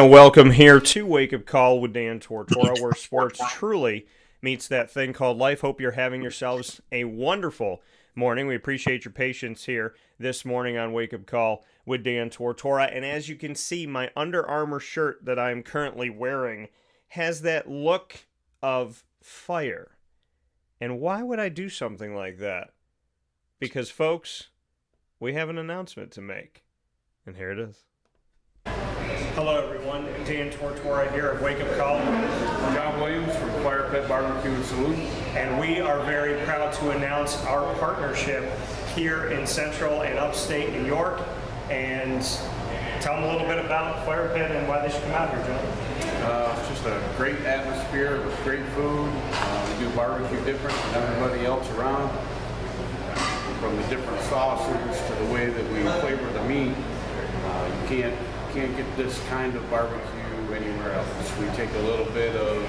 And welcome here to Wake Up Call with Dan Tortora, where sports truly meets that thing called life. Hope you're having yourselves a wonderful morning. We appreciate your patience here this morning on Wake Up Call with Dan Tortora. And as you can see, my Under Armour shirt that I'm currently wearing has that look of fire. And why would I do something like that? Because, folks, we have an announcement to make. And here it is. Hello, everyone. Dan Tortora here at Wake Up Call. John Williams from Fire Pit Barbecue and Saloon. And we are very proud to announce our partnership here in Central and Upstate New York. And tell them a little bit about Fire Pit and why they should come out here, John. It's just a great atmosphere with great food. We do barbecue different than everybody else around. From the different sauces to the way that we flavor the meat, you can't get this kind of barbecue anywhere else. We take a little bit of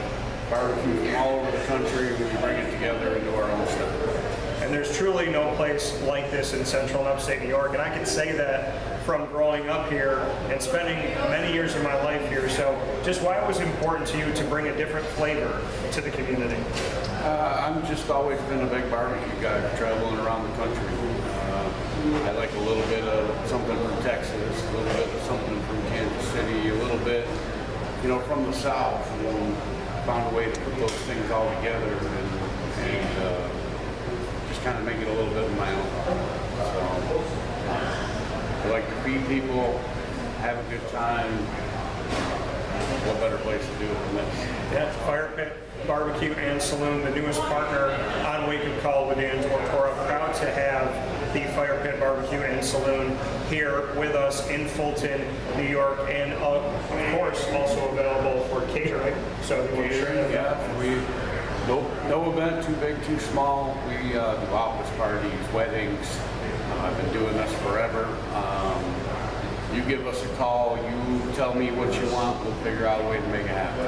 barbecue from all over the country and we bring it together into our own style. And there's truly no place like this in Central and Upstate New York, and I can say that from growing up here and spending many years of my life here. So just why it was important to you to bring a different flavor to the community? I've just always been a big barbecue guy, traveling around the country. I like a little bit of something from Texas, a little bit of something from Kansas City, a little bit, from the South. And found a way to put those things all together and just kind of make it a little bit of my own. So I like to feed people, have a good time. What better place to do it than this? Yeah, Fire Pit Barbecue and Saloon, the newest partner on Wake Up Call with Dan Tortora. Proud to have the Fire Pit Barbecue and Saloon here with us in Fulton, New York, and of course also available for catering. So if you want to share that. Yeah, no event too big, too small. We do office parties, weddings. I've been doing this forever. You give us a call, you tell me what you want, we'll figure out a way to make it happen.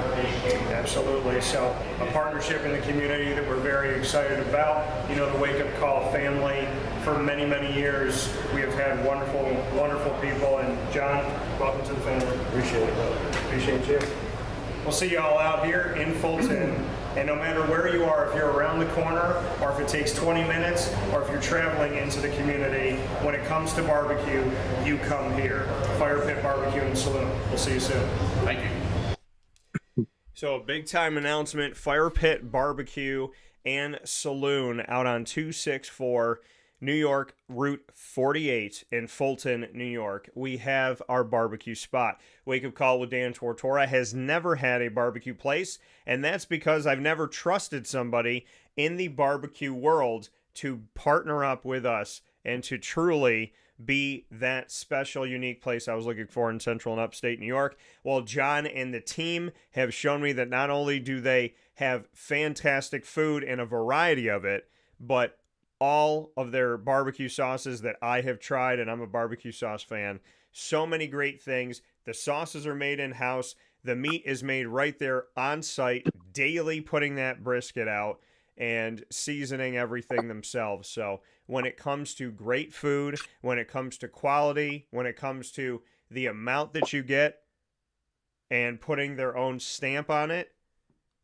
Absolutely. So a partnership in the community that we're very excited about. The Wake Up Call family, for many, many years, we have had wonderful, wonderful people. And John, welcome to the family. Appreciate it, brother. Appreciate you. We'll see you all out here in Fulton. And no matter where you are, if you're around the corner, or if it takes 20 minutes, or if you're traveling into the community, when it comes to barbecue, you come here. Fire Pit Barbecue and Saloon. We'll see you soon. Thank you. So a big time announcement, Fire Pit Barbecue and Saloon out on 264 New York Route 48 in Fulton, New York. We have our barbecue spot. Wake Up Call with Dan Tortora has never had a barbecue place, and that's because I've never trusted somebody in the barbecue world to partner up with us and to truly be that special, unique place I was looking for in Central and Upstate New York. Well, John and the team have shown me that not only do they have fantastic food and a variety of it, but all of their barbecue sauces that I have tried, and I'm a barbecue sauce fan. So many great things. The sauces are made in-house. The meat is made right there on site, daily putting that brisket out and seasoning everything themselves. So when it comes to great food, when it comes to quality, when it comes to the amount that you get and putting their own stamp on it,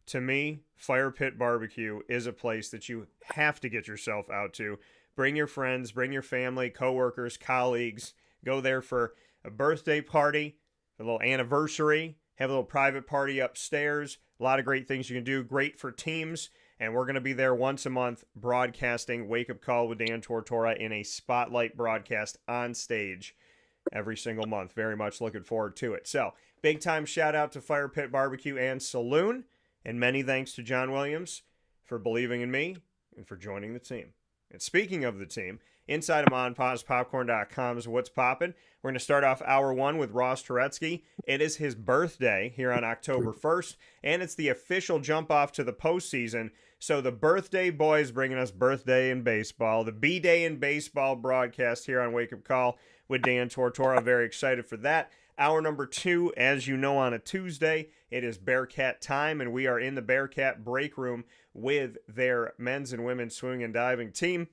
to me, Fire Pit Barbecue is a place that you have to get yourself out to. Bring your friends, bring your family, coworkers, colleagues. Go there for a birthday party, a little anniversary, have a little private party upstairs. A lot of great things you can do. Great for teams. And we're going to be there once a month broadcasting Wake Up Call with Dan Tortora in a spotlight broadcast on stage every single month. Very much looking forward to it. So, big time shout out to Fire Pit Barbecue and Saloon. And many thanks to John Williams for believing in me and for joining the team. And speaking of the team, inside of MonPazPopcorn.com is what's popping. We're going to start off hour one with Ross Turetsky. It is his birthday here on October 1st, and it's the official jump off to the postseason. So the birthday boys bringing us birthday in baseball, the BDay Baseball broadcast here on Wake Up Call with Dan Tortora. Very excited for that. Hour number two, as you know, on a Tuesday, it is Bearcat time, and we are in the Bearcat Breakroom with their men's and women's swimming and diving team.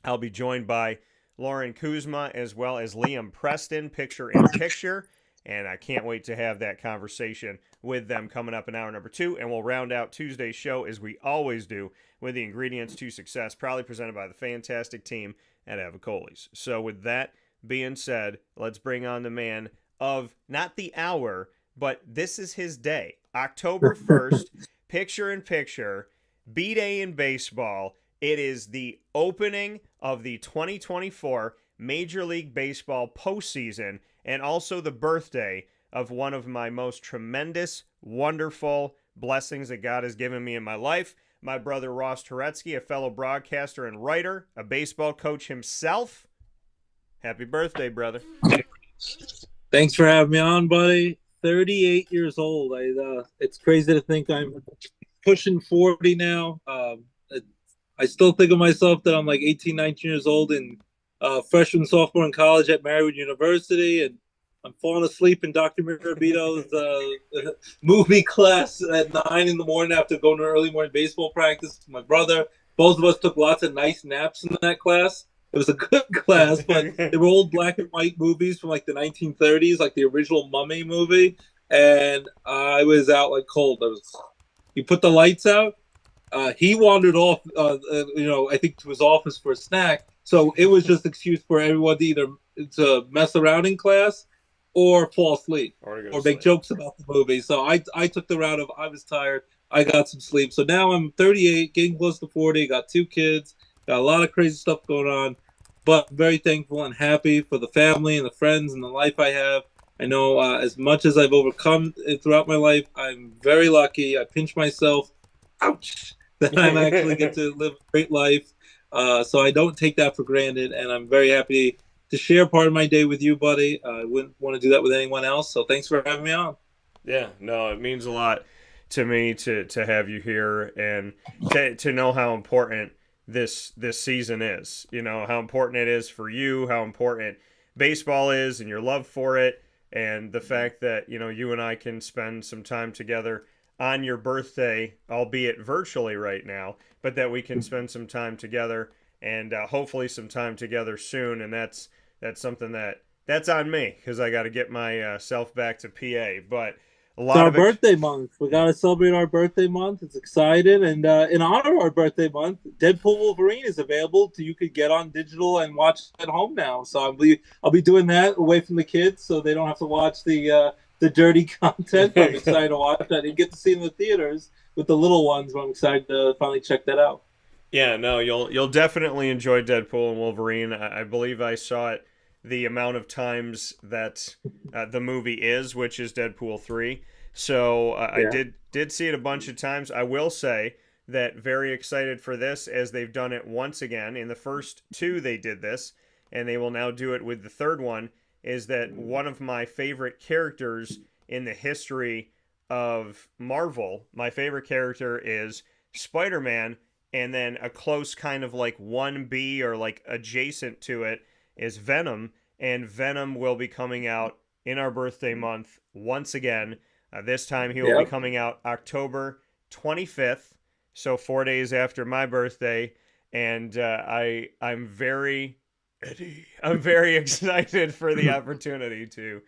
I'll be joined by Lauren Kuzma as well as Liam Preston, picture in picture. And I can't wait to have that conversation with them coming up in hour number 2. And we'll round out Tuesday's show, as we always do, with the ingredients to success, proudly presented by the fantastic team at Avicolli's. So with that being said, let's bring on the man of not the hour, but this is his day. October 1st, picture in picture, BDay Baseball. It is the opening of the 2024 Major League Baseball postseason, and also the birthday of one of my most tremendous, wonderful blessings that God has given me in my life. My brother Ross Turetsky, a fellow broadcaster and writer, a baseball coach himself. Happy birthday, brother. Thanks for having me on, buddy. 38 years old. It's crazy to think I'm pushing 40 now. I still think of myself that I'm like 18, 19 years old and freshman, sophomore in college at Marywood University, and I'm falling asleep in Dr. Mirabito's movie class at 9 in the morning after going to early morning baseball practice with my brother. Both of us took lots of nice naps in that class. It was a good class, but they were old black and white movies from like the 1930s, like the original Mummy movie, and I was out like cold. You put the lights out. He wandered off, I think to his office for a snack. So it was just an excuse for everyone to either to mess around in class or fall asleep or make jokes about the movie. So I took the route of I was tired. I got some sleep. So now I'm 38, getting close to 40, got 2 kids, got a lot of crazy stuff going on, but very thankful and happy for the family and the friends and the life I have. I know as much as I've overcome throughout my life, I'm very lucky. I pinch myself, ouch, that I actually get to live a great life. So I don't take that for granted, and I'm very happy to share part of my day with you, buddy. I wouldn't want to do that with anyone else, so thanks for having me on. Yeah, no, it means a lot to me to have you here and to know how important this season is. You know, how important it is for you, how important baseball is and your love for it, and the fact that, you know, you and I can spend some time together on your birthday, albeit virtually right now, but that we can spend some time together and hopefully some time together soon. And that's something that's on me because I got to get myself back to PA. But a lot of birthday month. We got to celebrate our birthday month. It's exciting. And in honor of our birthday month, Deadpool Wolverine is available. You could get on digital and watch at home now. So I'll be doing that away from the kids so they don't have to watch the dirty content. I'm excited to watch that and get to see it in the theaters with the little ones. But I'm excited to finally check that out. Yeah, no, you'll definitely enjoy Deadpool and Wolverine. I believe I saw it the amount of times that the movie is, which is Deadpool 3. So I did see it a bunch of times. I will say that very excited for this, as they've done it once again. In the first 2 they did this, and they will now do it with the third one, is that one of my favorite characters in the history of Marvel, my favorite character is Spider-Man, and then a close kind of like 1B or like adjacent to it is Venom, and Venom will be coming out in our birthday month once again. This time he will be coming out October 25th, so 4 days after my birthday, and I'm very excited for the opportunity to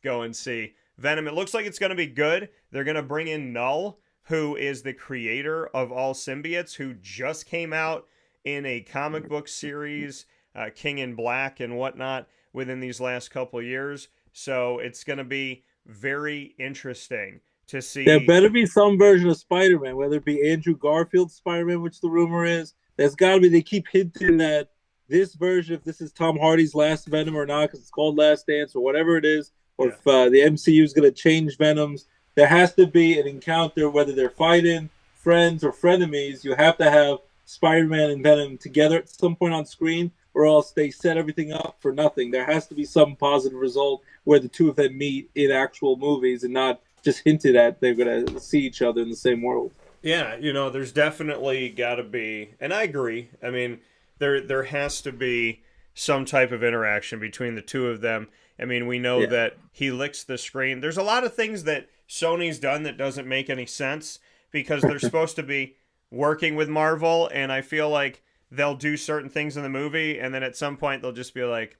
go and see Venom. It looks like it's going to be good. They're going to bring in Null, who is the creator of all symbiotes, who just came out in a comic book series, King in Black and whatnot, within these last couple of years. So it's going to be very interesting to see. There better be some version of Spider-Man, whether it be Andrew Garfield's Spider-Man, which the rumor is. There's got to be. They keep hinting that this version, if this is Tom Hardy's last Venom or not, because it's called Last Dance or whatever it is, or if the MCU is going to change Venoms, there has to be an encounter, whether they're fighting, friends, or frenemies. You have to have Spider-Man and Venom together at some point on screen, or else they set everything up for nothing. There has to be some positive result where the two of them meet in actual movies and not just hinted at they're going to see each other in the same world. Yeah, you know, there's definitely got to be, and I agree. I mean, there has to be some type of interaction between the two of them. I mean, we know that he licks the screen. There's a lot of things that Sony's done that doesn't make any sense because they're supposed to be working with Marvel, and I feel like they'll do certain things in the movie, and then at some point they'll just be like,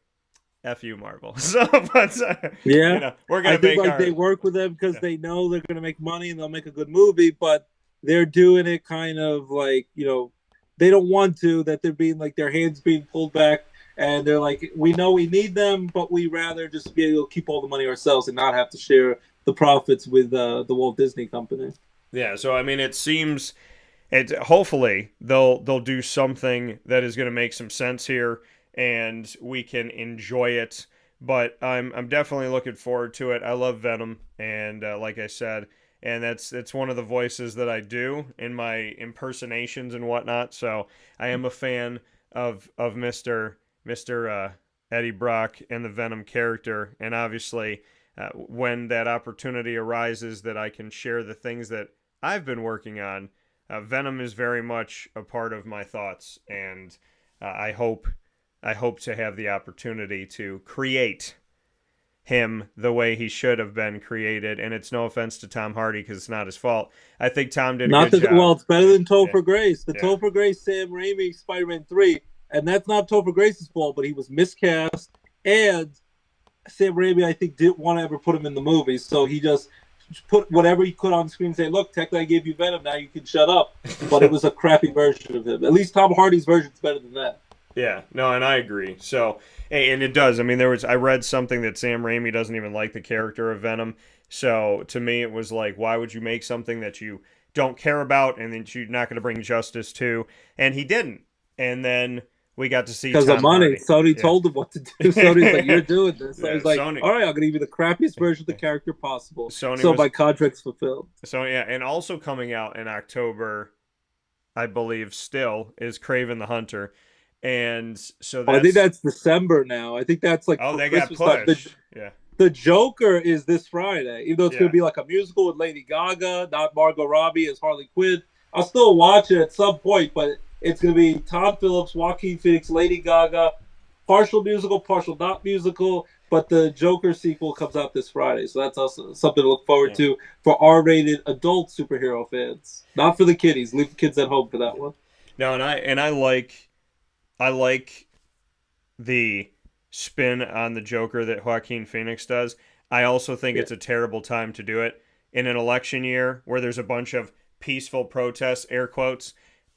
F you, Marvel. So, but Yeah, we're I gonna think make like our. they work with them because they know they're going to make money and they'll make a good movie, but they're doing it kind of like they don't want to. That they're being like their hands being pulled back, and they're like, we know we need them, but we rather just be able to keep all the money ourselves and not have to share the profits with the Walt Disney Company. Yeah, so I mean, it seems. Hopefully they'll do something that is going to make some sense here, and we can enjoy it. But I'm definitely looking forward to it. I love Venom, and like I said, and it's one of the voices that I do in my impersonations and whatnot. So I am a fan of Mister Eddie Brock and the Venom character, and obviously when that opportunity arises that I can share the things that I've been working on. Venom is very much a part of my thoughts, and I hope to have the opportunity to create him the way he should have been created. And it's no offense to Tom Hardy because it's not his fault. I think Tom did a good job. Well, it's better than Topher Yeah. Grace. The Yeah. Topher Grace Sam Raimi Spider-Man 3, and that's not Topher Grace's fault, but he was miscast, and Sam Raimi, I think, didn't want to ever put him in the movie, so he just put whatever he could on screen and say, look, technically I gave you Venom, now you can shut up. But it was a crappy version of him. At least Tom Hardy's version is better than that. Yeah, no, and I agree. So, and it does. I mean, I read something that Sam Raimi doesn't even like the character of Venom. So to me, it was like, why would you make something that you don't care about and that you're not going to bring justice to? And he didn't. And then we got to see because of money. Sony told him what to do. Sony's like, you're doing this. So he's like, Sony. All right, I'm going to give you the crappiest version of the character possible. So my contract's fulfilled. So yeah, and also coming out in October, I believe still, is Kraven the Hunter. And so I think that's December now. I think that's like they Christmas got pushed. The Joker is this Friday, even though it's going to be like a musical with Lady Gaga, not Margot Robbie as Harley Quinn. I'll still watch it at some point, but it's going to be Todd Phillips, Joaquin Phoenix, Lady Gaga, partial musical, partial not musical. But the Joker sequel comes out this Friday, so that's also something to look forward to for R-rated adult superhero fans. Not for the kiddies. Leave the kids at home for that one. No, and I like the spin on the Joker that Joaquin Phoenix does. I also think it's a terrible time to do it in an election year where there's a bunch of peaceful protests, air quotes,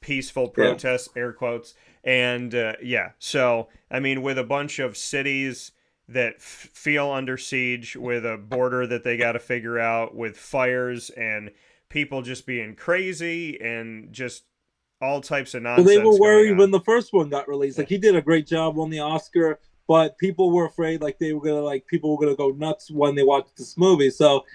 air quotes. And so, I mean, with a bunch of cities that feel under siege, with a border that they got to figure out, with fires and people just being crazy and just all types of nonsense. Well, they were worried when the first one got released. Like, he did a great job, won the Oscar, but people were afraid people were gonna go nuts when they watched this movie. So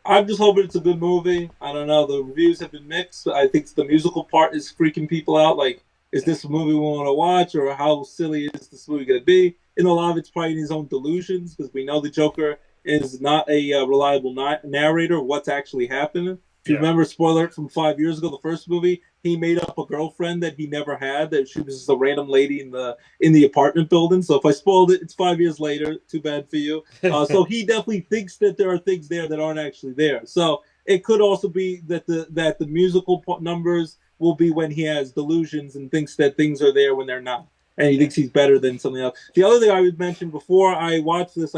I'm just hoping it's a good movie. I don't know. The reviews have been mixed. I think the musical part is freaking people out. Like, is this a movie we want to watch, or how silly is this movie going to be? And a lot of it's probably in his own delusions, because we know the Joker is not a reliable narrator of what's actually happening. If you remember, spoiler alert from 5 years ago, the first movie, he made up a girlfriend that he never had, that she was just a random lady in the apartment building. So if I spoiled it, it's 5 years later. Too bad for you. So he definitely thinks that there are things there that aren't actually there. So it could also be that the musical numbers will be when he has delusions and thinks that things are there when they're not. And he thinks he's better than something else. The other thing I would mention before I watched this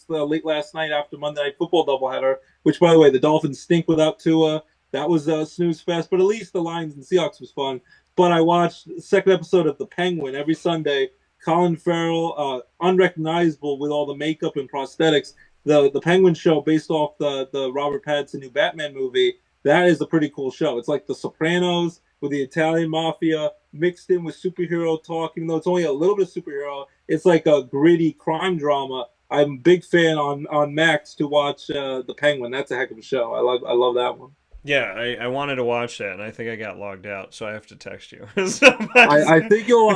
late last night after Monday Night Football doubleheader, which, by the way, the Dolphins stink without Tua. That was a snooze fest, but at least the Lions and Seahawks was fun. But I watched the second episode of The Penguin every Sunday. Colin Farrell, unrecognizable with all the makeup and prosthetics. The Penguin show, based off the Robert Pattinson new Batman movie, that is a pretty cool show. It's like The Sopranos with the Italian mafia mixed in with superhero talk. Even though it's only a little bit of superhero, it's like a gritty crime drama. I'm a big fan on Max to watch The Penguin. That's a heck of a show. I love that one. Yeah, I wanted to watch that, and I think I got logged out, so I have to text you. I think you'll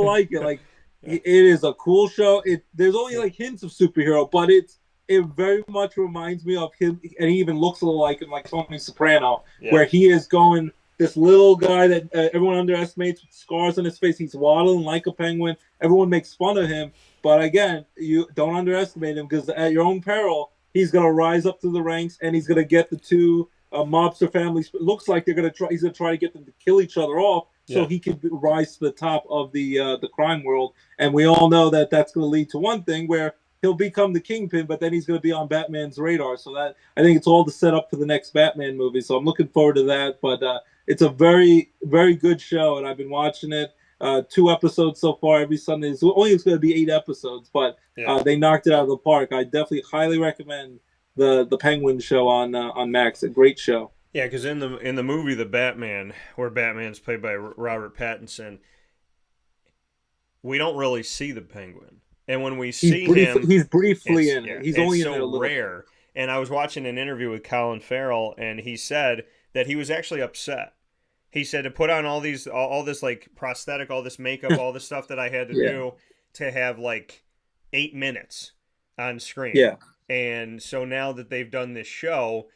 like it. Like, it is a cool show. There's only like hints of superhero, but it very much reminds me of him, and he even looks a little like him, like Tony Soprano, where he is going, this little guy that everyone underestimates with scars on his face. He's waddling like a penguin. Everyone makes fun of him, but again, you don't underestimate him, because at your own peril, he's going to rise up through the ranks, and he's going to get the two mobster families. It looks like he's going to try to get them to kill each other off, so he could rise to the top of the crime world. And we all know that that's going to lead to one thing where he'll become the Kingpin, but then he's going to be on Batman's radar. So that I think it's all the setup for the next Batman movie. So I'm looking forward to that. But it's a very, very good show, and I've been watching it. 2 episodes so far every Sunday. It's going to be 8 episodes, but they knocked it out of the park. I definitely highly recommend the Penguin show on Max. A great show. Yeah, because in the movie The Batman, where Batman's played by Robert Pattinson, we don't really see the Penguin. And when we see him, he's briefly in it. He's only in it a little rare. And I was watching an interview with Colin Farrell, and he said that he was actually upset. He said to put on all this like prosthetic, all this makeup, all this stuff that I had to do to have like 8 minutes on screen. Yeah. And so now that they've done this show,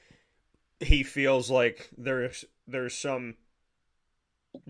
he feels like there's some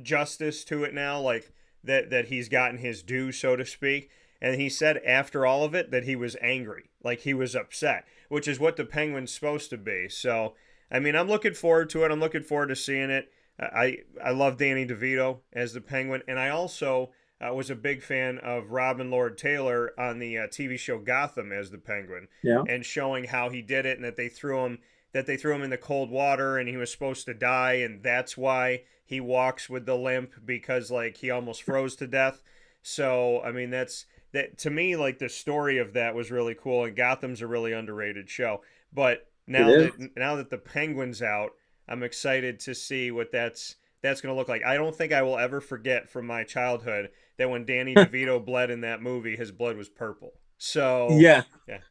justice to it now, like that he's gotten his due, so to speak. And he said after all of it that he was angry, like he was upset, which is what the Penguin's supposed to be. So, I mean, I'm looking forward to it. I'm looking forward to seeing it. I love Danny DeVito as the Penguin, and I also was a big fan of Robin Lord Taylor on the TV show Gotham as the Penguin, and showing how he did it, and that they threw him in the cold water, and he was supposed to die, and that's why he walks with the limp, because like he almost froze to death. So I mean, that to me, like the story of that was really cool, and Gotham's a really underrated show. But now that the Penguin's out, I'm excited to see what that's going to look like. I don't think I will ever forget from my childhood that when Danny DeVito bled in that movie, his blood was purple. So yeah.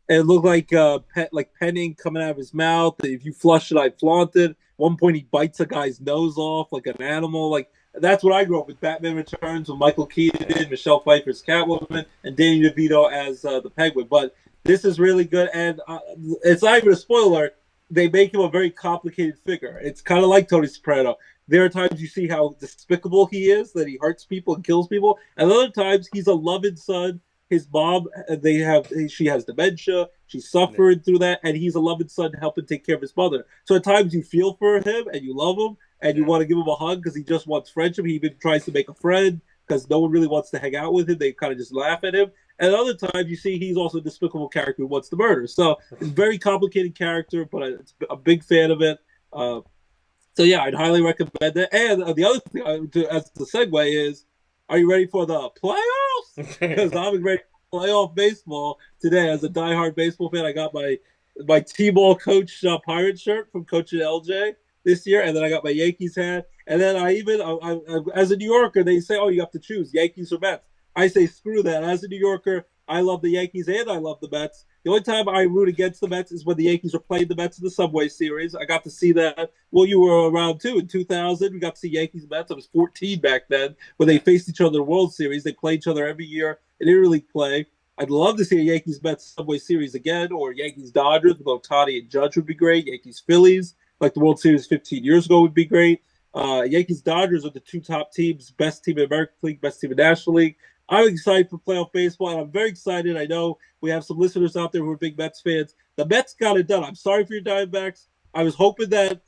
It looked like pen ink coming out of his mouth. If you flush it, I flaunt it. At one point, he bites a guy's nose off like an animal. Like that's what I grew up with. Batman Returns with Michael Keaton, Michelle Pfeiffer's Catwoman, and Danny DeVito as the Penguin. But this is really good, and it's not even a spoiler. They make him a very complicated figure. It's kind of like Tony Soprano. There are times you see how despicable he is, that he hurts people and kills people. And other times he's a loving son. His mom, she has dementia. She suffered through that, and he's a loving son helping take care of his mother. So at times you feel for him and you love him and you want to give him a hug because he just wants friendship. He even tries to make a friend because no one really wants to hang out with him. They kind of just laugh at him. And other times you see he's also a despicable character who wants to murder. So it's a very complicated character, but I'm a big fan of it. So yeah, I'd highly recommend it. And the other thing as the segue is, are you ready for the playoffs? Because I'm ready for playoff baseball today. As a diehard baseball fan, I got my T-ball coach Pirate shirt from coaching LJ this year, and then I got my Yankees hat. And then I as a New Yorker, they say, oh, you have to choose Yankees or Mets. I say, screw that. As a New Yorker, I love the Yankees and I love the Mets. The only time I root against the Mets is when the Yankees were playing the Mets in the Subway Series. I got to see that. Well, you were around too. In 2000, we got to see Yankees and Mets. I was 14 back then when they faced each other in the World Series. They play each other every year in interleague play. I'd love to see a Yankees-Mets Subway Series again, or Yankees-Dodgers with Ohtani and Judge would be great. Yankees-Phillies, like the World Series 15 years ago, would be great. Yankees-Dodgers are the 2 top teams, best team in American League, best team in National League. I'm excited for playoff baseball, and I'm very excited. I know we have some listeners out there who are big Mets fans. The Mets got it done. I'm sorry for your Diamondbacks. I was hoping that,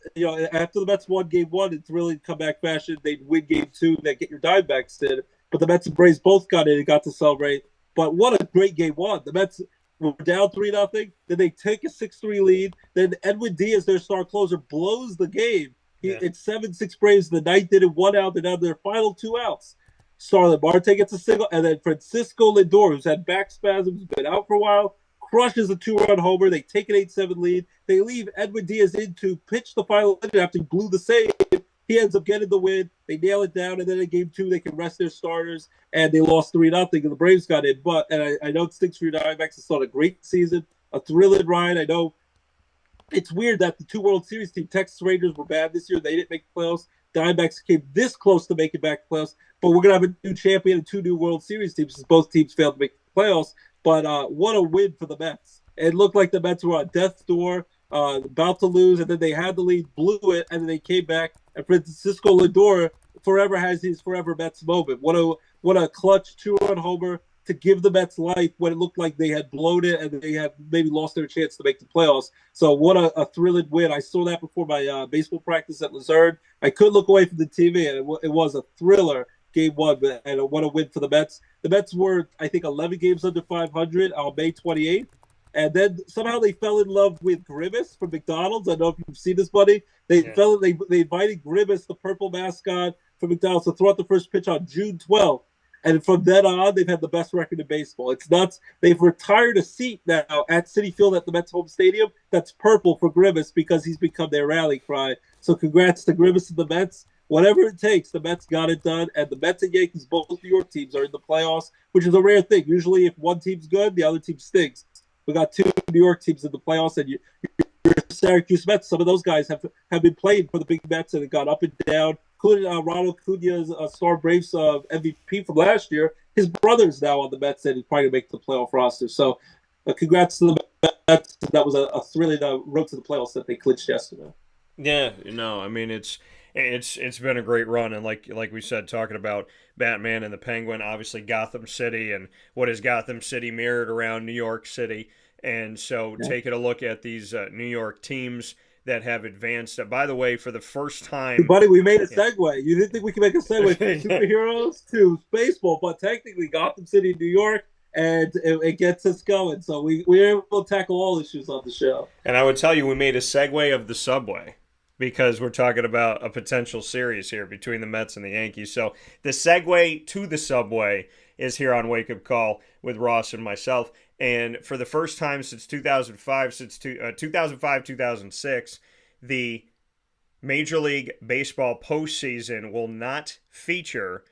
after the Mets won Game 1, it's really comeback fashion. They'd win Game 2, they'd get your Diamondbacks in. But the Mets and Braves both got in and got to celebrate. But what a great Game 1. The Mets were down 3-0. Then they take a 6-3 lead. Then Edwin Diaz, their star closer, blows the game. It's 7-6 Braves in the 9th inning, 1 out, and now their final 2 outs. Starlin Marte gets a single, and then Francisco Lindor, who's had back spasms, been out for a while, crushes a 2-run homer. They take an 8-7 lead. They leave Edwin Diaz in to pitch the final inning after he blew the save. He ends up getting the win. They nail it down, and then in Game 2, they can rest their starters, and they lost 3-0, and the Braves got in. But, and I know it stinks for your Diamondbacks. It's not a great season, a thrilling ride. I know it's weird that the 2 World Series team, Texas Rangers, were bad this year. They didn't make the playoffs. Diamondbacks came this close to making back the playoffs, but we're going to have a new champion and 2 new World Series teams since both teams failed to make the playoffs. But what a win for the Mets. It looked like the Mets were on death's door, about to lose, and then they had the lead, blew it, and then they came back, and Francisco Lindor forever has his forever Mets moment. What a clutch 2-run homer to give the Mets life when it looked like they had blown it and they had maybe lost their chance to make the playoffs. So what a thrilling win. I saw that before my baseball practice at Luzerne. I couldn't look away from the TV, and it was a thriller game one, and what a win for the Mets. The Mets were, I think, 11 games under 500 on May 28th. And then somehow they fell in love with Grimace from McDonald's. I don't know if you've seen this, buddy. They invited Grimace, the purple mascot from McDonald's, to throw out the first pitch on June 12th. And from then on, they've had the best record in baseball. It's nuts. They've retired a seat now at Citi Field at the Mets home stadium that's purple for Grimace because he's become their rally cry. So congrats to Grimace and the Mets. Whatever it takes, the Mets got it done. And the Mets and Yankees, both New York teams, are in the playoffs, which is a rare thing. Usually if one team's good, the other team stinks. We got two New York teams in the playoffs, and your Syracuse Mets, some of those guys have been playing for the big Mets and it got up and down. Including Ronald Acuna's Star Braves MVP from last year. His brother's now on the Mets and he's probably going to make the playoff roster. So congrats to the Mets. That was a thrilling road to the playoffs that they clinched yesterday. Yeah, no, I mean, it's been a great run, and like we said, talking about Batman and the Penguin, obviously Gotham City, and what is Gotham City mirrored around New York City, and so taking a look at these New York teams that have advanced. By the way, for the first time, buddy, we made a segue. You didn't think we could make a segue from superheroes to baseball, but technically Gotham City, New York, and it gets us going. So we're able to tackle all issues on the show. And I would tell you, we made a segue of the subway, because we're talking about a potential series here between the Mets and the Yankees. So the segue to the subway is here on Wake Up Call with Ross and myself. And for the first time since 2005-2006, the Major League Baseball postseason will not feature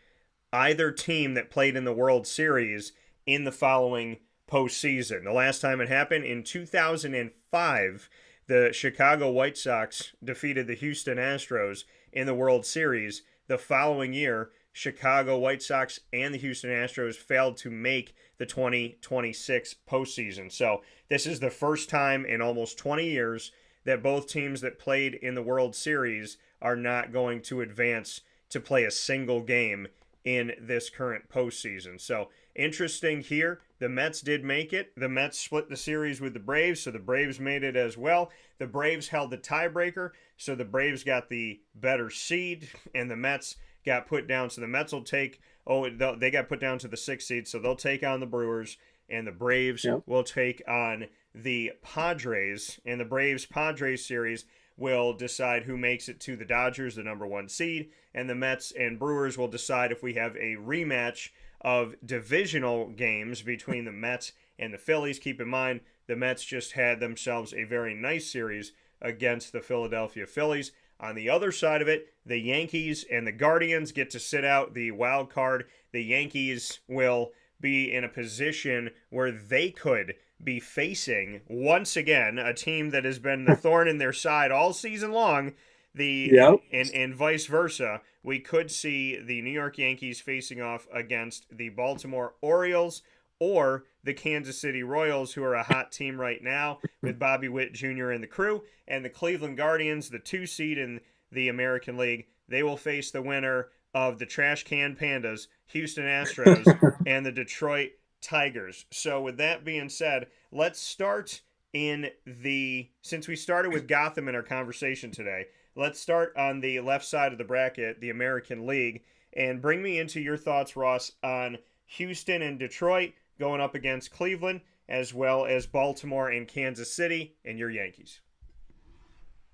either team that played in the World Series in the following postseason. The last time it happened in 2005, the Chicago White Sox defeated the Houston Astros in the World Series. The following year, Chicago White Sox and the Houston Astros failed to make the 2026 postseason. So this is the first time in almost 20 years that both teams that played in the World Series are not going to advance to play a single game in this current postseason. So interesting here. The Mets did make it. The Mets split the series with the Braves, so the Braves made it as well. The Braves held the tiebreaker, so the Braves got the better seed, and the Mets got put down. So the Mets will take, they got put down to the 6th seed, so they'll take on the Brewers, and the Braves will take on the Padres, and the Braves-Padres series will decide who makes it to the Dodgers, the number 1 seed, and the Mets and Brewers will decide if we have a rematch of divisional games between the Mets and the Phillies. Keep in mind, the Mets just had themselves a very nice series against the Philadelphia Phillies. On the other side of it, the Yankees and the Guardians get to sit out the wild card. The Yankees will be in a position where they could be facing, once again, a team that has been the thorn in their side all season long, and vice versa. We could see the New York Yankees facing off against the Baltimore Orioles or the Kansas City Royals, who are a hot team right now with Bobby Witt Jr. and the crew, and the Cleveland Guardians, the 2 seed in the American League. They will face the winner of the Trash Can Pandas, Houston Astros, and the Detroit Tigers. So with that being said, let's start since we started with Gotham in our conversation today, let's start on the left side of the bracket, the American League, and bring me into your thoughts, Ross, on Houston and Detroit going up against Cleveland, as well as Baltimore and Kansas City, and your Yankees.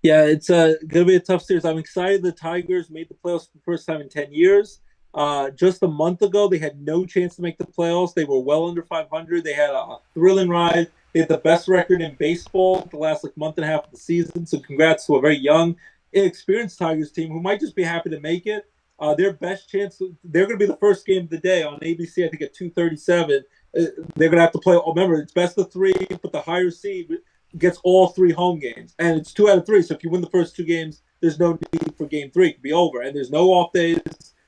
Yeah, it's going to be a tough series. I'm excited the Tigers made the playoffs for the first time in 10 years. Just a month ago, they had no chance to make the playoffs. They were well under 500. They had a thrilling ride. They had the best record in baseball the last month and a half of the season. So congrats to a very young, inexperienced Tigers team who might just be happy to make it. Their best chance, they're going to be the first game of the day on ABC, I think at 2:37. They're going to have to play, remember, it's best of 3, but the higher seed gets all 3 home games. And it's 2 out of 3. So if you win the first 2 games, there's no need for game 3. It can be over. And there's no off days.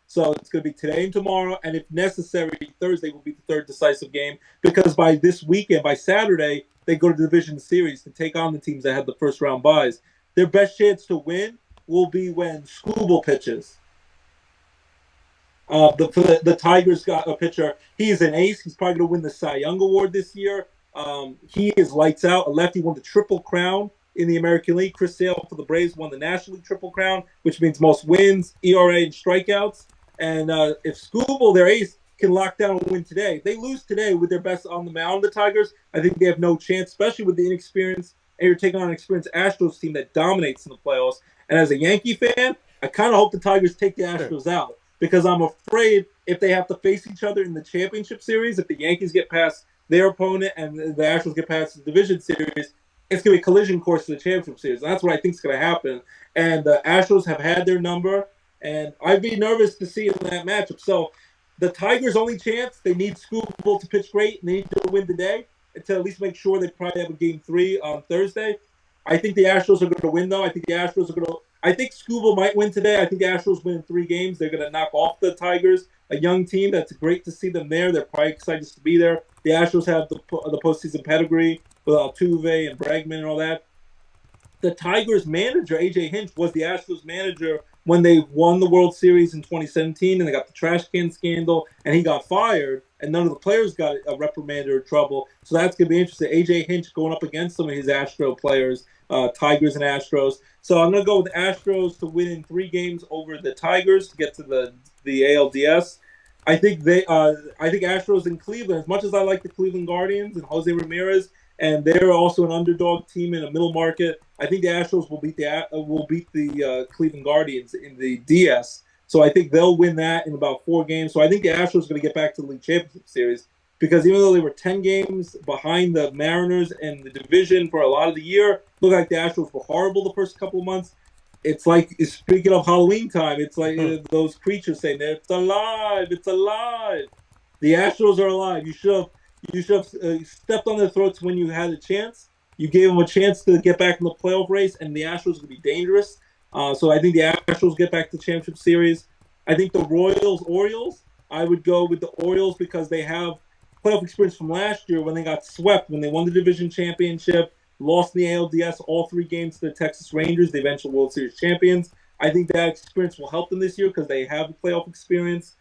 So it's going to be today and tomorrow. And if necessary, Thursday will be the 3rd decisive game. Because by this weekend, by Saturday, they go to the division series to take on the teams that had the first round byes. Their best chance to win will be when Skubal pitches. The Tigers got a pitcher. He is an ace. He's probably going to win the Cy Young Award this year. He is lights out. A lefty won the Triple Crown in the American League. Chris Sale for the Braves won the National League Triple Crown, which means most wins, ERA, and strikeouts. And if Scooble, their ace, can lock down a win today, if they lose today with their best on the mound, the Tigers, I think they have no chance, especially with the inexperience. And you're taking on an experienced Astros team that dominates in the playoffs. And as a Yankee fan, I kind of hope the Tigers take the Astros out, because I'm afraid if they have to face each other in the championship series, if the Yankees get past their opponent and the Astros get past the division series, it's going to be a collision course to the championship series. And that's what I think is going to happen. And the Astros have had their number, and I'd be nervous to see in that matchup. So the Tigers' only chance, they need Scooble to pitch great, and they need to win today to at least make sure they probably have a game 3 on Thursday. I think the Astros are going to win, though. I think Scooble might win today. I think the Astros win in 3 games. They're going to knock off the Tigers, a young team. That's great to see them there. They're probably excited to be there. The Astros have the postseason pedigree with Altuve and Bregman and all that. The Tigers manager, A.J. Hinch, was the Astros manager when they won the World Series in 2017, and they got the trash can scandal, and he got fired, and none of the players got a reprimand or trouble. So that's going to be interesting. A.J. Hinch going up against some of his Astro players, Tigers and Astros. So I'm going to go with the Astros to win in 3 games over the Tigers to get to the ALDS. I think Astros in Cleveland, as much as I like the Cleveland Guardians and Jose Ramirez, and they're also an underdog team in a middle market, I think the Astros will beat the Cleveland Guardians in the DS. So I think they'll win that in about 4 games. So I think the Astros are going to get back to the League Championship Series, because even though they were 10 games behind the Mariners and the division for a lot of the year, looked like the Astros were horrible the first couple of months. It's like, speaking of Halloween time, it's like those creatures saying, "It's alive, it's alive." The Astros are alive. You should have stepped on their throats when you had a chance. You gave them a chance to get back in the playoff race, and the Astros will be dangerous. So I think the Astros get back to the championship series. I think the Orioles, I would go with the Orioles because they have playoff experience from last year when they got swept, when they won the division championship, lost in the ALDS all 3 games to the Texas Rangers, the eventual World Series champions. I think that experience will help them this year because they have the playoff experience,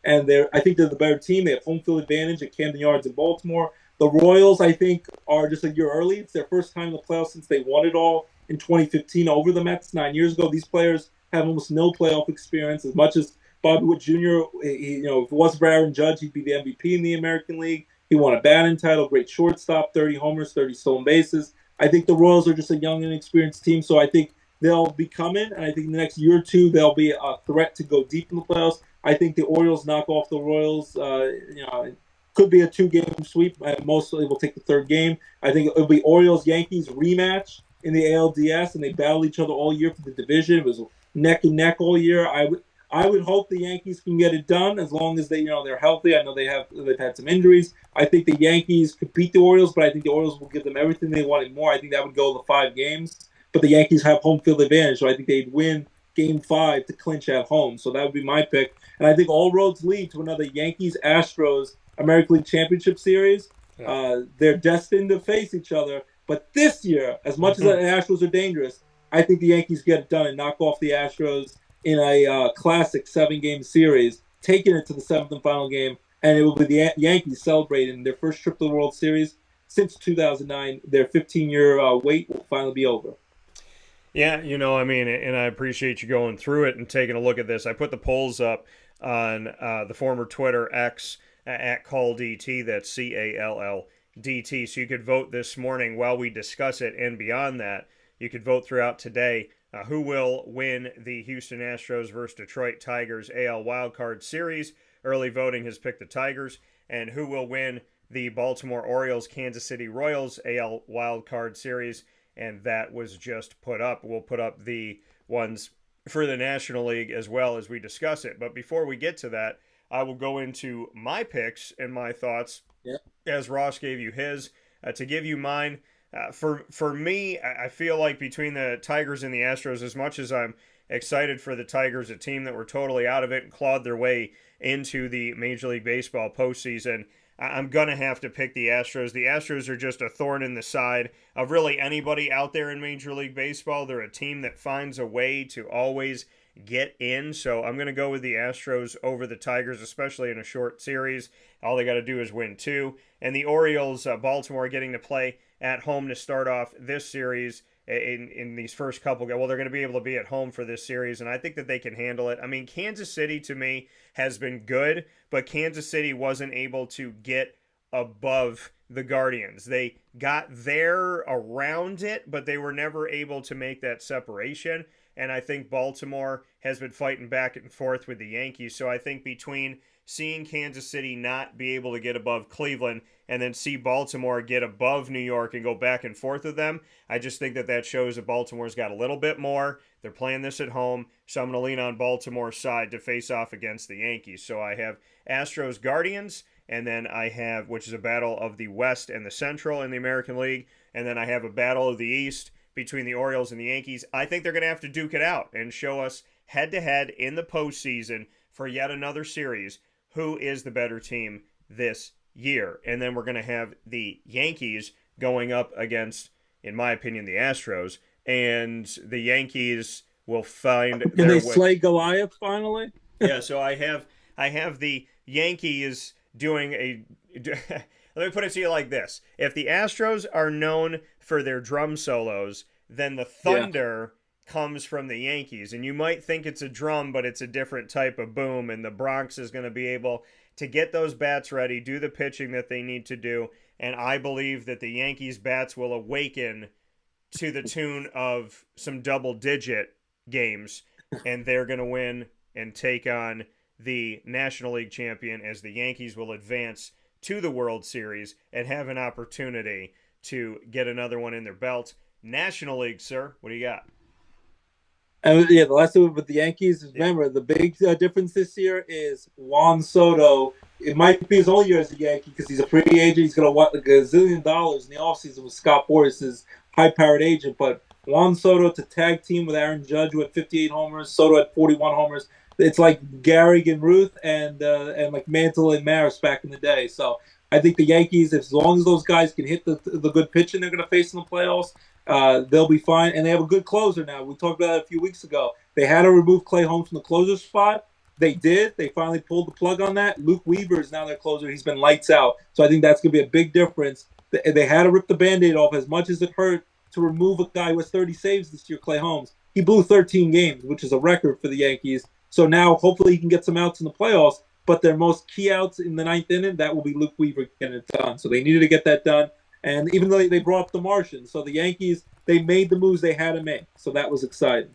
and I think they're the better team. They have home field advantage at Camden Yards in Baltimore. The Royals, I think, are just a year early. It's their first time in the playoffs since they won it all in 2015 over the Mets 9 years ago. These players have almost no playoff experience. As much as Bobby Wood Jr., if it wasn't for Aaron Judge, he'd be the MVP in the American League. He won a batting title, great shortstop, 30 homers, 30 stolen bases. I think the Royals are just a young and inexperienced team, so I think they'll be coming, and I think in the next year or 2 they'll be a threat to go deep in the playoffs. I think the Orioles knock off the Royals. It could be a 2-game sweep. Mostly will take the 3rd game. I think it'll be Orioles-Yankees rematch in the ALDS, and they battle each other all year for the division. It was neck and neck all year. I would hope the Yankees can get it done as long as they're healthy. I know they've had some injuries. I think the Yankees could beat the Orioles, but I think the Orioles will give them everything they want and more. I think that would go to 5 games. But the Yankees have home field advantage, so I think they'd win Game 5 to clinch at home. So that would be my pick. And I think all roads lead to another Yankees-Astros American League Championship Series. Yeah. They're destined to face each other. But this year, as much as the Astros are dangerous, I think the Yankees get it done and knock off the Astros in a classic 7-game series, taking it to the 7th and final game. And it will be the Yankees celebrating their first trip to the World Series since 2009. Their 15-year wait will finally be over. Yeah, and I appreciate you going through it and taking a look at this. I put the polls up on the former Twitter X at CallDT, that's CALLDT, so you could vote this morning while we discuss it, and beyond that, you could vote throughout today who will win the Houston Astros versus Detroit Tigers AL Wildcard Series. Early voting has picked the Tigers, and who will win the Baltimore Orioles Kansas City Royals AL Wildcard Series, and that was just put up. We'll put up the ones for the National League as well as we discuss it. But before we get to that, I will go into my picks and my thoughts, as Ross gave you his. To give you mine, for me, I feel like between the Tigers and the Astros, as much as I'm excited for the Tigers, a team that were totally out of it and clawed their way into the Major League Baseball postseason, I'm going to have to pick the Astros. The Astros are just a thorn in the side of really anybody out there in Major League Baseball. They're a team that finds a way to always get in. So I'm going to go with the Astros over the Tigers, especially in a short series. All they got to do is win 2. And the Orioles, Baltimore, getting to play at home to start off this series in these first couple. Well, they're going to be able to be at home for this series, and I think that they can handle it. I mean, Kansas City, to me, has been good, but Kansas City wasn't able to get above the Guardians. They got there around it, but they were never able to make that separation. And I think Baltimore has been fighting back and forth with the Yankees. So I think between seeing Kansas City not be able to get above Cleveland and then see Baltimore get above New York and go back and forth with them, I just think that shows that Baltimore's got a little bit more. They're playing this at home, so I'm going to lean on Baltimore's side to face off against the Yankees. So I have Astros Guardians, and then I have, which is a battle of the West and the Central in the American League, and then I have a battle of the East between the Orioles and the Yankees. I think they're going to have to duke it out and show us head-to-head in the postseason for yet another series who is the better team this year. And then we're going to have the Yankees going up against, in my opinion, the Astros, and the Yankees will find Can they slay Goliath finally? Yeah, so I have the Yankees doing a let me put it to you like this. If the Astros are known for their drum solos, then the thunder comes from the Yankees. And you might think it's a drum, but it's a different type of boom. And the Bronx is going to be able to get those bats ready, do the pitching that they need to do. And I believe that the Yankees bats will awaken to the tune of some double-digit games. And they're going to win and take on the National League champion, as the Yankees will advance to the World Series and have an opportunity to get another one in their belt. National League, sir, what do you got? And the last one with the Yankees, remember, the big difference this year is Juan Soto. It might be his only year as a Yankee because he's a free agent. He's going to want like $1 zillion in the offseason with Scott Boras, his high-powered agent. But Juan Soto to tag team with Aaron Judge, who had 58 homers, Soto had 41 homers. It's like Gehrig and Ruth and like Mantle and Maris back in the day. So I think the Yankees, as long as those guys can hit the good pitching they're going to face in the playoffs, they'll be fine. And they have a good closer now. We talked about it a few weeks ago. They had to remove Clay Holmes from the closer spot. They did. They finally pulled the plug on that. Luke Weaver is now their closer. He's been lights out. So I think that's going to be a big difference. They had to rip the Band-Aid off as much as it hurt to remove a guy who has 30 saves this year, Clay Holmes. He blew 13 games, which is a record for the Yankees. So now hopefully he can get some outs in the playoffs. But their most key outs in the ninth inning, that will be Luke Weaver getting it done. So they needed to get that done. And even though they brought up the Martians, so the Yankees, they made the moves they had to make. So that was exciting.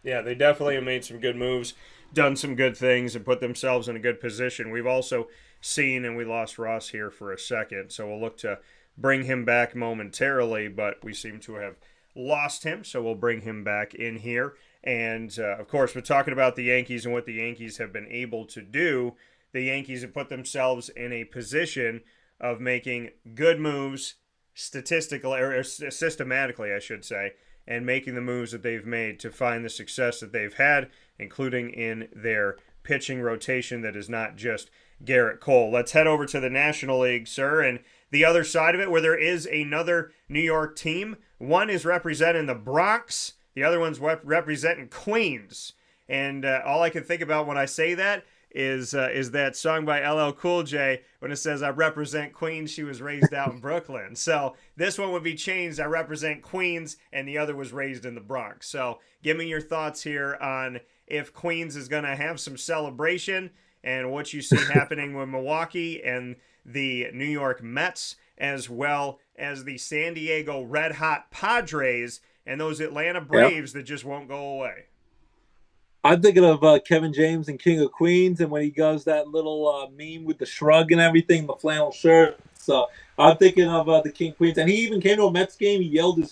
Yeah, they definitely have made some good moves, done some good things, and put themselves in a good position. We've also seen, and we lost Ross here for a second, so we'll look to bring him back momentarily, but we seem to have lost him, so we'll bring him back in here. And, of course, we're talking about the Yankees and what the Yankees have been able to do. The Yankees have put themselves in a position of making good moves statistically, or systematically, I should say, and making the moves that they've made to find the success that they've had, including in their pitching rotation that is not just Garrett Cole. Let's head over to the National League, sir, and the other side of it, where there is another New York team. One is representing the Bronx. The other one's representing Queens. And all I can think about when I say that is that song by LL Cool J when it says, I represent Queens, she was raised out in Brooklyn. So this one would be changed, I represent Queens, and the other was raised in the Bronx. So give me your thoughts here on if Queens is going to have some celebration and what you see happening with Milwaukee and the New York Mets, as well as the San Diego Red Hot Padres and those Atlanta Braves that just won't go away. I'm thinking of Kevin James and King of Queens, and when he does that little meme with the shrug and everything, the flannel shirt. So I'm thinking of the King of Queens, and he even came to a Mets game. He yelled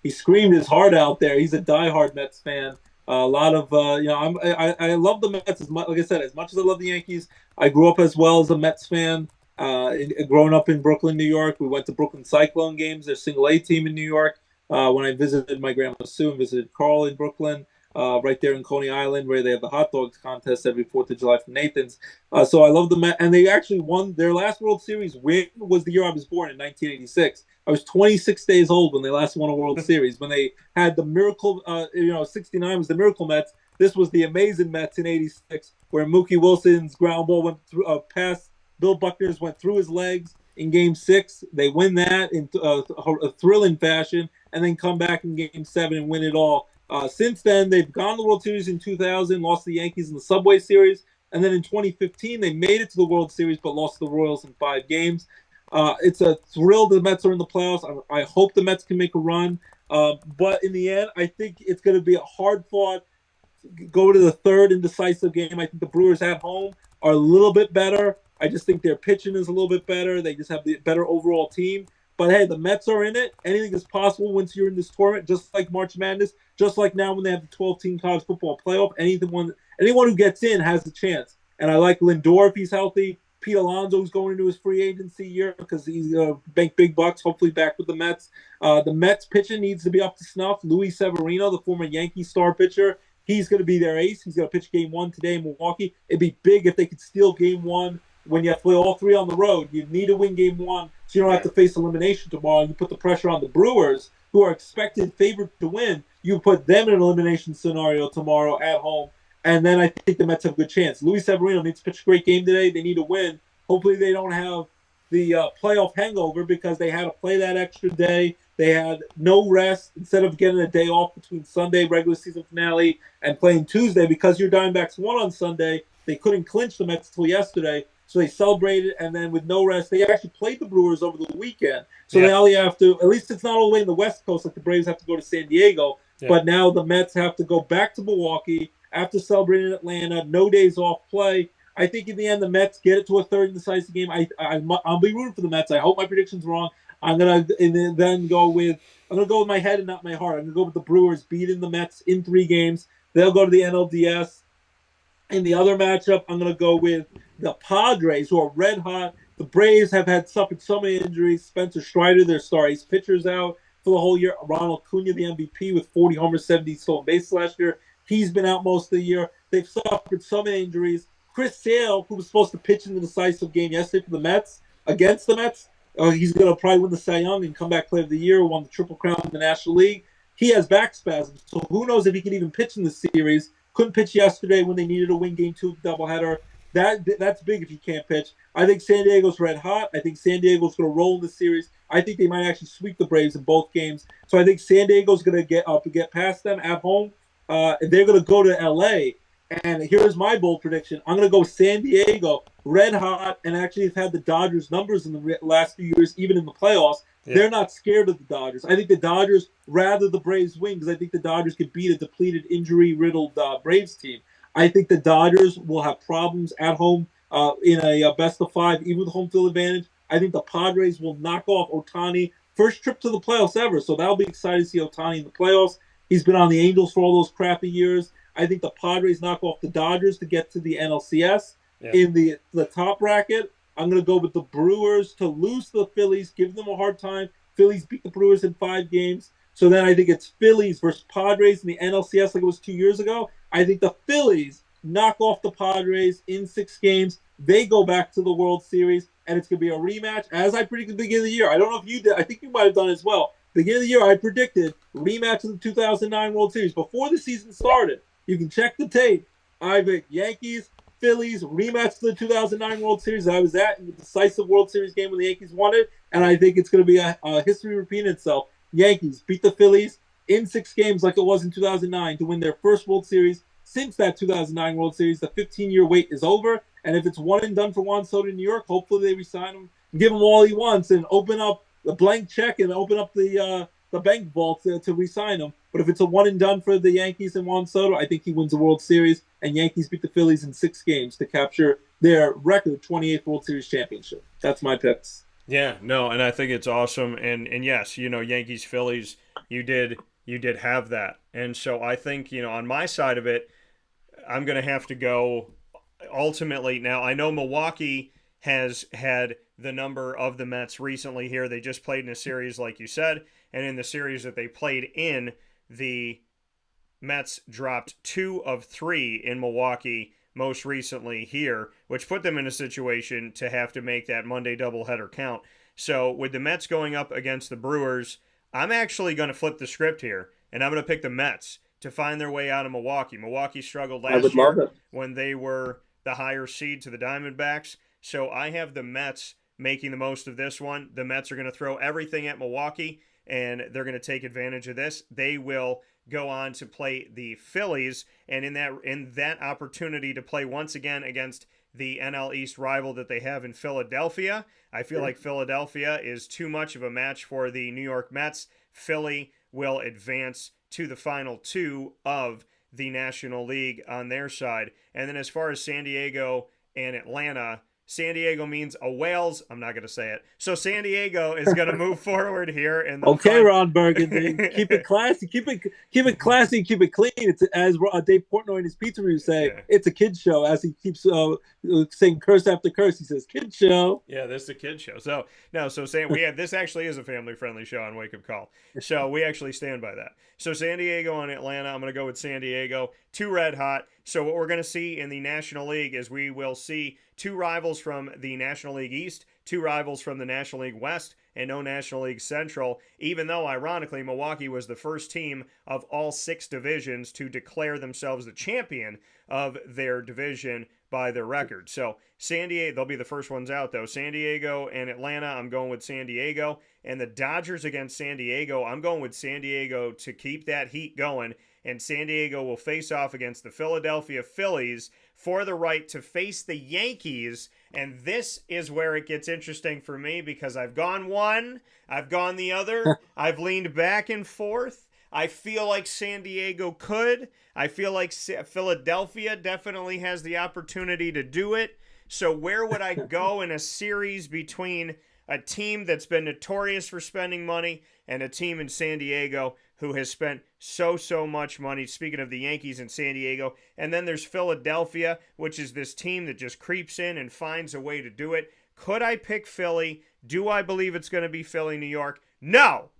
he screamed his heart out there. He's a diehard Mets fan. A lot of I love the Mets as much. Like I said, as much as I love the Yankees, I grew up as well as a Mets fan. Growing up in Brooklyn, New York, we went to Brooklyn Cyclone games, their single A team in New York. When I visited my grandma Sue and visited Carl in Brooklyn, right there in Coney Island, where they have the hot dogs contest every 4th of July from Nathan's. So I love the Mets, and they actually won their last World Series win was the year I was born in 1986. I was 26 days old when they last won a World Series. When they had the miracle, 69 was the Miracle Mets. This was the amazing Mets in '86, where Mookie Wilson's ground ball went through past Bill Buckner's, went through his legs in Game 6. They win that in a thrilling fashion, and then come back in Game 7 and win it all. Since then, they've gone to the World Series in 2000, lost to the Yankees in the Subway Series, and then in 2015, they made it to the World Series but lost to the Royals in 5 games. It's a thrill the Mets are in the playoffs. I hope the Mets can make a run. But in the end, I think it's going to be a hard-fought, go to the third indecisive game. I think the Brewers at home are a little bit better. I just think their pitching is a little bit better. They just have the better overall team. But, hey, the Mets are in it. Anything is possible once you're in this tournament, just like March Madness, just like now when they have the 12-team college football playoff. Anyone who gets in has a chance. And I like Lindor if he's healthy. Pete Alonso, who's going into his free agency year because he's going to bank big bucks, hopefully back with the Mets. The Mets pitching needs to be up to snuff. Luis Severino, the former Yankee star pitcher, he's going to be their ace. He's going to pitch Game 1 today in Milwaukee. It'd be big if they could steal Game 1 when you have to play all 3 on the road. You need to win Game 1 so you don't have to face elimination tomorrow. And you put the pressure on the Brewers, who are expected favored to win. You put them in an elimination scenario tomorrow at home. And then I think the Mets have a good chance. Luis Severino needs to pitch a great game today. They need to win. Hopefully they don't have the playoff hangover because they had to play that extra day. They had no rest instead of getting a day off between Sunday, regular season finale, and playing Tuesday. Because your Diamondbacks won on Sunday, they couldn't clinch the Mets until yesterday. So they celebrated, and then with no rest, they actually played the Brewers over the weekend. So they only have to, at least it's not all the way in the West Coast, like the Braves have to go to San Diego. Yeah. But now the Mets have to go back to Milwaukee after celebrating in Atlanta, no days off play. I think in the end, the Mets get it to a third indecisive game. I'll be rooting for the Mets. I hope my prediction's wrong. I'm gonna go with my head and not my heart. I'm gonna go with the Brewers beating the Mets in 3 games. They'll go to the NLDS. In the other matchup, I'm gonna go with the Padres, who are red hot. The Braves have suffered so many injuries. Spencer Strider, their star ace pitcher's out for the whole year. Ronald Acuna, the MVP, with 40 homers, 70 stolen bases last year. He's been out most of the year. They've suffered so many injuries. Chris Sale, who was supposed to pitch in the decisive game yesterday for the Mets, against the Mets, he's going to probably win the Cy Young and come back player of the year, won the Triple Crown in the National League. He has back spasms, so who knows if he can even pitch in the series. Couldn't pitch yesterday when they needed to win Game 2 of the doubleheader. That's big if he can't pitch. I think San Diego's red hot. I think San Diego's going to roll in the series. I think they might actually sweep the Braves in both games. So I think San Diego's going to get past them at home. They're going to go to L.A., and here's my bold prediction. I'm going to go San Diego, red hot, and actually have had the Dodgers' numbers in the last few years, even in the playoffs. Yeah. They're not scared of the Dodgers. I think the Dodgers, rather the Braves win, because I think the Dodgers could beat a depleted, injury-riddled Braves team. I think the Dodgers will have problems at home in a best-of-5, even with home field advantage. I think the Padres will knock off Ohtani. First trip to the playoffs ever, so that'll be exciting to see Ohtani in the playoffs. He's been on the Angels for all those crappy years. I think the Padres knock off the Dodgers to get to the NLCS. Yeah. In the top bracket, I'm going to go with the Brewers to lose to the Phillies, give them a hard time. Phillies beat the Brewers in 5 games. So then I think it's Phillies versus Padres in the NLCS like it was 2 years ago. I think the Phillies knock off the Padres in 6 games. They go back to the World Series, and it's going to be a rematch. As I predicted at the beginning of the year, I don't know if you did. I think you might have done it as well. Beginning of the year, I predicted rematch of the 2009 World Series before the season started. You can check the tape. I picked Yankees, Phillies, rematch to the 2009 World Series. I was at in the decisive World Series game when the Yankees won it, and I think it's going to be a history repeating itself. Yankees beat the Phillies in 6 games like it was in 2009 to win their first World Series since that 2009 World Series. The 15-year wait is over, and if it's one and done for Juan Soto in New York, hopefully they resign him, give him all he wants, and open up the blank check and open up the bank vault to re-sign him. But if it's a one and done for the Yankees and Juan Soto, I think he wins the World Series, and Yankees beat the Phillies in 6 games to capture their record 28th World Series championship. That's my picks. Yeah, no, and I think it's awesome. And yes, Yankees, Phillies, you did have that. And so I think, on my side of it, I'm going to have to go ultimately. Now, I know Milwaukee has had the number of the Mets recently here. They just played in a series, like you said, and in the series that they played in, the Mets dropped 2 of 3 in Milwaukee most recently here, which put them in a situation to have to make that Monday doubleheader count. So with the Mets going up against the Brewers, I'm actually going to flip the script here, and I'm going to pick the Mets to find their way out of Milwaukee. Milwaukee struggled I would last love year it. when they were the higher seed to the Diamondbacks. So I have the Mets making the most of this one. The Mets are going to throw everything at Milwaukee, and they're going to take advantage of this. They will go on to play the Phillies, and in that opportunity to play once again against the NL East rival that they have in Philadelphia, I feel like Philadelphia is too much of a match for the New York Mets. Philly will advance to the final two of the National League on their side. And then as far as San Diego and Atlanta, San Diego means a whales. I'm not going to say it. So San Diego is going to move forward here. In the Okay, Ron Burgundy, keep it classy, keep it classy, keep it clean. It's as Dave Portnoy in his pizza review say, It's a kid show. As he keeps saying curse after curse, he says kid show. Yeah, this is a kid show. So no, so saying this actually is a family friendly show on Wake Up Call. So we actually stand by that. So San Diego and Atlanta, I'm going to go with San Diego. Two red hot. So what we're going to see in the National League is we will see two rivals from the National League East, two rivals from the National League West, and no National League Central, even though, ironically, Milwaukee was the first team of all 6 divisions to declare themselves the champion of their division by their record. So San Diego, they'll be the first ones out, though. San Diego and Atlanta, I'm going with San Diego. And the Dodgers against San Diego, I'm going with San Diego to keep that heat going. And San Diego will face off against the Philadelphia Phillies for the right to face the Yankees. And this is where it gets interesting for me because I've gone one, I've gone the other, I've leaned back and forth. I feel like San Diego could. I feel like Philadelphia definitely has the opportunity to do it. So where would I go in a series between a team that's been notorious for spending money and a team in San Diego who has spent so much money? Speaking of the Yankees in San Diego. And then there's Philadelphia, which is this team that just creeps in and finds a way to do it. Could I pick Philly? Do I believe it's going to be Philly, New York? No.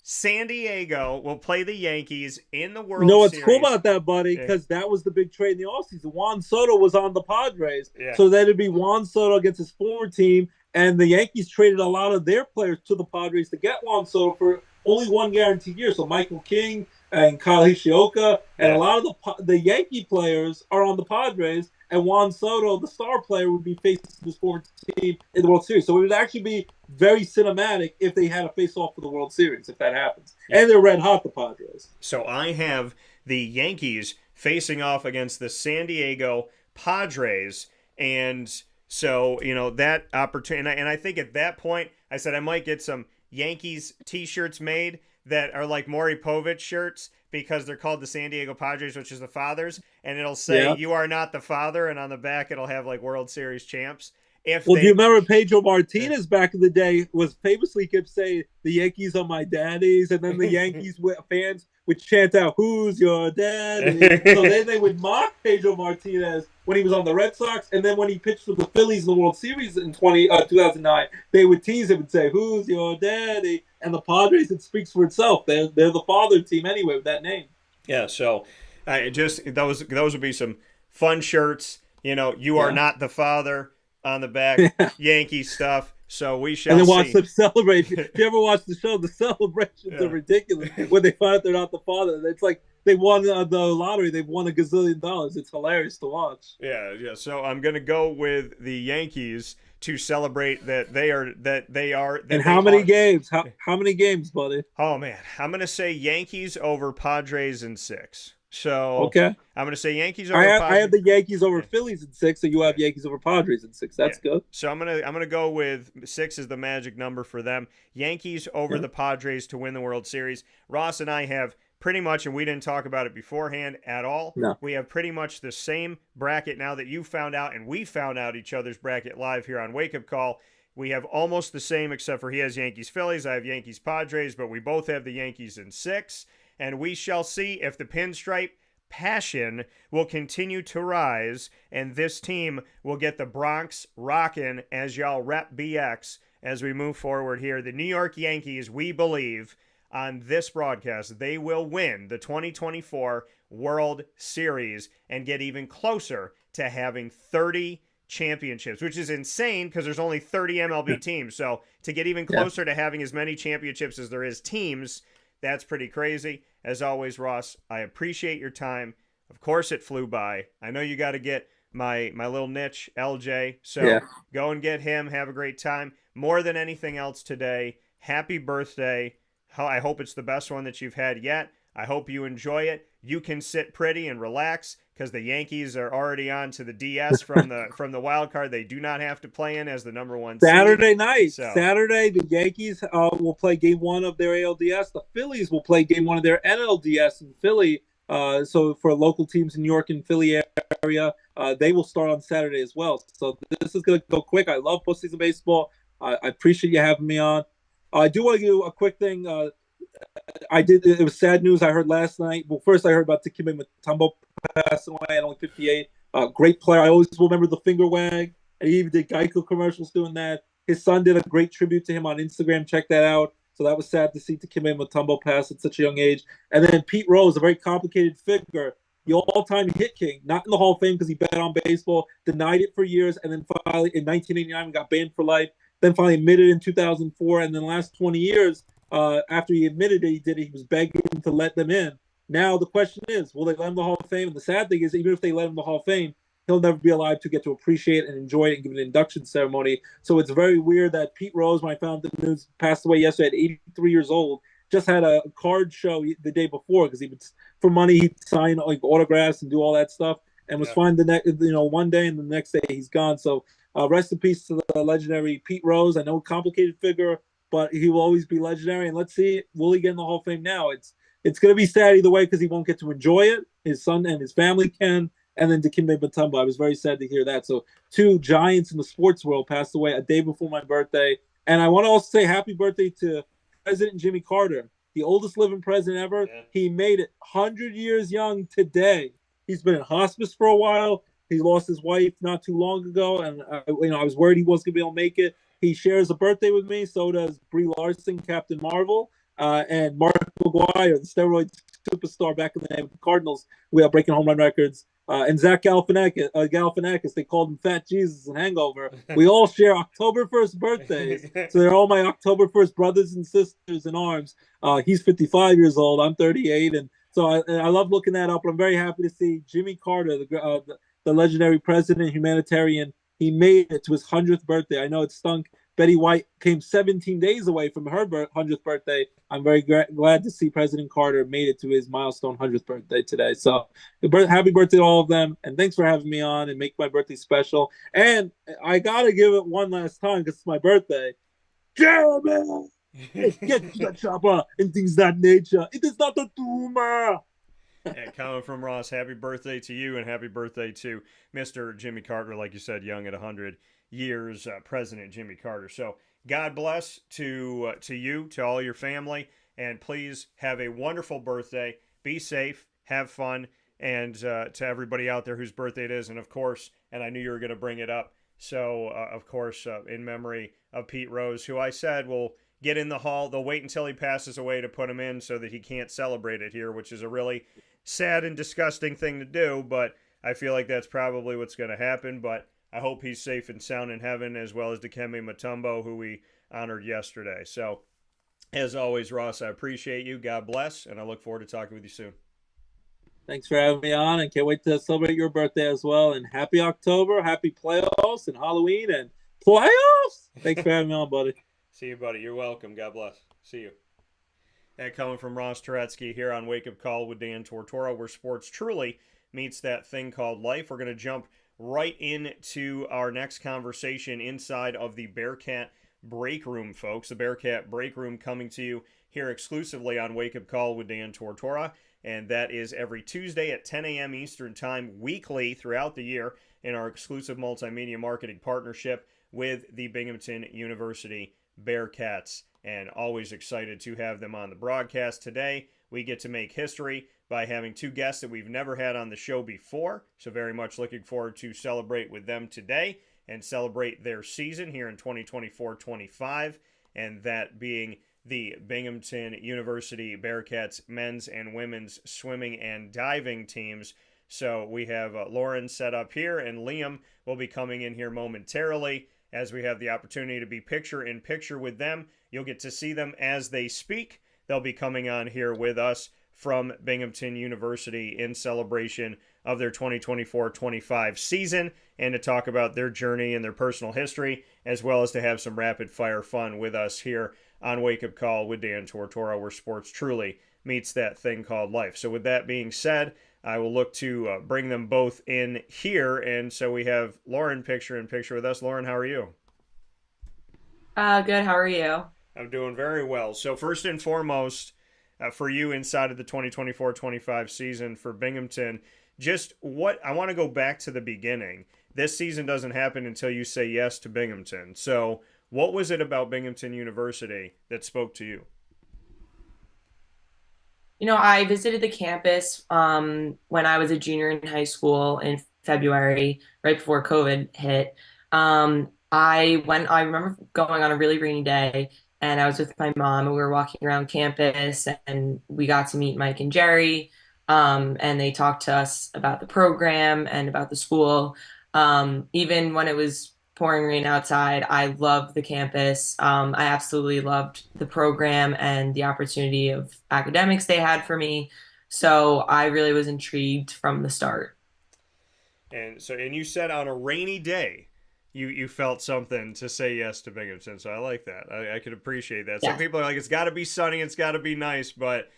San Diego will play the Yankees in the World Series. You know what's cool about that, buddy? Because that was the big trade in the offseason. Juan Soto was on the Padres. So then it'd be Juan Soto against his former team. And the Yankees traded a lot of their players to the Padres to get Juan Soto for only one guaranteed year. So Michael King and Kyle Hishioka and a lot of the Yankee players are on the Padres. And Juan Soto, the star player, would be facing his former team in the World Series. So it would actually be very cinematic if they had a face-off for the World Series, if that happens. Yeah. And they're red hot, the Padres. So I have the Yankees facing off against the San Diego Padres. And so, that opportunity. And I think at that point, I said I might get some Yankees T-shirts made that are like Maury Povich shirts because they're called the San Diego Padres, which is the fathers. And it'll say, you are not the father. And on the back, it'll have like World Series champs. Do you remember Pedro Martinez back in the day was famously kept saying, the Yankees are my daddies. And then the Yankees fans would chant out, who's your daddy? So then they would mock Pedro Martinez when he was on the Red Sox. And then when he pitched for the Phillies in the World Series in 2009, they would tease him and say, who's your daddy? And the Padres, it speaks for itself. They're the father team anyway with that name. Yeah, so those would be some fun shirts. You are not the father on the back, Yankee stuff. So we shall see. And then watch them celebrate. If you ever watch the show, the celebrations are ridiculous when they find out they're not the father. It's like they won the lottery. They've won $1 gazillion. It's hilarious to watch. Yeah. So I'm going to go with the Yankees to celebrate that they are. And how many games? How many games, buddy? Oh, man. I'm going to say Yankees over Padres in 6. So okay, I'm going to say Yankees over Padres. I have the Yankees over Phillies in 6, so you have Yankees over Padres in 6. That's good. So I'm gonna go with 6 is the magic number for them. Yankees over the Padres to win the World Series. Ross and I have pretty much, and we didn't talk about it beforehand at all. No. We have pretty much the same bracket now that you found out, and we found out each other's bracket live here on Wake Up Call. We have almost the same, except for he has Yankees Phillies, I have Yankees Padres, but we both have the Yankees in 6. And we shall see if the pinstripe passion will continue to rise, and this team will get the Bronx rocking as y'all rep BX as we move forward here. The New York Yankees, we believe on this broadcast, they will win the 2024 World Series and get even closer to having 30 championships, which is insane because there's only 30 MLB teams. So to get even closer to having as many championships as there is teams, that's pretty crazy. as always, Ross, I appreciate your time. Of course, it flew by. I know you got to get my little niche, LJ. So Yeah. go and get him. Have a great time. More than anything else today, happy birthday. I hope it's the best one that you've had yet. I hope you enjoy it. You can sit pretty and relax because the Yankees are already on to the DS from the wild card. They do not have to play in as the number one seed. Saturday night. So, Saturday, the Yankees will play game one of their ALDS. The Phillies will play game one of their NLDS in Philly. So for local teams in New York and Philly area, they will start on Saturday as well. So this is going to go quick. I love postseason baseball. I appreciate you having me on. I do want to do a quick thing. It was sad news I heard last night. Well, first I heard about Dikembe Mutombo passing away at only 58. Great player. I always remember the finger wag. And he even did Geico commercials doing that. His son did a great tribute to him on Instagram. Check that out. So that was sad to see Dikembe Mutombo pass at such a young age. And then Pete Rose, a very complicated figure, the all-time hit king, not in the Hall of Fame because he bet on baseball, denied it for years, and then finally in 1989 got banned for life. Then finally admitted in 2004, and then the last 20 years, after he admitted that he was begging to let them in. Now the question is, will they let him the Hall of Fame? And the sad thing is, even if they let him the Hall of Fame, he'll never be alive to get to appreciate and enjoy it and give an induction ceremony. So it's very weird that Pete Rose, when I found the news, passed away yesterday at 83 years old. Just had a card show the day before because he would, for money, he'd sign like autographs and do all that stuff, and was fine the next, one day, and the next day he's gone. So rest in peace to the legendary Pete Rose. I know, complicated figure, but he will always be legendary. And let's see, will he get in the Hall of Fame now? It's going to be sad either way because he won't get to enjoy it. His son and his family can. And then Dikembe Mutombo, I was very sad to hear that. So two giants in the sports world passed away a day before my birthday. And I want to also say happy birthday to President Jimmy Carter, the oldest living president ever. Yeah. He made it 100 years young today. He's been in hospice for a while. He lost his wife not too long ago, and I was worried he wasn't going to be able to make it. He shares a birthday with me. So does Brie Larson, Captain Marvel, and Mark McGwire, the steroid superstar back in the day with the Cardinals. We are breaking home run records. And Zach Galifianakis, they called him Fat Jesus in Hangover. We all share October 1st birthdays. So they're all my October 1st brothers and sisters in arms. He's 55 years old. I'm 38. And so I love looking that up. But I'm very happy to see Jimmy Carter, the legendary president, humanitarian. He made it to his 100th birthday. I know it stunk. Betty White came 17 days away from her 100th birthday. I'm very glad to see President Carter made it to his milestone 100th birthday today. So happy birthday to all of them. And thanks for having me on and make my birthday special. And I got to give it one last time because it's my birthday. Jeremy! Get to the chopper and things that nature. It is not a tumor. And coming from Ross, happy birthday to you and happy birthday to Mr. Jimmy Carter, like you said, young at 100 years, President Jimmy Carter. So God bless to you, to all your family, and please have a wonderful birthday. Be safe, have fun, and to everybody out there whose birthday it is, and of course, and I knew you were going to bring it up, so of course, in memory of Pete Rose, who I said will get in the Hall. They'll wait until he passes away to put him in so that he can't celebrate it here, which is a really sad and disgusting thing to do, but I feel like that's probably what's going to happen. But I hope he's safe and sound in heaven, as well as Dikembe Mutombo, who we honored yesterday. So, as always, Ross, I appreciate you. God bless, and I look forward to talking with you soon. Thanks for having me on, and can't wait to celebrate your birthday as well. And happy October, happy playoffs, and Halloween, and playoffs! Thanks for having me on, buddy. See you, buddy. You're welcome. God bless. See you. And coming from Ross Turetsky here on Wake Up Call with Dan Tortora, where sports truly meets that thing called life. We're going to jump right into our next conversation inside of the Bearcat Breakroom, folks. The Bearcat Breakroom coming to you here exclusively on Wake Up Call with Dan Tortora, and that is every Tuesday at 10 a.m. Eastern Time, weekly throughout the year, in our exclusive multimedia marketing partnership with the Binghamton University Bearcats. And always excited to have them on the broadcast. Today, we get to make history by having two guests that we've never had on the show before. So very much looking forward to celebrate with them today and celebrate their season here in 2024-25. And that being the Binghamton University Bearcats men's and women's swimming and diving teams. So we have Lauren set up here, and Liam will be coming in here momentarily as we have the opportunity to be picture-in-picture with them. You'll get to see them as they speak. They'll be coming on here with us from Binghamton University in celebration of their 2024-25 season, and to talk about their journey and their personal history, as well as to have some rapid fire fun with us here on Wake Up Call with Dan Tortora, where sports truly meets that thing called life. So with that being said, I will look to bring them both in here. And so we have Lauren picture in picture with us. Lauren, how are you? Good. How are you? I'm doing very well. So first and foremost, for you inside of the 2024-25 season for Binghamton, just what I want to go back to the beginning. This season doesn't happen until you say yes to Binghamton. So what was it about Binghamton University that spoke to you? I visited the campus when I was a junior in high school in February, right before COVID hit. I remember going on a really rainy day, and I was with my mom, and we were walking around campus, and we got to meet Mike and Jerry, and they talked to us about the program and about the school. Even when it was pouring rain outside, I loved the campus. I absolutely loved the program and the opportunity of academics they had for me. So I really was intrigued from the start. And you said on a rainy day, you felt something to say yes to Binghamton. So I like that. I could appreciate that. Some Yeah. people are like, it's got to be sunny, it's got to be nice, but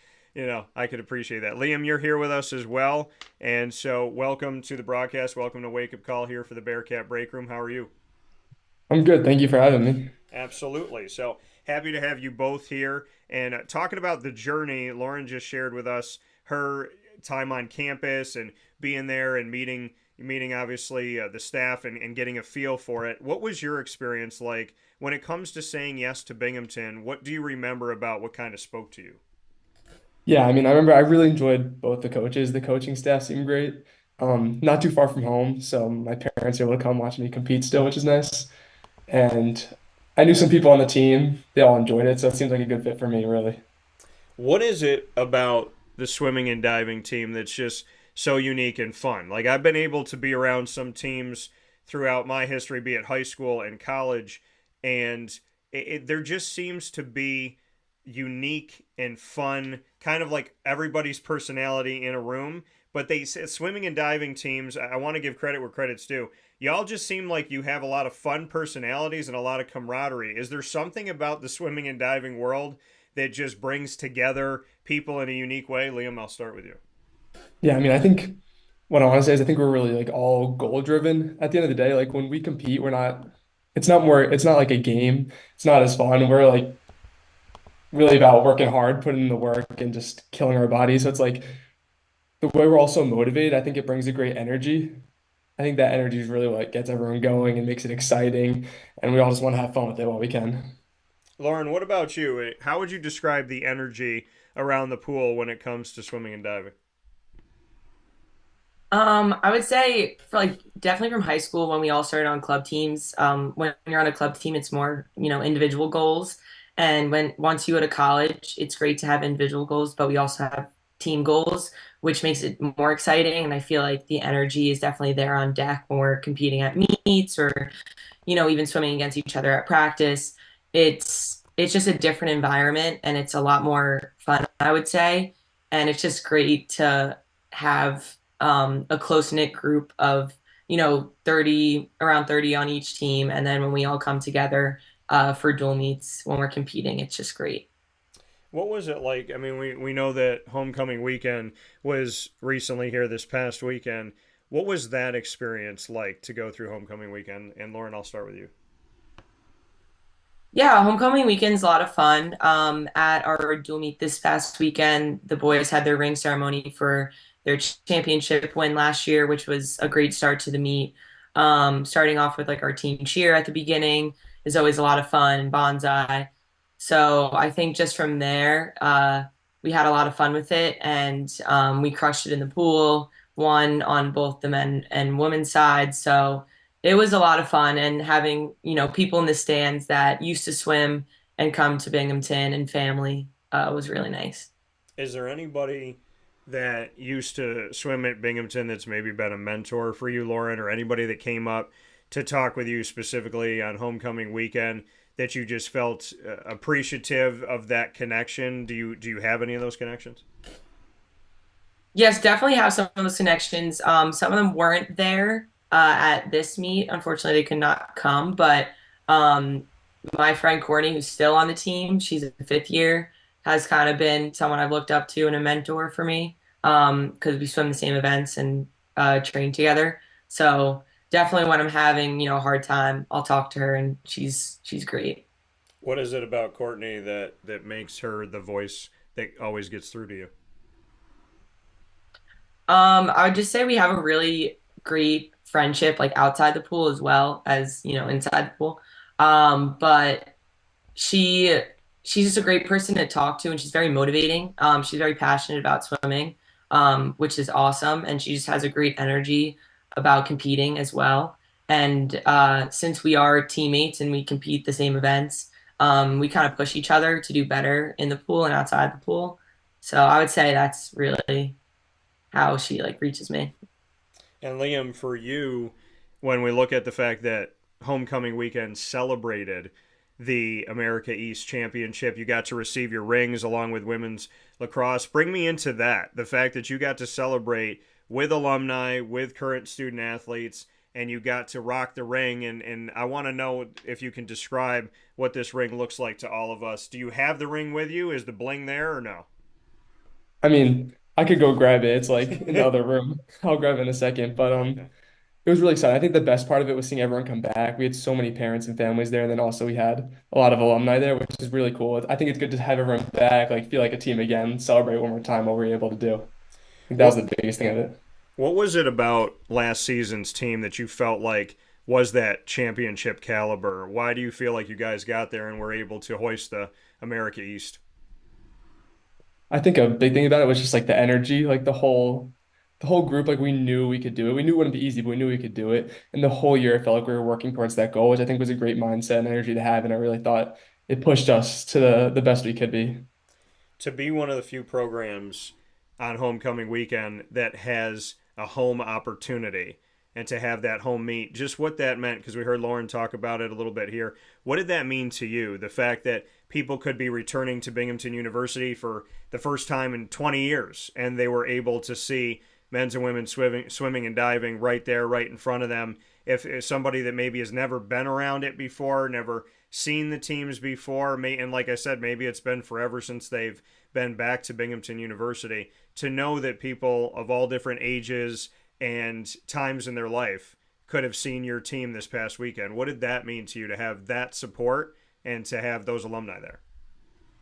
I could appreciate that. Liam, you're here with us as well, and so welcome to the broadcast. Welcome to Wake Up Call here for the Bearcat Breakroom. How are you? I'm good. Thank you for having me. Absolutely. So happy to have you both here. And talking about the journey, Lauren just shared with us her time on campus and being there and meeting obviously the staff and getting a feel for it. What was your experience like when it comes to saying yes to Binghamton? What do you remember about what kind of spoke to you? Yeah, I mean, I remember I really enjoyed both the coaches. The coaching staff seemed great. Not too far from home, so my parents are able to come watch me compete still, which is nice. And I knew some people on the team. They all enjoyed it, so it seems like a good fit for me, really. What is it about the swimming and diving team that's just so unique and fun? Like, I've been able to be around some teams throughout my history, be it high school and college, and there just seems to be unique and fun, kind of like everybody's personality in a room. But swimming and diving teams, I want to give credit where credit's due. Y'all just seem like you have a lot of fun personalities and a lot of camaraderie. Is there something about the swimming and diving world that just brings together people in a unique way? Liam, I'll start with you. Yeah, I mean, I think what I want to say is I think we're really like all goal driven at the end of the day. Like when we compete, it's not like a game. It's not as fun. We're like really about working hard, putting in the work and just killing our bodies. So it's like the way we're all so motivated, I think it brings a great energy. I think that energy is really what gets everyone going and makes it exciting. And we all just want to have fun with it while we can. Lauren, what about you? How would you describe the energy around the pool when it comes to swimming and diving? I would say for like definitely from high school when we all started on club teams. When you're on a club team, it's more, individual goals. And when once you go to college, it's great to have individual goals, but we also have team goals, which makes it more exciting. And I feel like the energy is definitely there on deck when we're competing at meets or, even swimming against each other at practice. It's just a different environment and it's a lot more fun, I would say. And it's just great to have a close knit group of 30 around 30 on each team, and then when we all come together for dual meets when we're competing, it's just great. What was it like? I mean, we know that homecoming weekend was recently here this past weekend. What was that experience like to go through homecoming weekend? And Lauren, I'll start with you. Yeah, homecoming weekend's a lot of fun. At our dual meet this past weekend, the boys had their ring ceremony for their championship win last year, which was a great start to the meet. Starting off with like our team cheer at the beginning is always a lot of fun, bonsai. So I think just from there, we had a lot of fun with it, and we crushed it in the pool, won on both the men and women's side. So it was a lot of fun, and having people in the stands that used to swim and come to Binghamton and family was really nice. Is there anybody that used to swim at Binghamton that's maybe been a mentor for you, Lauren, or anybody that came up to talk with you specifically on homecoming weekend that you just felt appreciative of that connection? Do you have any of those connections? Yes, definitely have some of those connections. Some of them weren't there at this meet. Unfortunately, they could not come. But um, my friend Courtney, who's still on the team, she's a fifth year, has kind of been someone I've looked up to and a mentor for me because we swim the same events and train together. So definitely when I'm having, a hard time, I'll talk to her and she's great. What is it about Courtney that makes her the voice that always gets through to you? I would just say we have a really great friendship, like outside the pool as well as, inside the pool. But she she's just a great person to talk to and she's very motivating. She's very passionate about swimming, which is awesome. And she just has a great energy about competing as well. And since we are teammates and we compete the same events, we kind of push each other to do better in the pool and outside the pool. So I would say that's really how she like reaches me. And Liam, for you, when we look at the fact that homecoming weekend celebrated the America East Championship, you got to receive your rings along with women's lacrosse. Bring me into that. The fact that you got to celebrate with alumni, with current student athletes, and you got to rock the ring. And I want to know if you can describe what this ring looks like to all of us. Do you have the ring with you? Is the bling there or no? I mean, I could go grab it. It's like in the other room. I'll grab it in a second. But Okay. it was really exciting. I think the best part of it was seeing everyone come back. We had so many parents and families there, and then also we had a lot of alumni there, which is really cool. I think it's good to have everyone back, like feel like a team again, celebrate one more time what we were able to do. I think that was What the biggest thing of it. What was it about last season's team that you felt like was that championship caliber? Why do you feel like you guys got there and were able to hoist the America East? I think a big thing about it was just like the energy, like the whole group, like we knew we could do it. We knew it wouldn't be easy, but we knew we could do it. And the whole year it felt like we were working towards that goal, which I think was a great mindset and energy to have. And I really thought it pushed us to the best we could be. To be one of the few programs on homecoming weekend that has a home opportunity and to have that home meet, just what that meant, because we heard Lauren talk about it a little bit here. What did that mean to you? The fact that people could be returning to Binghamton University for the first time in 20 years and they were able to see men's and women's swimming and diving right there, right in front of them. If somebody that maybe has never been around it before, never seen the teams before, and like I said, maybe it's been forever since they've been back to Binghamton University, to know that people of all different ages and times in their life could have seen your team this past weekend. What did that mean to you to have that support and to have those alumni there?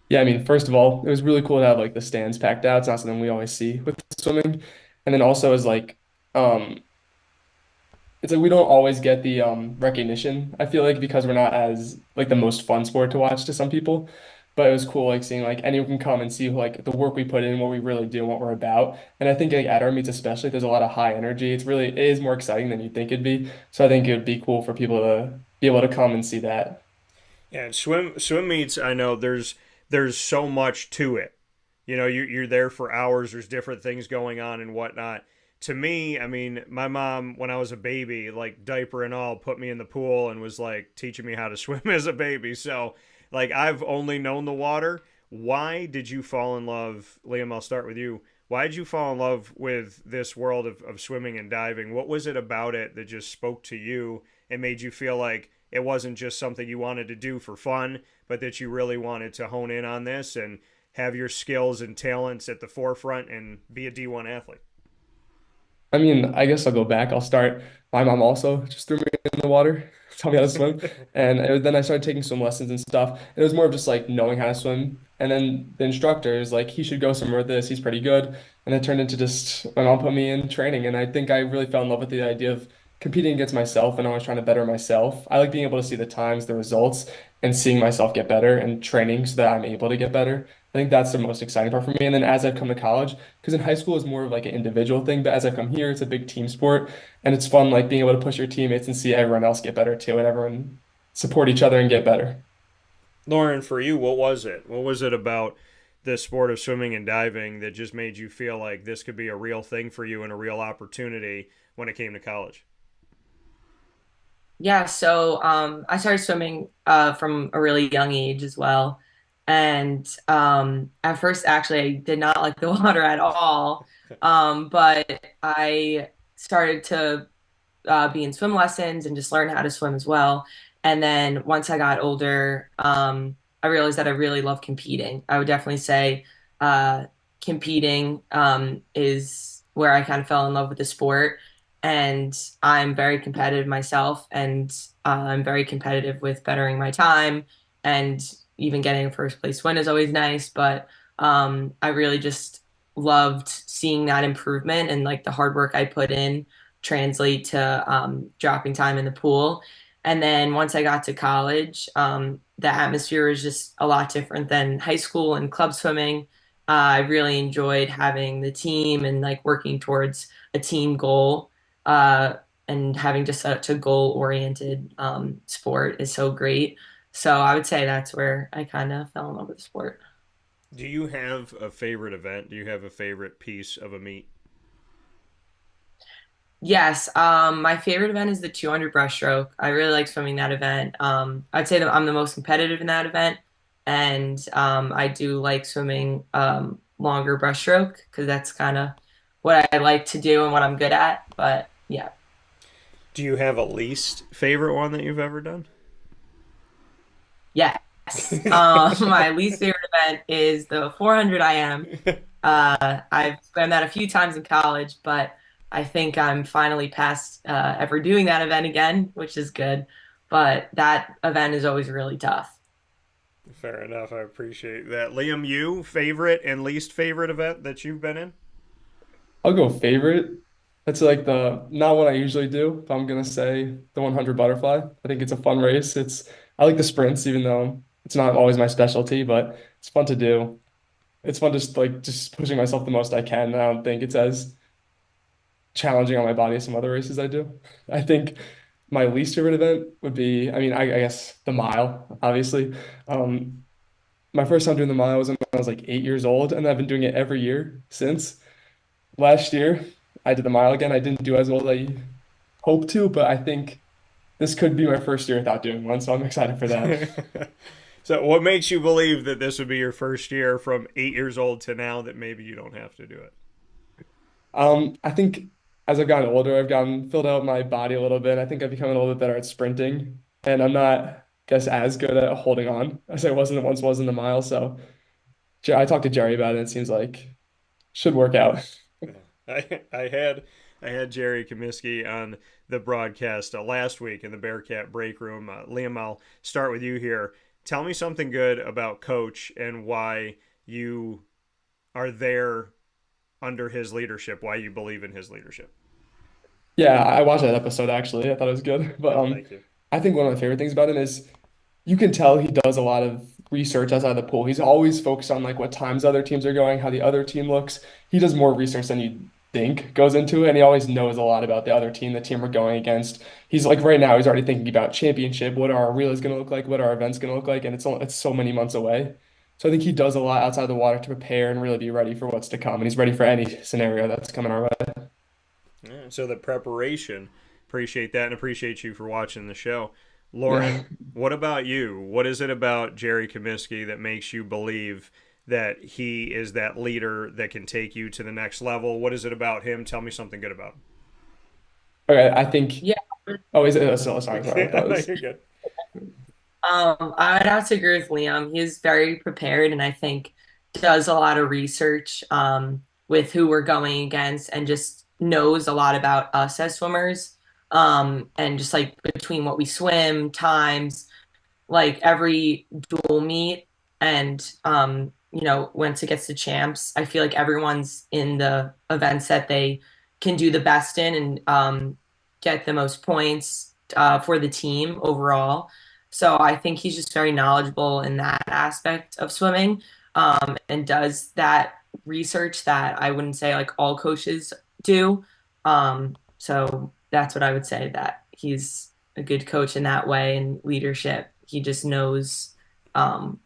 Yeah, I mean, first of all, it was really cool to have like the stands packed out. It's not something we always see with swimming. And then also is like um it's like we don't always get the recognition, I feel like, because we're not as like the most fun sport to watch to some people. But it was cool like seeing like anyone can come and see like the work we put in, what we really do, and what we're about. And I think like at our meets especially, there's a lot of high energy. It is more exciting than you'd think it'd be. So I think it would be cool for people to be able to come and see that. Yeah, and swim meets. I know there's so much to it. You know, you're there for hours. There's different things going on and whatnot. To me, I mean, my mom when I was a baby, like diaper and all, put me in the pool and was like teaching me how to swim as a baby. So, like, I've only known the water. Why did you fall in love, Liam? I'll start with you. Why did you fall in love with this world of swimming and diving? What was it about it that just spoke to you and made you feel like it wasn't just something you wanted to do for fun, but that you really wanted to hone in on this and have your skills and talents at the forefront and be a D1 athlete? I mean, I guess I'll go back. I'll start. My mom also just threw me in the water, taught me how to swim, and then I started taking swim lessons and stuff. And it was more of just like knowing how to swim. And then the instructor is like, he should go somewhere with this. He's pretty good. And it turned into just my mom put me in training, and I think I really fell in love with the idea of competing against myself and always trying to better myself. I like being able to see the times, the results, and seeing myself get better and training so that I'm able to get better. I think that's the most exciting part for me. And then as I've come to college, because in high school it's more of like an individual thing, but as I've come here, it's a big team sport, and it's fun like being able to push your teammates and see everyone else get better too, and everyone support each other and get better. Lauren, for you, what was it? What was it about the sport of swimming and diving that just made you feel like this could be a real thing for you and a real opportunity when it came to college? Yeah, so I started swimming from a really young age as well. And at first, actually, I did not like the water at all. But I started to be in swim lessons and just learn how to swim as well. And then once I got older, I realized that I really love competing. I would definitely say competing is where I kind of fell in love with the sport. And I'm very competitive myself, and I'm very competitive with bettering my time, and even getting a first place win is always nice. But I really just loved seeing that improvement and like the hard work I put in translate to dropping time in the pool. And then once I got to college, the atmosphere was just a lot different than high school and club swimming. I really enjoyed having the team and like working towards a team goal. Uh, and having just such a goal-oriented sport is so great. So I would say that's where I kind of fell in love with the sport. Do you have a favorite event? Do you have a favorite piece of a meet? Yes, my favorite event is the 200 breaststroke. I really like swimming that event. I'd say that I'm the most competitive in that event, and I do like swimming longer breaststroke because that's kind of what I like to do and what I'm good at. But yeah, Do you have a least favorite one that you've ever done? yes. My least favorite event is the 400 IM. I've swam that a few times in college, but I think I'm finally past ever doing that event again, which is good. But that event is always really tough. Fair enough. I appreciate that. Liam, you favorite and least favorite event that you've been in? I'll go favorite. That's like the not what I usually do, but I'm gonna say the 100 butterfly. I think it's a fun race. I like the sprints, even though it's not always my specialty, but it's fun to do. It's fun just like just pushing myself the most I can. I don't think it's as challenging on my body as some other races I do. I think my least favorite event would be, I mean, I guess the mile, obviously. Um, my first time doing the mile was when I was like 8 years old, and I've been doing it every year since. Last year, I did the mile again. I didn't do as well as I hoped to, but I think this could be my first year without doing one, so I'm excited for that. So, what makes you believe that this would be your first year from 8 years old to now that maybe you don't have to do it? I think as I've gotten older, I've gotten filled out my body a little bit. I think I've become a little bit better at sprinting, and I'm not, I guess, as good at holding on as I once was in the mile. So I talked to Jerry about it, and it seems like should work out. I had Jerry Comiskey on the broadcast last week in the Bearcat Breakroom. Liam, I'll start with you here. Tell me something good about Coach and why you are there under his leadership. Why you believe in his leadership. Yeah, I watched that episode actually. I thought it was good. But Oh, thank you. I think one of my favorite things about him is you can tell he does a lot of research outside the pool. He's always focused on like what times other teams are going, how the other team looks. He does more research than you think goes into it, and he always knows a lot about the other team, the team we're going against. He's like right now, he's already thinking about championship. What are our reels going to look like? What are our events going to look like? And it's so many months away. So I think he does a lot outside the water to prepare and really be ready for what's to come. And he's ready for any scenario that's coming our way. Yeah, so the preparation, appreciate that and appreciate you for watching the show. Yeah. Lauren, what about you? What is it about Jerry Comiskey that makes you believe that he is that leader that can take you to the next level? What is it about him? Tell me something good about Okay, I think. Yeah. Oh, is it? Sorry. That him. was. You're good. I would have to agree with Liam. He's very prepared and I think does a lot of research with who we're going against and just knows a lot about us as swimmers. And just like between what we swim, times, like every dual meet and once it gets to champs, I feel like everyone's in the events that they can do the best in and get the most points for the team overall. So I think he's just very knowledgeable in that aspect of swimming, and does that research that I wouldn't say like all coaches do. So that's what I would say, that he's a good coach in that way and leadership. He just knows um,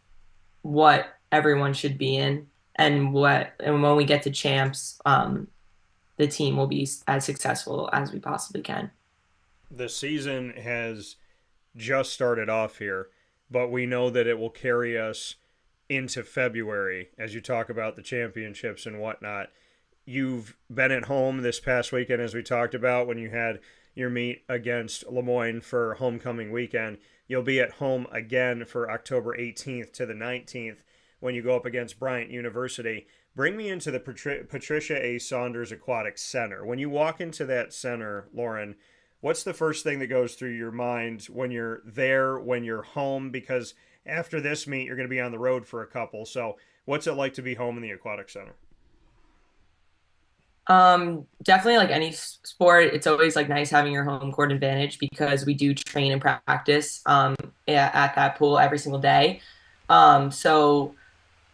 what everyone should be in and when we get to champs, the team will be as successful as we possibly can. The season has just started off here, but we know that it will carry us into February as you talk about the championships and whatnot. you've been at home this past weekend, as we talked about, when you had your meet against Lemoyne for homecoming weekend. You'll be at home again for October 18th to the 19th when you go up against Bryant University. Bring me into the Patricia A. Saunders Aquatic Center. When you walk into that center, Lauren, what's the first thing that goes through your mind when you're there, when you're home? Because after this meet, you're going to be on the road for a couple. So what's it like to be home in the Aquatic Center? Definitely like any sport, it's always like nice having your home court advantage because we do train and practice at that pool every single day. So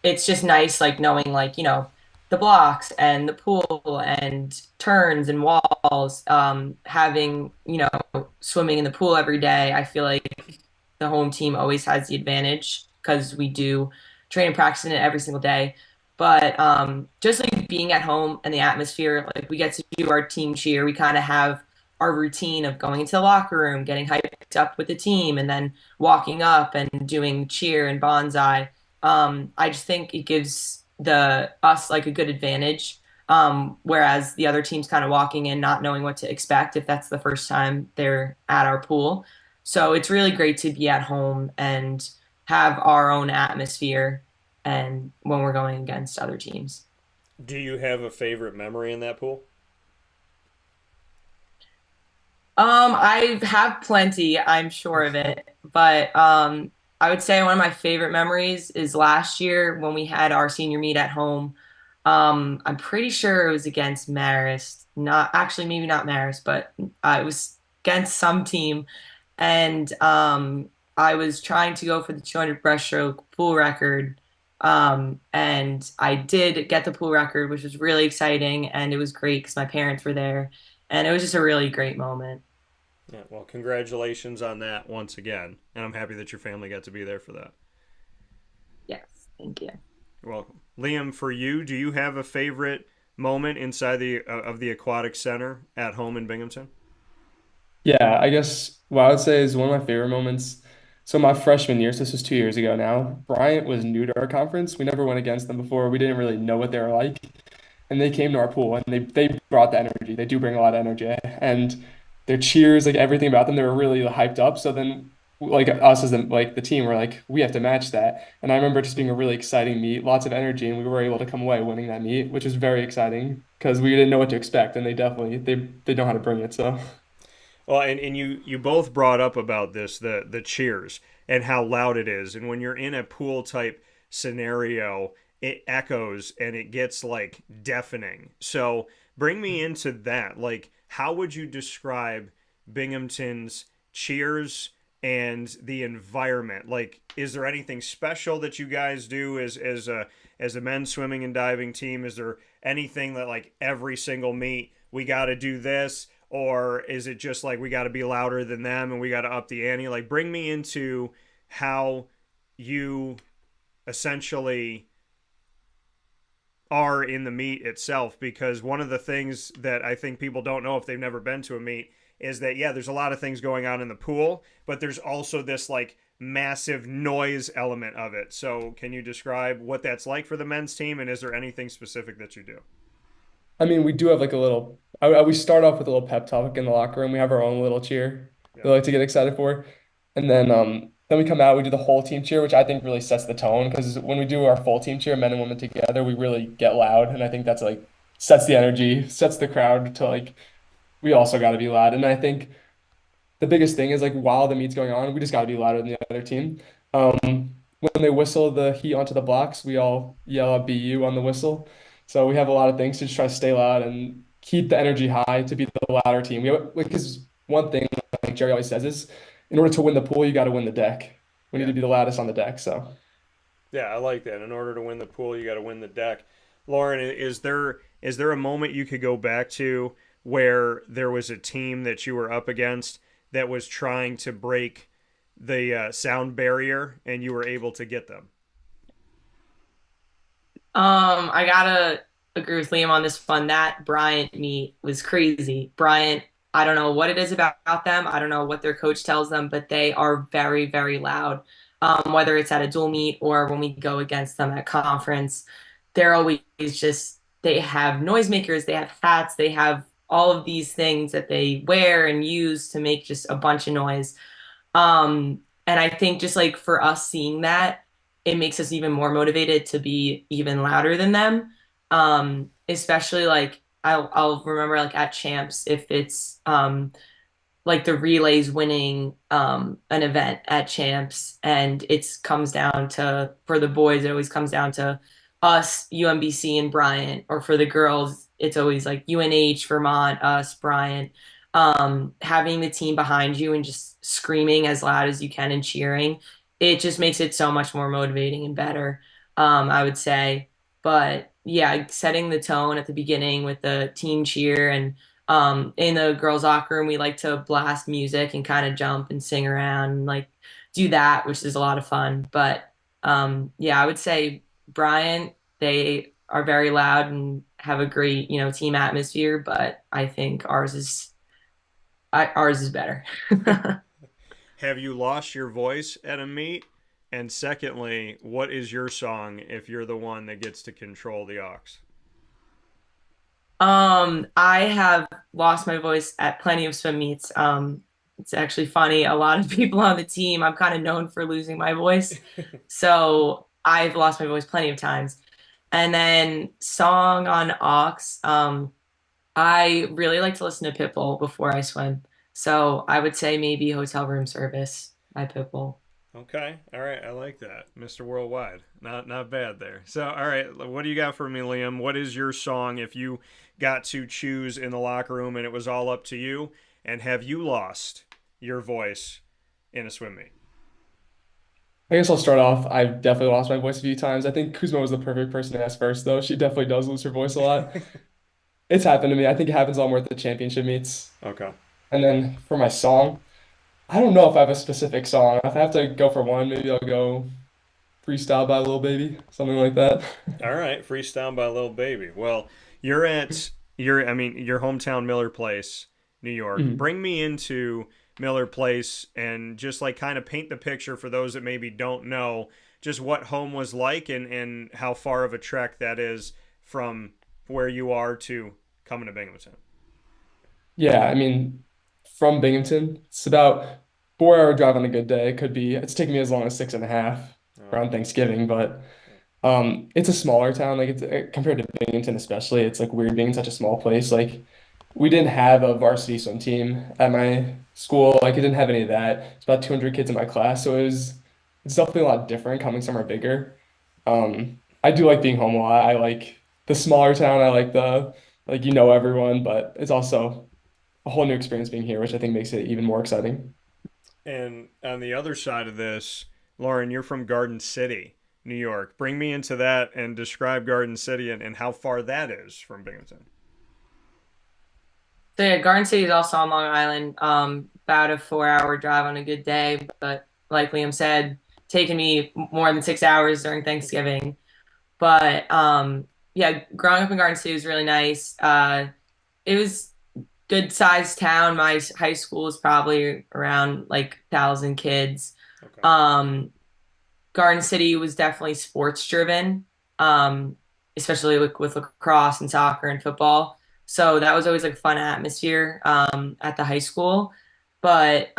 it's just nice like knowing like, the blocks and the pool and turns and walls, having, swimming in the pool every day. I feel like the home team always has the advantage because we do train and practice in it every single day. But just like being at home and the atmosphere, like we get to do our team cheer. We kind of have our routine of going into the locker room, getting hyped up with the team, and then walking up and doing cheer and bonsai. I just think it gives the us like a good advantage. Whereas the other team's kind of walking in not knowing what to expect if that's the first time they're at our pool. So it's really great to be at home and have our own atmosphere and when we're going against other teams. Do you have a favorite memory in that pool? I have plenty, I'm sure of it, but I would say one of my favorite memories is last year when we had our senior meet at home. I'm pretty sure it was against Marist, not actually, maybe not Marist, but it was against some team, and I was trying to go for the 200 breaststroke pool record. And I did get the pool record, which was really exciting, and it was great because my parents were there, and it was just a really great moment. Yeah, well, congratulations on that once again, and I'm happy that your family got to be there for that. Yes, thank you. You're welcome. Liam, for you, do you have a favorite moment inside the of the Aquatic Center at home in Binghamton? Yeah, I guess what I would say is one of my favorite moments. So my freshman year, so this was 2 years ago now, Bryant was new to our conference. We never went against them before. We didn't really know what they were like. And they came to our pool and they brought the energy. They do bring a lot of energy. And their cheers, like everything about them, they were really hyped up. So then like us as the team were like, we have to match that. And I remember just being a really exciting meet, lots of energy, and we were able to come away winning that meet, which was very exciting because we didn't know what to expect, and they definitely they know how to bring it. So Well, and you both brought up about this, the cheers and how loud it is. And when you're in a pool type scenario, it echoes and it gets like deafening. So bring me into that. Like, how would you describe Binghamton's cheers and the environment? Like, is there anything special that you guys do as a men's swimming and diving team? Is there anything that like every single meet we got to do this? Or is it just like we got to be louder than them and we got to up the ante? Like, bring me into how you essentially are in the meet itself, because one of the things that I think people don't know if they've never been to a meet is that, yeah, there's a lot of things going on in the pool, but there's also this like massive noise element of it. So can you describe what that's like for the men's team, and is there anything specific that you do? I mean, we do have like a little. We start off with a little pep talk in the locker room. We have our own little cheer we Yeah. like to get excited for, and then we come out. We do the whole team cheer, which I think really sets the tone because when we do our full team cheer, men and women together, we really get loud, and I think that's like sets the energy, sets the crowd to like we also got to be loud. And I think the biggest thing is like while the meet's going on, we just got to be louder than the other team. When they whistle the heat onto the blocks, we all yell out BU on the whistle. So we have a lot of things to just try to stay loud and keep the energy high to be the louder team. We have, because one thing like Jerry always says is, in order to win the pool, you got to win the deck. We need Yeah. to be the loudest on the deck. So Yeah, I like that. In order to win the pool, you got to win the deck. Lauren, is there a moment you could go back to where there was a team that you were up against that was trying to break the sound barrier and you were able to get them? I gotta agree with Liam on this one. That Bryant meet was crazy. Bryant, I don't know what it is about them. I don't know what their coach tells them, but they are very, very loud. Whether it's at a dual meet or when we go against them at conference, they're always just they have noisemakers, they have hats, they have all of these things that they wear and use to make just a bunch of noise. And I think just like for us seeing that, it makes us even more motivated to be even louder than them. Especially like I'll remember like at champs if it's like the relays winning an event at champs and it's comes down to for the boys it always comes down to us UMBC and Bryant, or for the girls it's always like UNH Vermont, us Bryant. Having the team behind you and just screaming as loud as you can and cheering, it just makes it so much more motivating and better, I would say. But yeah, setting the tone at the beginning with the team cheer, and in the girls' locker room, we like to blast music and kind of jump and sing around and like do that, which is a lot of fun. But yeah, I would say Bryant, they are very loud and have a great, team atmosphere, but I think ours is better. Have you lost your voice at a meet? And secondly, what is your song if you're the one that gets to control the aux? I have lost my voice at plenty of swim meets. It's actually funny. A lot of people on the team, I'm kind of known for losing my voice. So I've lost my voice plenty of times. And then song on aux, I really like to listen to Pitbull before I swim. So I would say maybe Hotel Room Service by Pitbull. Okay, all right, I like that, Mr. Worldwide. Not bad there. So, all right, what do you got for me, Liam? What is your song if you got to choose in the locker room and it was all up to you? And have you lost your voice in a swim meet? I guess I'll start off. I've definitely lost my voice a few times. I think Kuzma was the perfect person to ask first, though. She definitely does lose her voice a lot. It's happened to me. I think it happens a lot more at the championship meets. Okay. And then for my song, I don't know if I have a specific song. If I have to go for one, maybe I'll go Freestyle by Lil Baby, something like that. All right, freestyle by Lil Baby. Well, you're at your hometown Miller Place, New York. Mhm. Bring me into Miller Place and just like kind of paint the picture for those that maybe don't know just what home was like and how far of a trek that is from where you are to coming to Binghamton. Yeah, I mean, from Binghamton, it's about 4 hour drive on a good day. It's taking me as long as 6.5 Oh, around Thanksgiving, but it's a smaller town. Like compared to Binghamton, especially, it's like weird being in such a small place. Like we didn't have a varsity swim team at my school. Like it didn't have any of that. It's about 200 kids in my class, so it's definitely a lot different coming somewhere bigger. I do like being home a lot. I like the smaller town. I like the like everyone, but it's also a whole new experience being here, which I think makes it even more exciting. and on the other side of this, Lauren, you're from Garden City, New York. Bring me into that and describe Garden City and how far that is from Binghamton. So yeah, Garden City is also on Long Island. About a 4 hour drive on a good day, but like Liam said, taking me more than 6 hours during Thanksgiving. But yeah, growing up in Garden City was really nice. It was good sized town. My high school was probably around like 1,000 kids. Okay. Um, Garden City was definitely sports driven, especially with lacrosse and soccer and football. So that was always like a fun atmosphere at the high school. But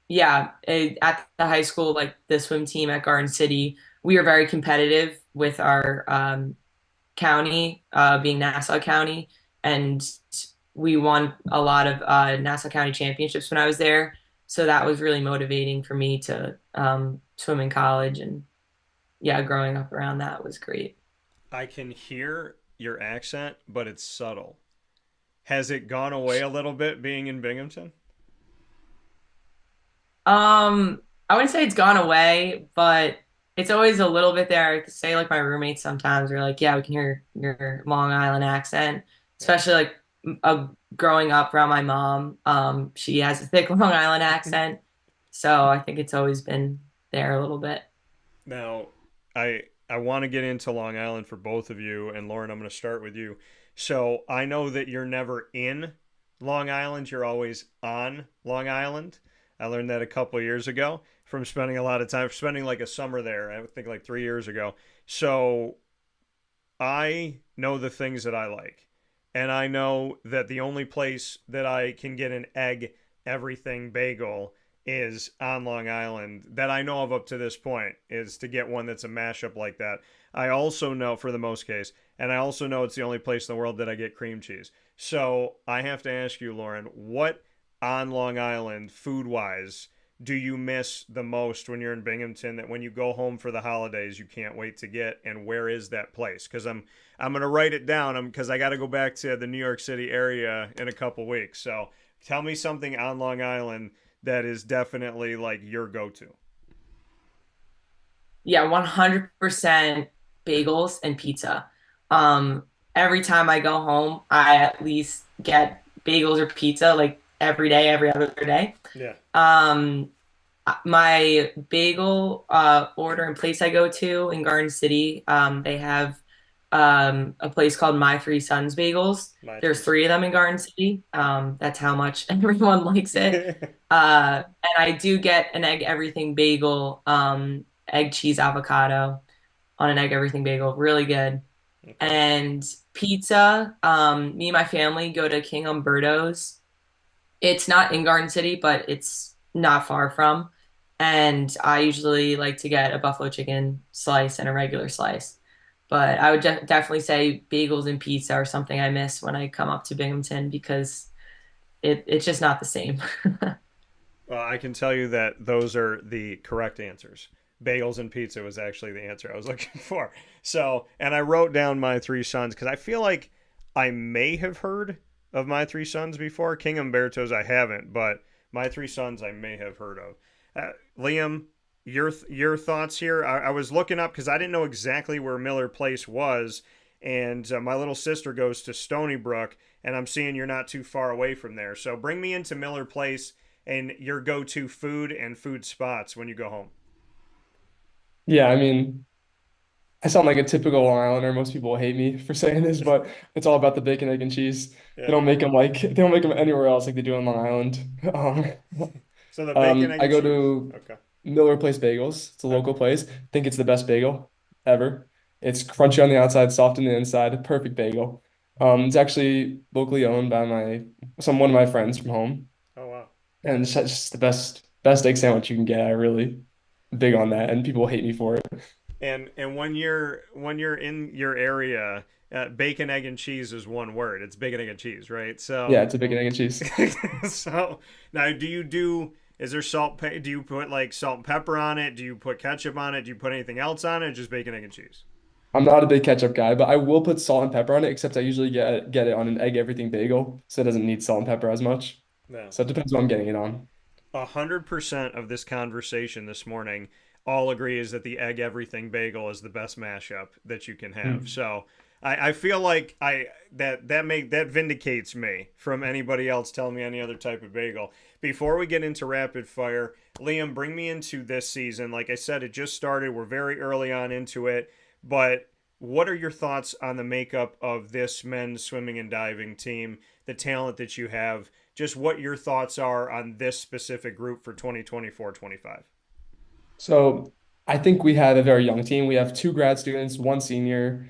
yeah, at the high school, like the swim team at Garden City, we were very competitive with our county, being Nassau County, and we won a lot of Nassau County championships when I was there. So that was really motivating for me to swim in college, and yeah, growing up around that was great. I can hear your accent, but it's subtle. Has it gone away a little bit being in Binghamton? I wouldn't say it's gone away, but it's always a little bit there. I could say like my roommates sometimes are like, yeah, we can hear your Long Island accent, Yeah. especially like growing up around my mom. She has a thick Long Island accent, so I think it's always been there a little bit. Now, I want to get into Long Island for both of you, and Lauren, I'm going to start with you. So I know that you're never in Long Island; you're always on Long Island. I learned that a couple of years ago from spending a lot of time, spending like a summer there. I think like 3 years ago. So I know the things that I like. And I know that the only place that I can get an egg everything bagel is on Long Island that I know of up to this point is to get one that's a mashup like that. I also know for the most case, and I also know it's the only place in the world that I get cream cheese. So I have to ask you, Lauren, what on Long Island, food wise, do you miss the most when you're in Binghamton that when you go home for the holidays you can't wait to get, and where is that place? Because I'm gonna write it down because I got to go back to the New York City area in a couple weeks. So tell me something on Long Island that is definitely like your go-to. Yeah, 100% bagels and pizza. Every time I go home, I at least get bagels or pizza like every day, every other day. Yeah. Um, my bagel order and place I go to in Garden City, they have a place called My Three Sons Bagels. My There's three. three of them in Garden City. That's how much everyone likes it. And I do get an egg everything bagel, egg cheese avocado on an egg everything bagel, really good. Okay. And pizza, me and my family go to King Umberto's. It's not in Garden City, but it's not far from. And I usually like to get a buffalo chicken slice and a regular slice. But I would definitely say bagels and pizza are something I miss when I come up to Binghamton because it's just not the same. Well, I can tell you that those are the correct answers. Bagels and pizza was actually the answer I was looking for. So, and I wrote down My Three Sons because I feel like I may have heard of My Three Sons before. King Umberto's I haven't, but My Three Sons I may have heard of. Liam, your thoughts here? I was looking up because I didn't know exactly where Miller Place was, and my little sister goes to Stony Brook, and I'm seeing you're not too far away from there. So bring me into Miller Place and your go-to food and food spots when you go home. Yeah, I mean, I sound like a typical Long Islander. Most people hate me for saying this, but it's all about the bacon, egg, and cheese. Yeah. They don't make them anywhere else like they do on Long Island. So the bacon, egg, I and go cheese. to Okay. Miller Place Bagels. It's a Okay. local place. I think it's the best bagel ever. It's crunchy on the outside, soft on the inside. Perfect bagel. It's actually locally owned by one of my friends from home, Oh wow. and it's just the best egg sandwich you can get. I really big on that, and people hate me for it. And when you're in your area, bacon, egg, and cheese is one word. It's bacon, egg, and cheese, right? Yeah, So it's a bacon, egg, and cheese. so now do you do? Is there do you put like salt and pepper on it? Do you put ketchup on it? Do you put anything else on it? Or just bacon, egg, and cheese. I'm not a big ketchup guy, but I will put salt and pepper on it, except I usually get it on an egg everything bagel, so it doesn't need salt and pepper as much. No. So it depends what I'm getting it on. 100% of this conversation this morning all agree is that the egg everything bagel is the best mashup that you can have. Mm. So I feel like that vindicates me from anybody else telling me any other type of bagel. Before we get into rapid fire, Liam, bring me into this season. Like I said, it just started. We're very early on into it, but what are your thoughts on the makeup of this men's swimming and diving team, the talent that you have, just what your thoughts are on this specific group for 2024-25? So I think we have a very young team. We have two grad students, one senior,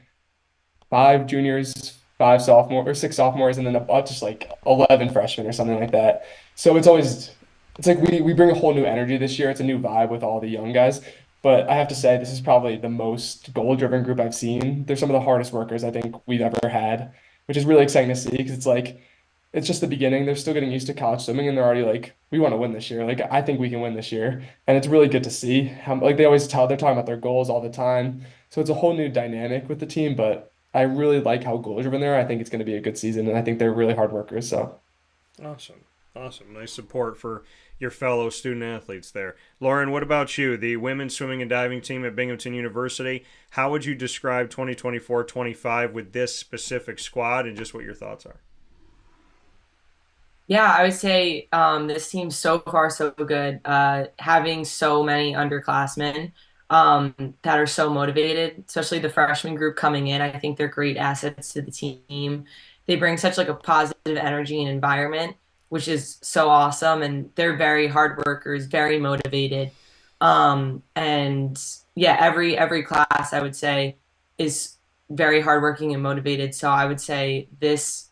five juniors, five sophomore or six sophomores, and then about just like 11 freshmen or something like that. So it's like we bring a whole new energy this year. It's a new vibe with all the young guys. But I have to say, this is probably the most goal-driven group I've seen. They're some of the hardest workers I think we've ever had, which is really exciting to see because it's just the beginning. They're still getting used to college swimming, and they're already like, we want to win this year. Like, I think we can win this year, and it's really good to see how like they're talking about their goals all the time. So it's a whole new dynamic with the team. But I really like how goal driven they are. I think it's going to be a good season, and I think they're really hard workers. So Awesome. Awesome. Nice support for your fellow student athletes there. Lauren, what about you? The women's swimming and diving team at Binghamton University. How would you describe 2024-25 with this specific squad and just what your thoughts are? Yeah, I would say this team's so far so good. Having so many underclassmen that are so motivated, especially the freshman group coming in, I think they're great assets to the team. They bring such like a positive energy and environment, which is so awesome. And they're very hard workers, very motivated. And yeah, every class I would say is very hardworking and motivated. So I would say this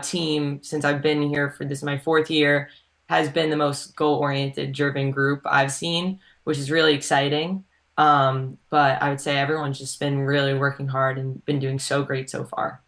team, since I've been here for this my fourth year, has been the most goal-oriented, driven group I've seen, which is really exciting. But I would say everyone's just been really working hard and been doing so great so far.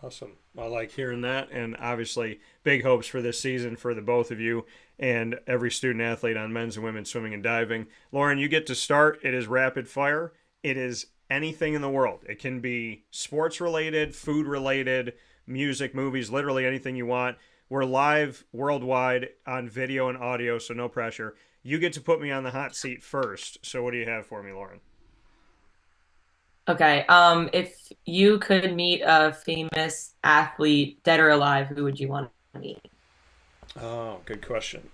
Awesome. I like hearing that. And obviously, big hopes for this season for the both of you and every student athlete on men's and women's swimming and diving. Lauren, you get to start. It is rapid fire. It is anything in the world. It can be sports related, food related, music, movies, literally anything you want. We're live worldwide on video and audio, so no pressure. You get to put me on the hot seat first. So what do you have for me, Lauren? Okay. If you could meet a famous athlete, dead or alive, who would you want to meet? Oh, good question.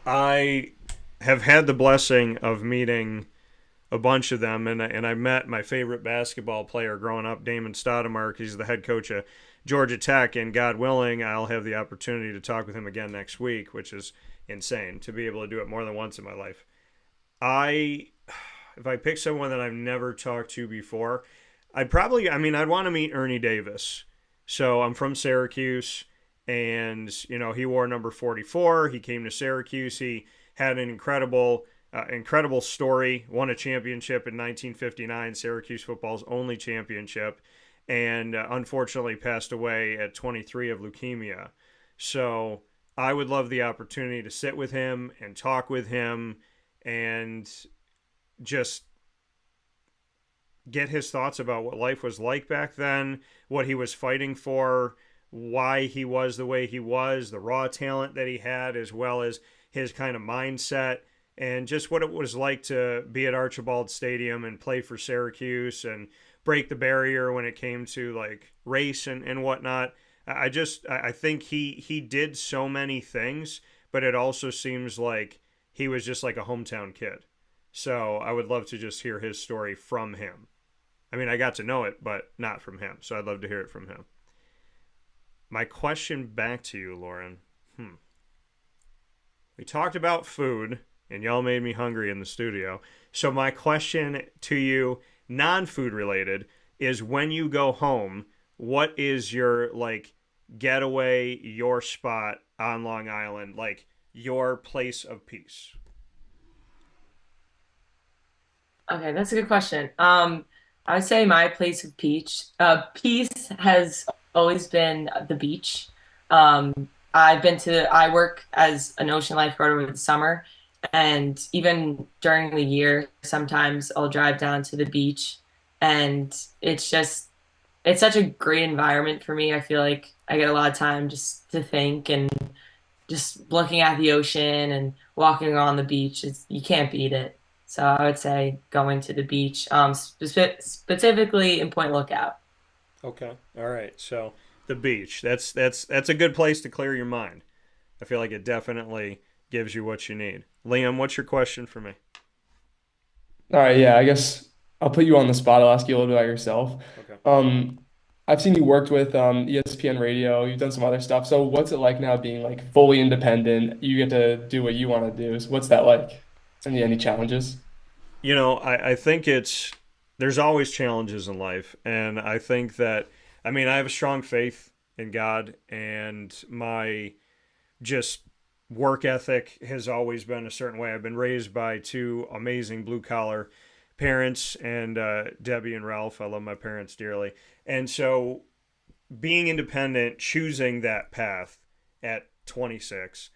I have had the blessing of meeting a bunch of them, and I met my favorite basketball player growing up, Damon Stoudemire. He's the head coach of Georgia Tech, and God willing, I'll have the opportunity to talk with him again next week, which is insane to be able to do it more than once in my life. I, if I pick someone that I've never talked to before, I'd want to meet Ernie Davis. So I'm from Syracuse, and he wore number 44. He came to Syracuse. He had an incredible story. Won a championship in 1959, Syracuse football's only championship, and unfortunately passed away at 23 of leukemia. So I would love the opportunity to sit with him and talk with him and just get his thoughts about what life was like back then, what he was fighting for, why he was the way he was, the raw talent that he had, as well as his kind of mindset, and just what it was like to be at Archibald Stadium and play for Syracuse and break the barrier when it came to like race and whatnot. I think he did so many things, but it also seems like he was just like a hometown kid. So I would love to just hear his story from him. I mean, I got to know it, but not from him. So I'd love to hear it from him. My question back to you, Lauren. We talked about food, and y'all made me hungry in the studio. So my question to you, non-food related, is when you go home, what is your like getaway, your spot on Long Island, like your place of peace? Okay, that's a good question. I would say my place of peace has always been the beach. I work as an ocean lifeguard over the summer, and even during the year, sometimes I'll drive down to the beach, and it's such a great environment for me. I feel like I get a lot of time just to think and just looking at the ocean and walking around the beach. You can't beat it. So I would say going to the beach, specifically in Point Lookout. Okay. All right. So the beach. That's a good place to clear your mind. I feel like it definitely gives you what you need. Liam, what's your question for me? All right, yeah, I guess I'll put you on the spot. I'll ask you a little bit about yourself. Okay. I've seen you worked with ESPN Radio. You've done some other stuff. So what's it like now being like fully independent? You get to do what you want to do. So what's that like? Any challenges? I think there's always challenges in life. And I think that, I have a strong faith in God, and my just work ethic has always been a certain way. I've been raised by two amazing blue collar parents, and Debbie and Ralph. I love my parents dearly. And so being independent, choosing that path at 26,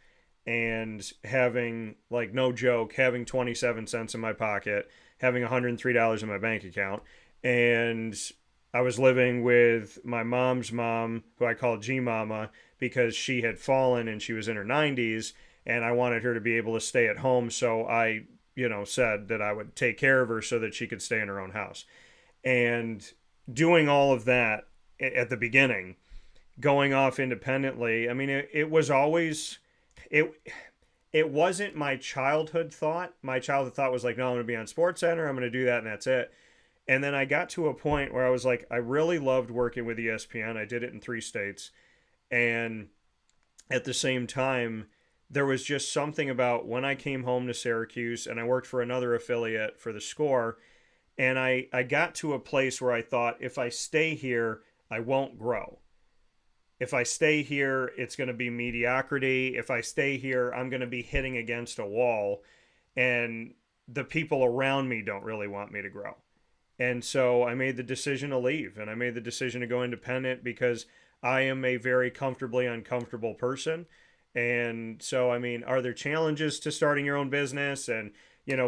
and having, like, no joke, having 27 cents in my pocket, having $103 in my bank account. And I was living with my mom's mom, who I call G Mama, because she had fallen and she was in her 90s, and I wanted her to be able to stay at home. So I, said that I would take care of her so that she could stay in her own house. And doing all of that at the beginning, going off independently, it was always, it wasn't my childhood thought. My childhood thought was like, no, I'm going to be on SportsCenter. I'm going to do that, and that's it. And then I got to a point where I was like, I really loved working with ESPN. I did it in 3 states. And at the same time, there was just something about when I came home to Syracuse, and I worked for another affiliate for the Score, And I got to a place where I thought, if I stay here, I won't grow. If I stay here, it's going to be mediocrity. If I stay here, I'm going to be hitting against a wall. And the people around me don't really want me to grow. And so I made the decision to leave, and I made the decision to go independent because I am a very comfortably uncomfortable person. And so, I mean, are there challenges to starting your own business and,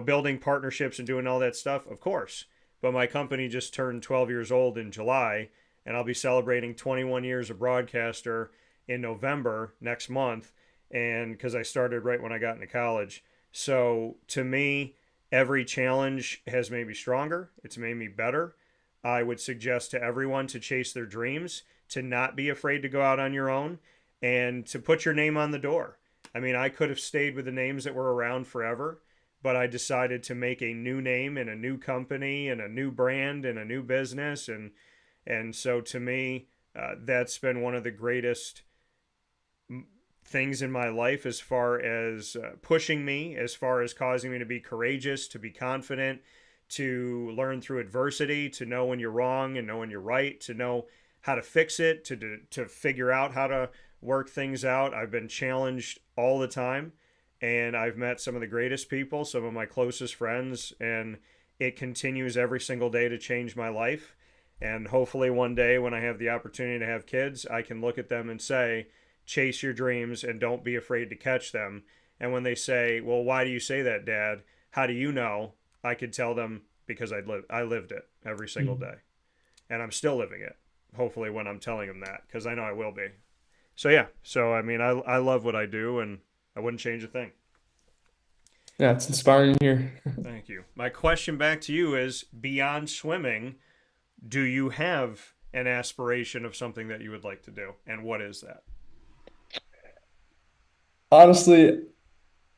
building partnerships and doing all that stuff? Of course. But my company just turned 12 years old in July, and I'll be celebrating 21 years of broadcaster in November next month. And because I started right when I got into college. So to me, every challenge has made me stronger. It's made me better. I would suggest to everyone to chase their dreams, to not be afraid to go out on your own, and to put your name on the door. I mean, I could have stayed with the names that were around forever, but I decided to make a new name and a new company and a new brand and a new business. And so to me, that's been one of the greatest things in my life as far as pushing me, as far as causing me to be courageous, to be confident, to learn through adversity, to know when you're wrong and know when you're right, to know how to fix it, to figure out how to work things out. I've been challenged all the time, and I've met some of the greatest people, some of my closest friends, and it continues every single day to change my life. And hopefully one day when I have the opportunity to have kids, I can look at them and say, chase your dreams and don't be afraid to catch them. And when they say, well, why do you say that, Dad? How do you know? I could tell them because I lived it every single day. And I'm still living it, hopefully, when I'm telling them that, because I know I will be. So, yeah. So, I mean, I love what I do, and I wouldn't change a thing. Yeah, it's inspiring here. Thank you. My question back to you is, beyond swimming, do you have an aspiration of something that you would like to do? And what is that? Honestly,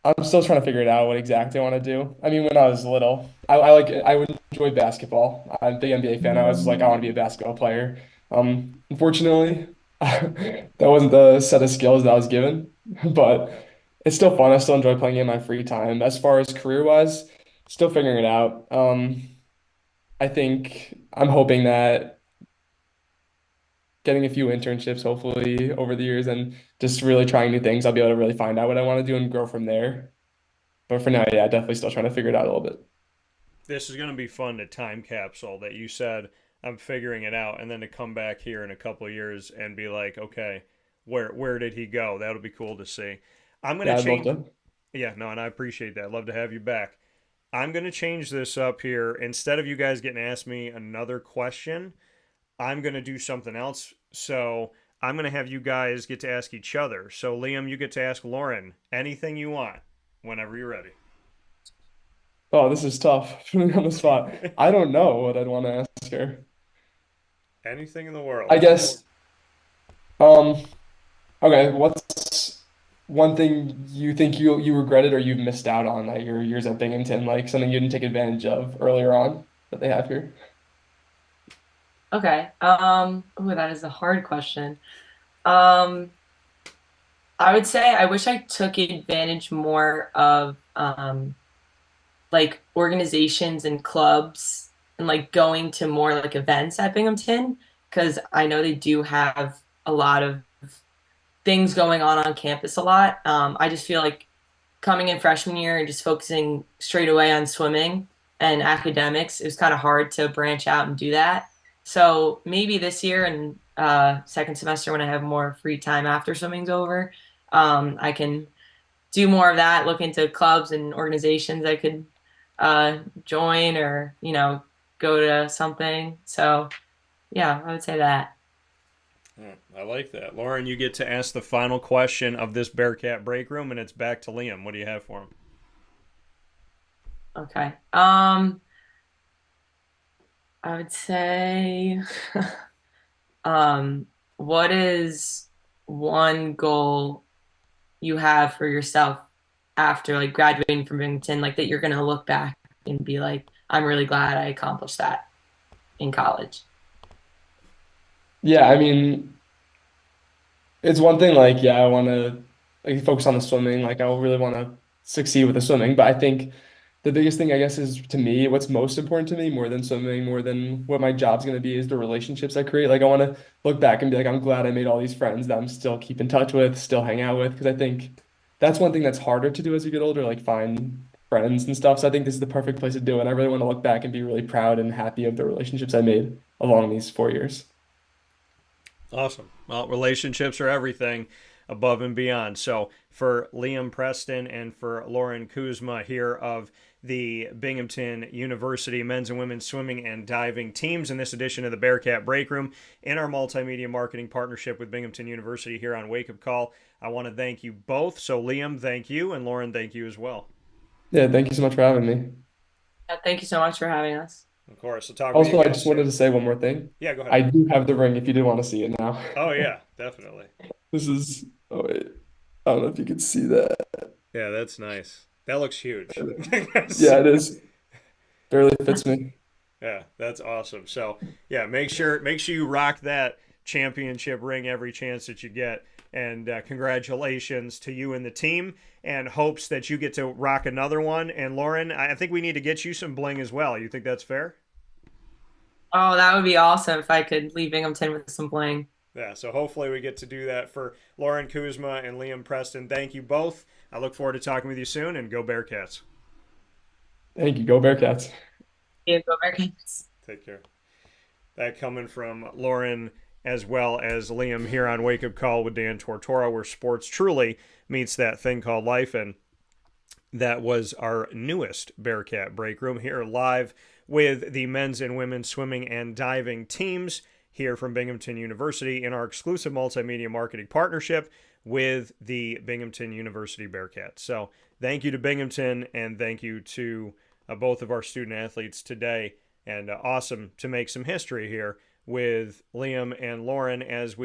I'm still trying to figure it out what exactly I want to do. I mean, when I was little, I would enjoy basketball. I'm a big NBA fan. I was like, I want to be a basketball player. Unfortunately, that wasn't the set of skills that I was given, but it's still fun. I still enjoy playing in my free time. As far as career-wise, still figuring it out. I think I'm hoping that getting a few internships, hopefully, over the years and just really trying new things, I'll be able to really find out what I want to do and grow from there. But for now, yeah, definitely still trying to figure it out a little bit. This is going to be fun to time capsule that you said, I'm figuring it out, and then to come back here in a couple of years and be like, okay, where did he go? That'll be cool to see. I'm going Yeah, to I'd love change. to. Yeah, no, and I appreciate that. I'd love to have you back. I'm going to change this up here. Instead of you guys getting asked me another question, I'm going to do something else. So I'm going to have you guys get to ask each other. So, Liam, you get to ask Lauren anything you want whenever you're ready. Oh, this is tough. Putting me on the spot. I don't know what I'd want to ask her. Anything in the world. I guess, um, okay, what's one thing you think you regretted or you've missed out on at your years at Binghamton, like something you didn't take advantage of earlier on that they have here? Okay. Oh, that is a hard question. Um, I would say I wish I took advantage more of like organizations and clubs and like going to more like events at Binghamton because I know they do have a lot of things going on campus a lot. I just feel like coming in freshman year and just focusing straight away on swimming and academics, it was kind of hard to branch out and do that. So maybe this year and second semester when I have more free time after swimming's over, I can do more of that, look into clubs and organizations I could join or, go to something. So yeah, I would say that. I like that. Lauren, you get to ask the final question of this Bearcat break room, and it's back to Liam. What do you have for him? Okay. I would say, what is one goal you have for yourself after like graduating from Binghamton, like that you're gonna look back and be like, I'm really glad I accomplished that in college. Yeah, I mean, it's one thing like, yeah, I want to like focus on the swimming, like I really want to succeed with the swimming, but I think the biggest thing, I guess, is to me, what's most important to me, more than swimming, more than what my job's going to be, is the relationships I create. Like, I want to look back and be like, I'm glad I made all these friends that I'm still keep in touch with, still hang out with. Because I think that's one thing that's harder to do as you get older, like find friends and stuff. So I think this is the perfect place to do it. And I really want to look back and be really proud and happy of the relationships I made along these 4 years. Awesome. Well, relationships are everything above and beyond. So for Liam Preston and for Lauren Kuzma here of the Binghamton University men's and women's swimming and diving teams in this edition of the Bearcat Breakroom in our multimedia marketing partnership with Binghamton University here on Wake Up Call, I want to thank you both. So Liam, thank you, and Lauren, thank you as well. Yeah, thank you so much for having me. Thank you so much for having us. Of course. We'll talk Also, with you I again just soon. wanted to say one more thing. Yeah, go ahead. I do have the ring if you did want to see it now. Oh, yeah, definitely. This is, oh wait, I don't know if you can see that. Yeah, that's nice. That looks huge. Yeah, it is. Barely fits me. Yeah, that's awesome. So, yeah, make sure you rock that championship ring every chance that you get. And congratulations to you and the team, and hopes that you get to rock another one. And Lauren, I think we need to get you some bling as well. You think that's fair? Oh, that would be awesome if I could leave Binghamton with some bling. Yeah, so hopefully we get to do that for Lauren Kuzma and Liam Preston. Thank you both. I look forward to talking with you soon, and go Bearcats. Thank you. Go Bearcats. Yeah, go Bearcats. Take care. That coming from Lauren as well as Liam here on Wake Up Call with Dan Tortora, where sports truly meets that thing called life. And that was our newest Bearcat Breakroom here live with the men's and women's swimming and diving teams here from Binghamton University in our exclusive multimedia marketing partnership with the Binghamton University Bearcats. So thank you to Binghamton, and thank you to both of our student athletes today. And awesome to make some history here with Liam and Lauren, as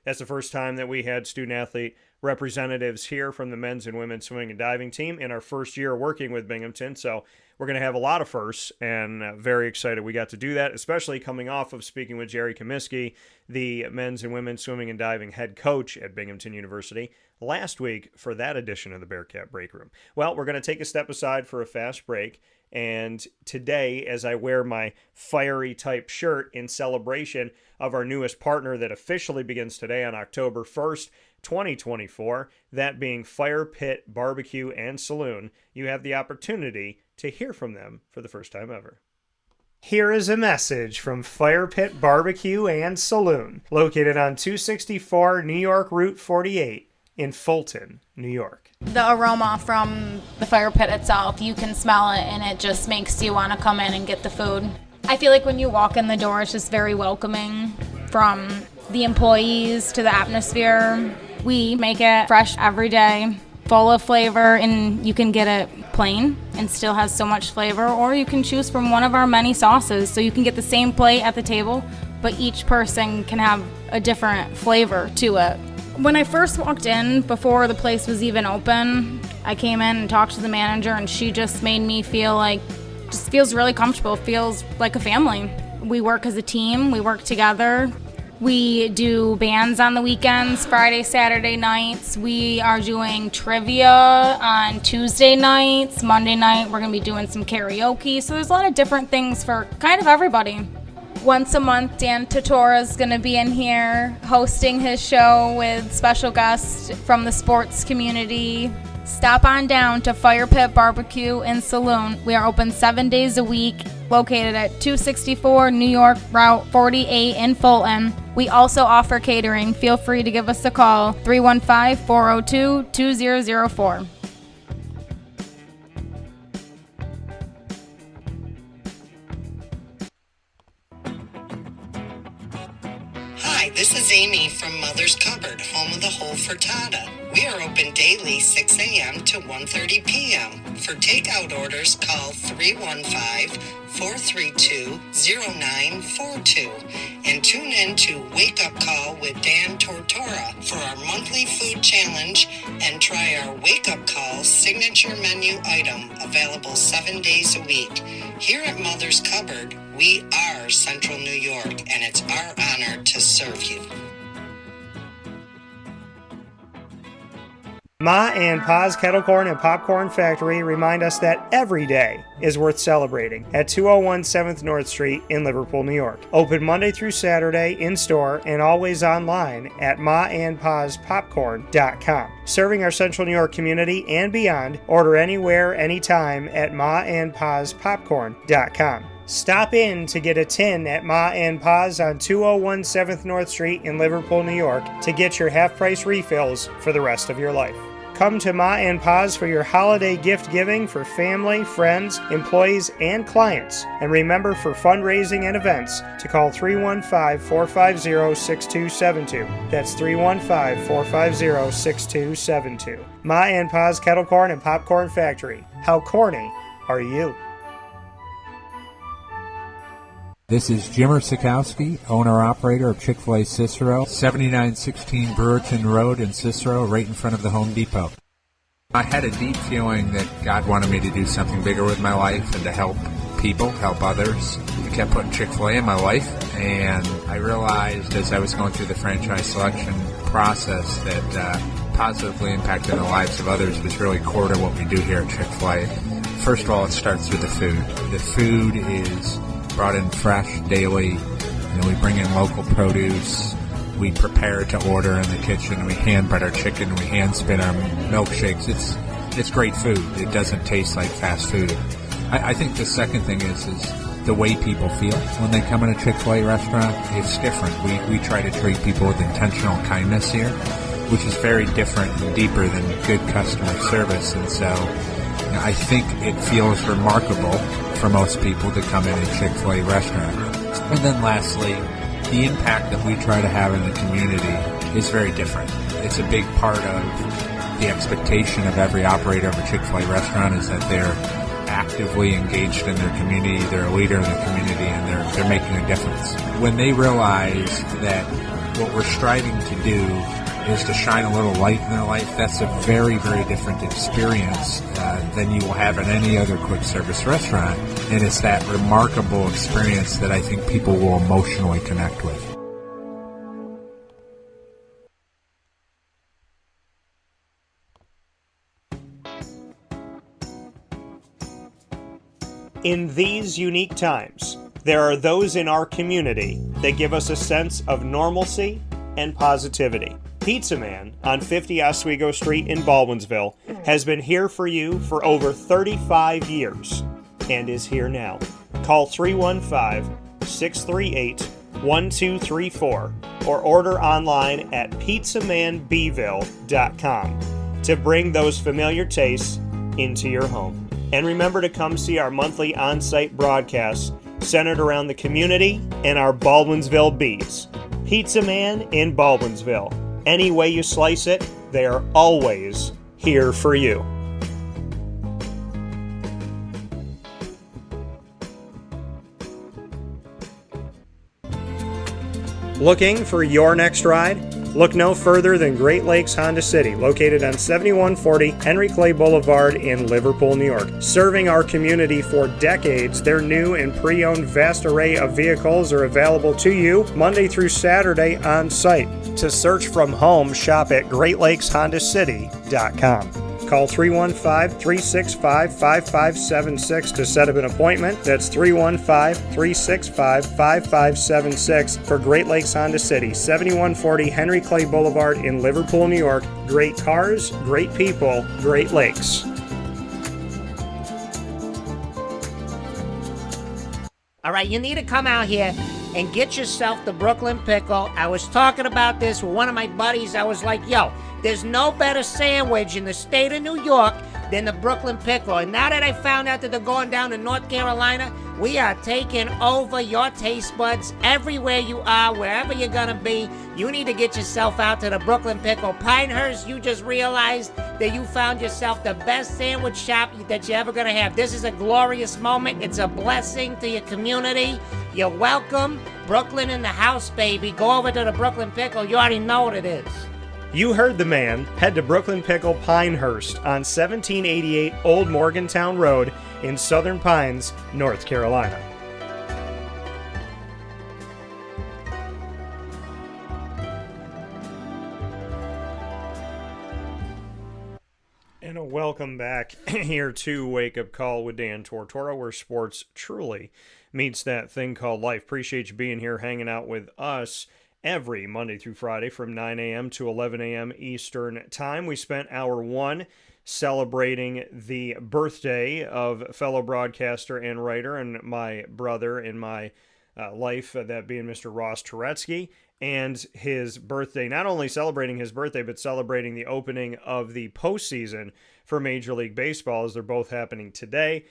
that's the first time that we had student athlete representatives here from the men's and women's swimming and diving team in our first year working with Binghamton. So we're going to have a lot of firsts, and very excited we got to do that, especially coming off of speaking with Jerry Comiskey, the men's and women's swimming and diving head coach at Binghamton University, last week for that edition of the Bearcat Breakroom. Well, we're going to take a step aside for a fast break. And today, as I wear my fiery type shirt in celebration of our newest partner that officially begins today on October 1st, 2024, that being Fire Pit Barbecue and Saloon, you have the opportunity to hear from them for the first time ever. Here is a message from Fire Pit Barbecue and Saloon, located on 264 New York Route 48 in Fulton, New York. The aroma from the fire pit itself, you can smell it, and it just makes you want to come in and get the food. I feel like when you walk in the door, it's just very welcoming, from the employees to the atmosphere. We make it fresh every day, full of flavor, and you can get it plain and still has so much flavor, or you can choose from one of our many sauces, so you can get the same plate at the table, but each person can have a different flavor to it. When I first walked in, before the place was even open, I came in and talked to the manager, and she just made me feel like, just feels really comfortable, feels like a family. We work as a team, we work together. We do bands on the weekends, Friday, Saturday nights. We are doing trivia on Tuesday nights. Monday night, we're gonna be doing some karaoke. So there's a lot of different things for kind of everybody. Once a month, Dan Tortora is going to be in here hosting his show with special guests from the sports community. Stop on down to Fire Pit Barbecue and Saloon. We are open 7 days a week, located at 264 New York Route 48 in Fulton. We also offer catering. Feel free to give us a call, 315-402-2004. Hi, this is Amy from Mother's Cupboard, home of the whole frittata. We are open daily 6 a.m. to 1:30 p.m. For takeout orders, call 315-432-0942 and tune in to Wake Up Call with Dan Tortora for our monthly food challenge, and try our Wake Up Call signature menu item, available 7 days a week. Here at Mother's Cupboard, we are Central New York, and it's our honor to serve you. Ma and Pa's Kettle Corn and Popcorn Factory remind us that every day is worth celebrating at 201 7th North Street in Liverpool, New York. Open Monday through Saturday in-store and always online at maandpaspopcorn.com. Serving our Central New York community and beyond, order anywhere, anytime at maandpaspopcorn.com. Stop in to get a tin at Ma and Pa's on 201 7th North Street in Liverpool, New York to get your half-price refills for the rest of your life. Come to Ma and Pa's for your holiday gift giving for family, friends, employees, and clients. And remember, for fundraising and events, to call 315-450-6272. That's 315-450-6272. Ma and Pa's Kettle Corn and Popcorn Factory. How corny are you? This is Jimmer Sikowski, owner-operator of Chick-fil-A Cicero, 7916 Brewerton Road in Cicero, right in front of the Home Depot. I had a deep feeling that God wanted me to do something bigger with my life and to help people, help others. I kept putting Chick-fil-A in my life, and I realized as I was going through the franchise selection process that positively impacting the lives of others was really core to what we do here at Chick-fil-A. First of all, it starts with the food. The food is brought in fresh daily. We bring in local produce. We prepare to order in the kitchen. We hand bread our chicken. We hand spin our milkshakes. It's great food. It doesn't taste like fast food. I think the second thing is the way people feel when they come in a Chick-fil-A restaurant. It's different. We try to treat people with intentional kindness here, which is very different and deeper than good customer service. And so I think it feels remarkable for most people to come in a Chick-fil-A restaurant. And then lastly, the impact that we try to have in the community is very different. It's a big part of the expectation of every operator of a Chick-fil-A restaurant is that they're actively engaged in their community, they're a leader in the community, and they're making a difference. When they realize that what we're striving to do is to shine a little light in their life, that's a very, very different experience than you will have in any other quick service restaurant. And it's that remarkable experience that I think people will emotionally connect with. In these unique times, there are those in our community that give us a sense of normalcy and positivity. Pizza Man on 50 Oswego Street in Baldwinsville has been here for you for over 35 years and is here now. Call 315-638-1234 or order online at pizzamanbville.com to bring those familiar tastes into your home. And remember to come see our monthly on-site broadcasts centered around the community and our Baldwinsville Bees. Pizza Man in Baldwinsville. Any way you slice it, they are always here for you. Looking for your next ride? Look no further than Great Lakes Honda City, located on 7140 Henry Clay Boulevard in Liverpool, New York. Serving our community for decades, their new and pre-owned vast array of vehicles are available to you Monday through Saturday on site. To search from home, shop at GreatLakesHondaCity.com. Call 315-365-5576 to set up an appointment. That's 315-365-5576 for Great Lakes Honda City, 7140 Henry Clay Boulevard in Liverpool, New York. Great cars, great people, Great Lakes. All right, you need to come out here and get yourself the Brooklyn Pickle. I was talking about this with one of my buddies. I was like, yo, there's no better sandwich in the state of New York than the Brooklyn Pickle. And now that I found out that they're going down to North Carolina, we are taking over your taste buds everywhere you are, wherever you're going to be. You need to get yourself out to the Brooklyn Pickle. Pinehurst, you just realized that you found yourself the best sandwich shop that you're ever going to have. This is a glorious moment. It's a blessing to your community. You're welcome. Brooklyn in the house, baby. Go over to the Brooklyn Pickle. You already know what it is. You heard the man. Head to Brooklyn Pickle Pinehurst on 1788 Old Morgantown Road in Southern Pines, North Carolina. welcome back here to Wake Up Call with Dan Tortora, where sports truly meets that thing called life. Appreciate you being here, hanging out with us every Monday through Friday from 9 a.m. to 11 a.m. Eastern Time. We spent hour one celebrating the birthday of fellow broadcaster and writer and my brother in my life, that being Mr. Ross Turetsky, and his birthday, not only celebrating his birthday, but celebrating the opening of the postseason for Major League Baseball, as they're both happening today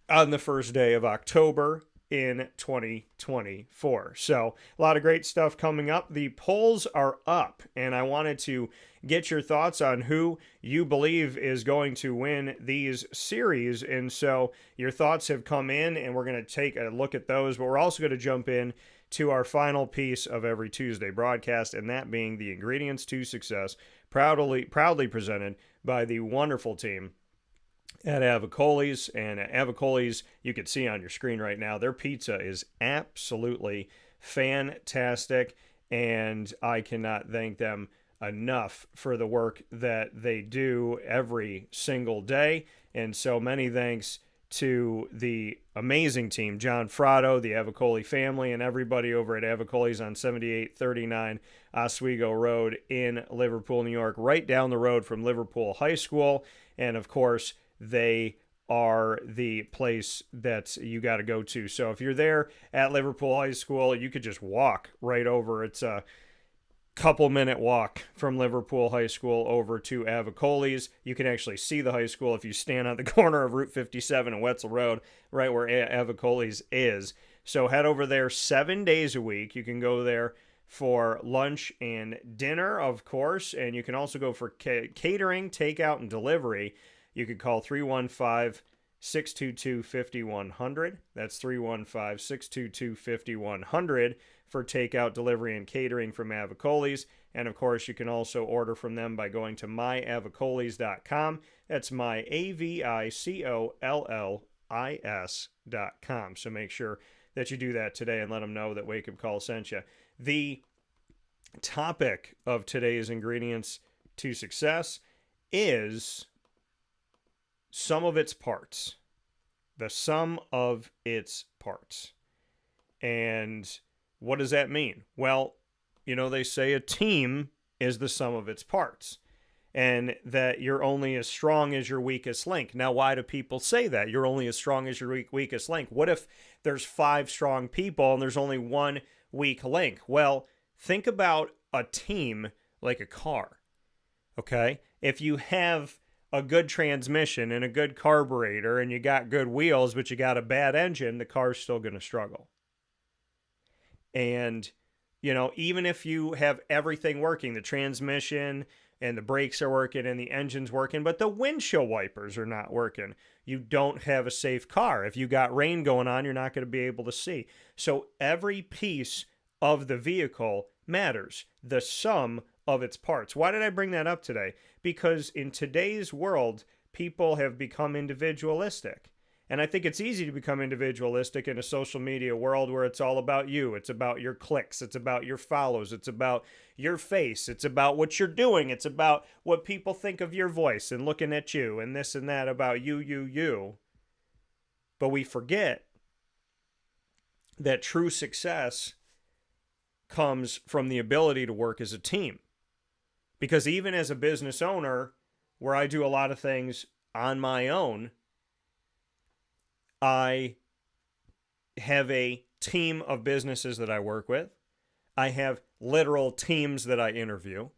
on the first day of October in 2024. So a lot of great stuff coming up. The polls are up, and I wanted to get your thoughts on who you believe is going to win these series. And so your thoughts have come in, and we're going to take a look at those, but we're also going to jump in to our final piece of every Tuesday broadcast, and that being the ingredients to success, proudly presented by the wonderful team at Avicolli's. And at Avicolli's, you can see on your screen right now, their pizza is absolutely fantastic, and I cannot thank them enough for the work that they do every single day. And so many thanks to the amazing team, John Fratto, the Avicolli family, and everybody over at Avicolli's on 7839 Oswego Road in Liverpool, New York, right down the road from Liverpool High School. And of course, they are the place that you got to go to. So if you're there at Liverpool High School, you could just walk right over. It's a couple-minute walk from Liverpool High School over to Avicolli's. You can actually see the high school if you stand on the corner of Route 57 and Wetzel Road, right where Avicolli's is. So head over there 7 days a week. You can go there for lunch and dinner, of course, and you can also go for catering, takeout, and delivery. You could call 315-622-5100. That's 315-622-5100 for takeout, delivery, and catering from Avicolli's. And of course, you can also order from them by going to myavicollis.com. That's myavicollis.com. So make sure that you do that today and let them know that Wake Up Call sent you. The topic of today's ingredients to success is sum of its parts. The sum of its parts. And what does that mean? Well, you know, they say a team is the sum of its parts, and that you're only as strong as your weakest link. Now, why do people say that? You're only as strong as your weakest link. What if there's 5 strong people and there's only 1 weak link? Well, think about a team like a car, okay? If you have a good transmission and a good carburetor and you got good wheels, but you got a bad engine, the car's still going to struggle. And, you know, even if you have everything working, the transmission and the brakes are working and the engine's working, but the windshield wipers are not working, you don't have a safe car. If you got rain going on, you're not going to be able to see. So every piece of the vehicle matters, the sum of its parts. Why did I bring that up today? Because in today's world, people have become individualistic. And I think it's easy to become individualistic in a social media world where it's all about you. It's about your clicks. It's about your follows. It's about your face. It's about what you're doing. It's about what people think of your voice and looking at you and this and that about you. But we forget that true success comes from the ability to work as a team. Because even as a business owner, where I do a lot of things on my own, I have a team of businesses that I work with. I have literal teams that I interview.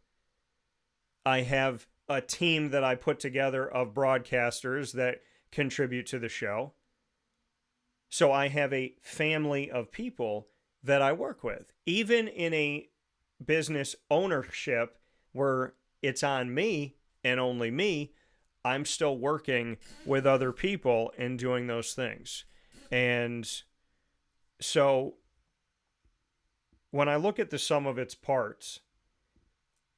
I have a team that I put together of broadcasters that contribute to the show. So I have a family of people that I work with. Even in a business ownership where it's on me and only me, I'm still working with other people and doing those things. And so when I look at the sum of its parts,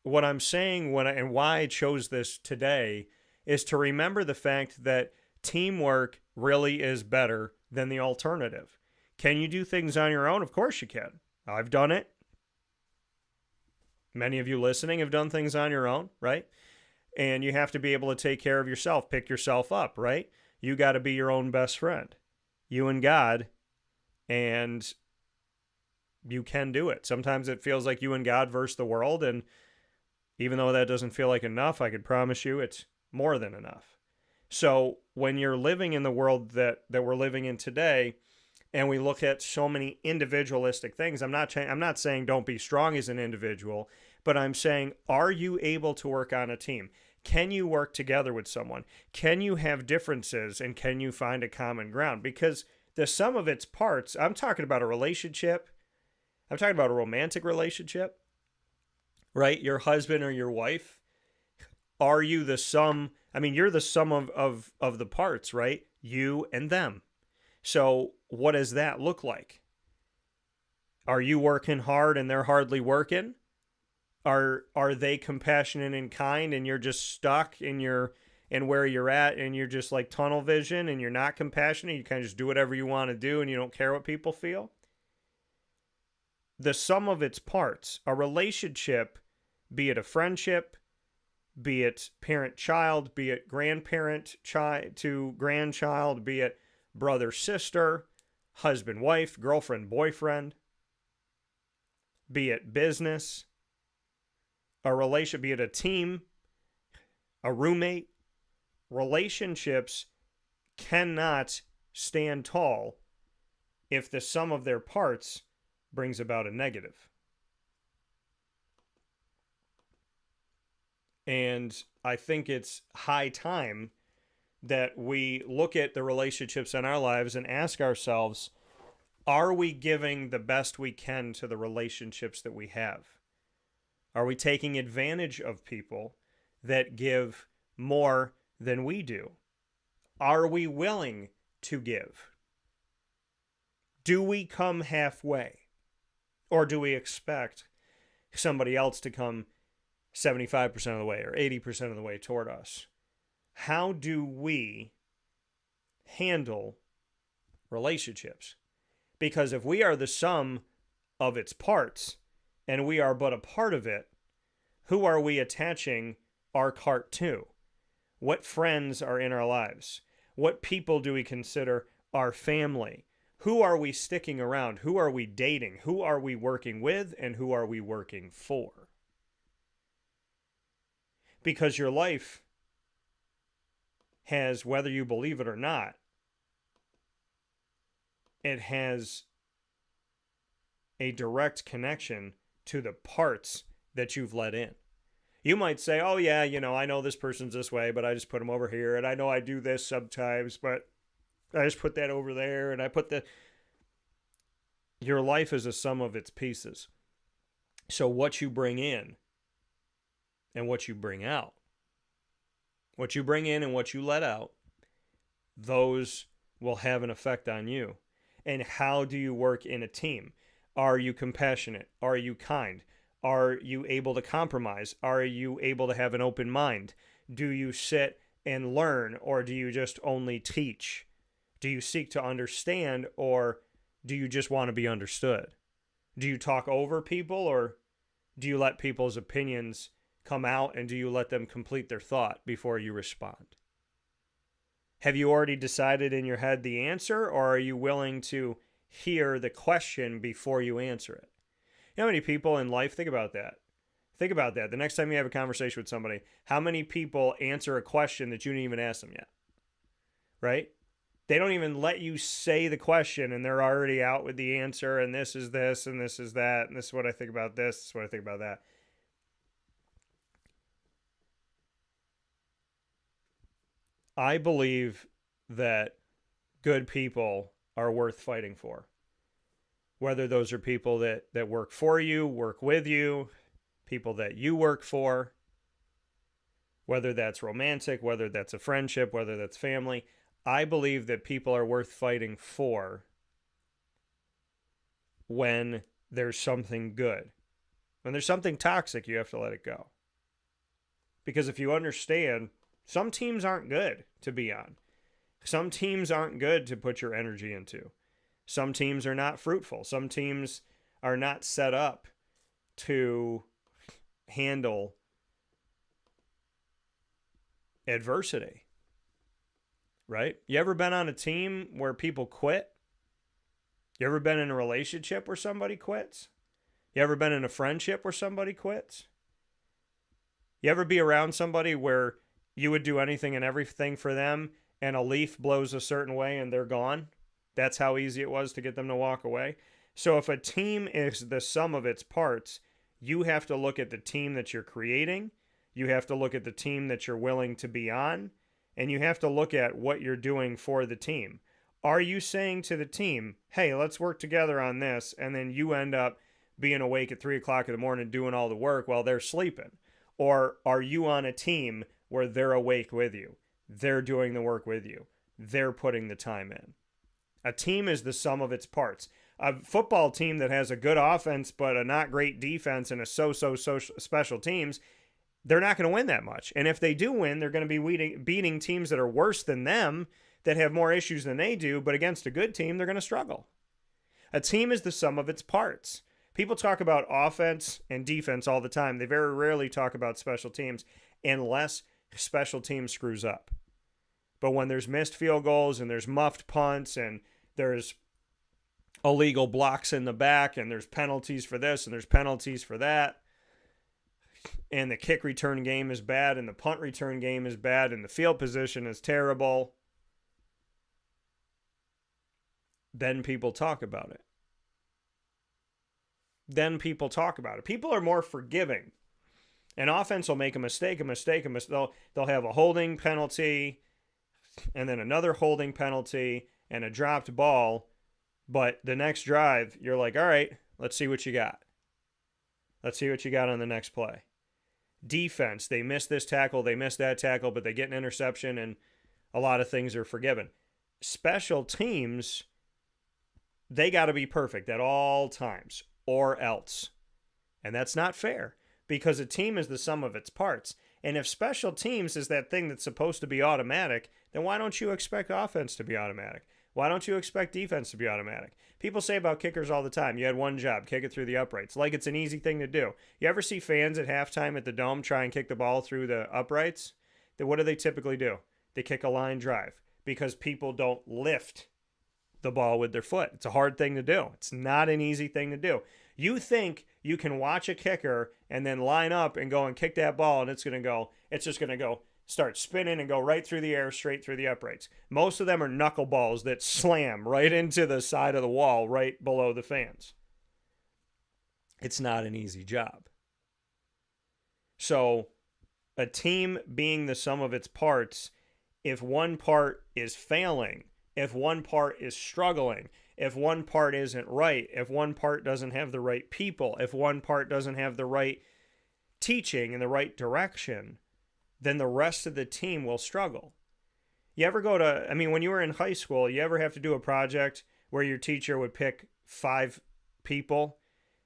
what I'm saying and why I chose this today is to remember the fact that teamwork really is better than the alternative. Can you do things on your own? Of course you can. I've done it. Many of you listening have done things on your own, right? And you have to be able to take care of yourself, pick yourself up, right? You got to be your own best friend, you and God, and you can do it. Sometimes it feels like you and God versus the world, and even though that doesn't feel like enough, I can promise you it's more than enough. So when you're living in the world that we're living in today, and we look at so many individualistic things, I'm not saying don't be strong as an individual, but I'm saying, are you able to work on a team? Can you work together with someone? Can you have differences, and can you find a common ground? Because the sum of its parts, I'm talking about a relationship. I'm talking about a romantic relationship, right? Your husband or your wife. Are you the sum? I mean, you're the sum of the parts, right? You and them. So what does that look like? Are you working hard and they're hardly working? Are they compassionate and kind, and you're just stuck in where you're at, and you're just like tunnel vision, and you're not compassionate? You kind of just do whatever you want to do, and you don't care what people feel? The sum of its parts, a relationship, be it a friendship, be it parent-child, be it grandparent-child to grandchild, be it brother-sister, husband-wife, girlfriend-boyfriend, be it business, a relationship, be it a team, a roommate. Relationships cannot stand tall if the sum of their parts brings about a negative. And I think it's high time that we look at the relationships in our lives and ask ourselves, are we giving the best we can to the relationships that we have? Are we taking advantage of people that give more than we do? Are we willing to give? Do we come halfway? Or do we expect somebody else to come 75% of the way or 80% of the way toward us? How do we handle relationships? Because if we are the sum of its parts, and we are but a part of it, who are we attaching our cart to? What friends are in our lives? What people do we consider our family? Who are we sticking around? Who are we dating? Who are we working with? And who are we working for? Because your life has, whether you believe it or not, it has a direct connection to the parts that you've let in. You might say, oh yeah, I know this person's this way, but I just put them over here. And I know I do this sometimes, but I just put that over there. And I put your life is a sum of its pieces. So what you bring in and what you bring out, what you bring in and what you let out, those will have an effect on you. And how do you work in a team? Are you compassionate? Are you kind? Are you able to compromise? Are you able to have an open mind? Do you sit and learn, or do you just only teach? Do you seek to understand, or do you just want to be understood? Do you talk over people, or do you let people's opinions come out, and do you let them complete their thought before you respond? Have you already decided in your head the answer, or are you willing to hear the question before you answer it? You know how many people in life, think about that. Think about that. The next time you have a conversation with somebody, how many people answer a question that you didn't even ask them yet? Right? They don't even let you say the question, and they're already out with the answer, and this is this, and this is that, and this is what I think about this, this is what I think about that. I believe that good people are worth fighting for. Whether those are people that work for you, work with you, people that you work for, whether that's romantic, whether that's a friendship, whether that's family, I believe that people are worth fighting for when there's something good. When there's something toxic, you have to let it go. Because if you understand, some teams aren't good to be on. Some teams aren't good to put your energy into. Some teams are not fruitful. Some teams are not set up to handle adversity, right? You ever been on a team where people quit? You ever been in a relationship where somebody quits? You ever been in a friendship where somebody quits? You ever be around somebody where you would do anything and everything for them and a leaf blows a certain way and they're gone? That's how easy it was to get them to walk away. So if a team is the sum of its parts, you have to look at the team that you're creating. You have to look at the team that you're willing to be on. And you have to look at what you're doing for the team. Are you saying to the team, hey, let's work together on this, and then you end up being awake at 3 o'clock in the morning doing all the work while they're sleeping? Or are you on a team where they're awake with you? They're doing the work with you. They're putting the time in. A team is the sum of its parts. A football team that has a good offense but a not great defense and a so-so special teams, they're not going to win that much. And if they do win, they're going to be beating teams that are worse than them, that have more issues than they do, but against a good team, they're going to struggle. A team is the sum of its parts. People talk about offense and defense all the time. They very rarely talk about special teams unless special teams screws up. But when there's missed field goals and there's muffed punts and there's illegal blocks in the back and there's penalties for this and there's penalties for that, and the kick return game is bad and the punt return game is bad and the field position is terrible, then people talk about it. Then people talk about it. People are more forgiving. An offense will make a mistake. They'll have a holding penalty and then another holding penalty and a dropped ball. But the next drive, you're like, all right, let's see what you got. Let's see what you got on the next play. Defense, they miss this tackle, they miss that tackle, but they get an interception and a lot of things are forgiven. Special teams, they got to be perfect at all times or else. And that's not fair because a team is the sum of its parts. And if special teams is that thing that's supposed to be automatic, then why don't you expect offense to be automatic? Why don't you expect defense to be automatic? People say about kickers all the time, you had one job, kick it through the uprights. Like it's an easy thing to do. You ever see fans at halftime at the Dome try and kick the ball through the uprights? Then what do they typically do? They kick a line drive because people don't lift the ball with their foot. It's a hard thing to do. It's not an easy thing to do. You think you can watch a kicker and then line up and go and kick that ball and it's just going to go start spinning and go right through the air, straight through the uprights. Most of them are knuckleballs that slam right into the side of the wall right below the fans. It's not an easy job. So a team being the sum of its parts, if one part is failing, if one part is struggling, if one part isn't right, if one part doesn't have the right people, if one part doesn't have the right teaching in the right direction, then the rest of the team will struggle. You ever when you were in high school, you ever have to do a project where your teacher would pick 5 people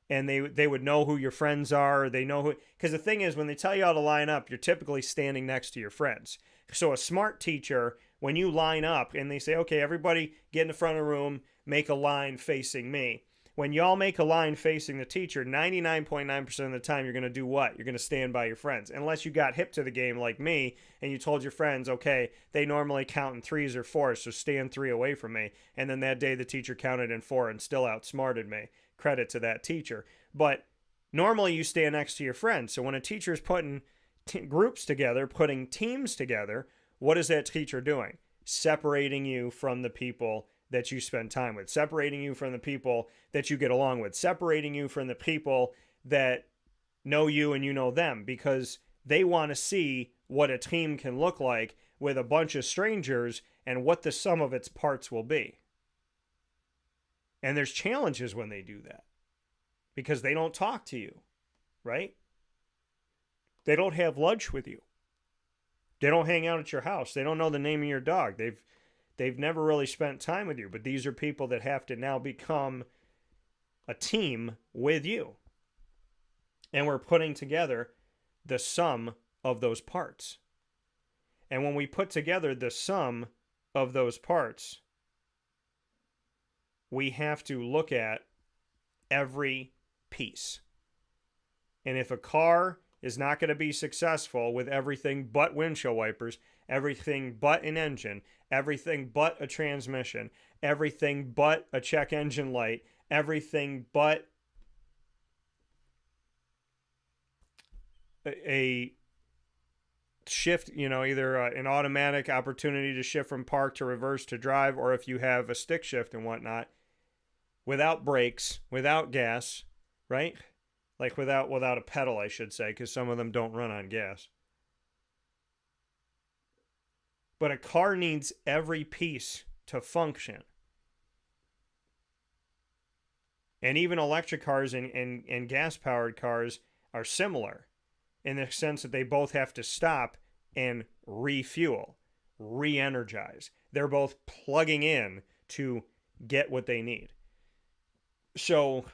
and they would know who your friends are, or they know who, because the thing is, when they tell you how to line up, you're typically standing next to your friends. So a smart teacher, when you line up and they say, okay, everybody get in the front of the room, make a line facing me. When y'all make a line facing the teacher, 99.9% of the time you're going to do what? You're going to stand by your friends. Unless you got hip to the game like me and you told your friends, okay, they normally count in 3s or 4s, so stand 3 away from me. And then that day the teacher counted in 4 and still outsmarted me. Credit to that teacher. But normally you stand next to your friends. So when a teacher is putting groups together, putting teams together, what is that teacher doing? Separating you from the people that you spend time with, separating you from the people that you get along with, separating you from the people that know you and you know them, because they want to see what a team can look like with a bunch of strangers and what the sum of its parts will be. And there's challenges when they do that because they don't talk to you, right? They don't have lunch with you. They don't hang out at your house. They don't know the name of your dog. They've never really spent time with you, but these are people that have to now become a team with you. And we're putting together the sum of those parts. And when we put together the sum of those parts, we have to look at every piece. And if a car is not going to be successful with everything but windshield wipers, everything but an engine, everything but a transmission, everything but a check engine light, everything but a shift, either an automatic opportunity to shift from park to reverse to drive, or if you have a stick shift and whatnot, without brakes, without gas, right? Like without a pedal, I should say, because some of them don't run on gas. But a car needs every piece to function. And even electric cars and gas-powered cars are similar in the sense that they both have to stop and refuel, re-energize. They're both plugging in to get what they need. So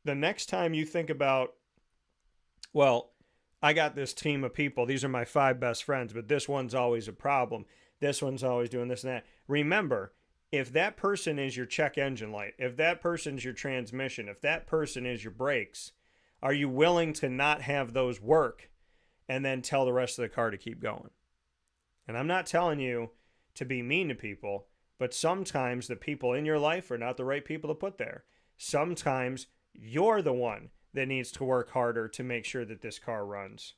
the next time you think about, well, I got this team of people, these are my 5 best friends, but this one's always a problem. This one's always doing this and that. Remember, if that person is your check engine light, if that person's your transmission, if that person is your brakes, are you willing to not have those work and then tell the rest of the car to keep going? And I'm not telling you to be mean to people, but sometimes the people in your life are not the right people to put there. Sometimes you're the one that needs to work harder to make sure that this car runs.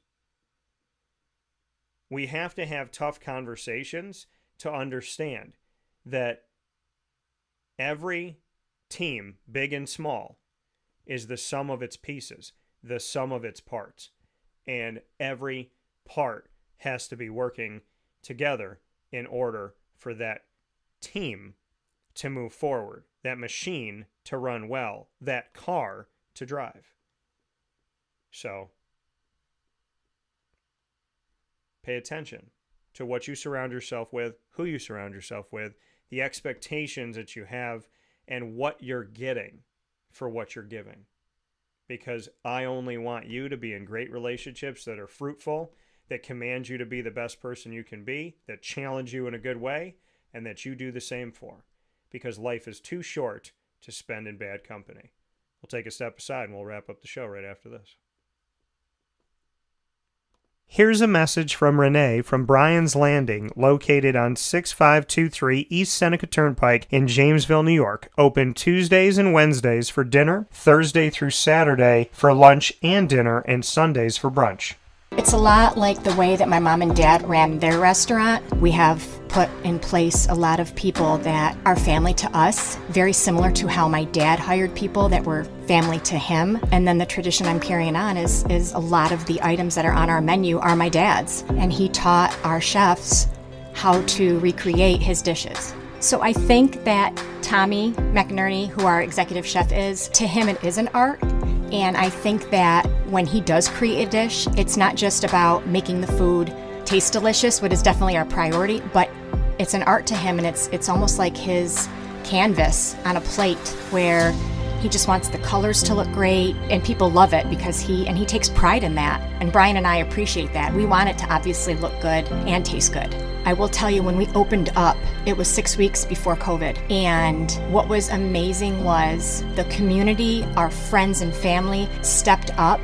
We have to have tough conversations to understand that every team, big and small, is the sum of its pieces, the sum of its parts. And every part has to be working together in order for that team to move forward, that machine to run well, that car to drive. So, pay attention to what you surround yourself with, who you surround yourself with, the expectations that you have, and what you're getting for what you're giving. Because I only want you to be in great relationships that are fruitful, that command you to be the best person you can be, that challenge you in a good way, and that you do the same for. Because life is too short to spend in bad company. We'll take a step aside and we'll wrap up the show right after this. Here's a message from Renee from Bryan's Landing, located on 6523 East Seneca Turnpike in Jamesville, New York. Open Tuesdays and Wednesdays for dinner, Thursday through Saturday for lunch and dinner, and Sundays for brunch. It's a lot like the way that my mom and dad ran their restaurant. We have put in place a lot of people that are family to us, very similar to how my dad hired people that were family to him. And then the tradition I'm carrying on is a lot of the items that are on our menu are my dad's. And he taught our chefs how to recreate his dishes. So I think that Tommy McInerney, who our executive chef is, to him it is an art. And I think that when he does create a dish, it's not just about making the food taste delicious, which is definitely our priority, but it's an art to him, and it's almost like his canvas on a plate where he just wants the colors to look great, and people love it because he takes pride in that. And Bryan and I appreciate that. We want it to obviously look good and taste good. I will tell you, when we opened up, it was 6 weeks before COVID. And what was amazing was the community, our friends and family stepped up,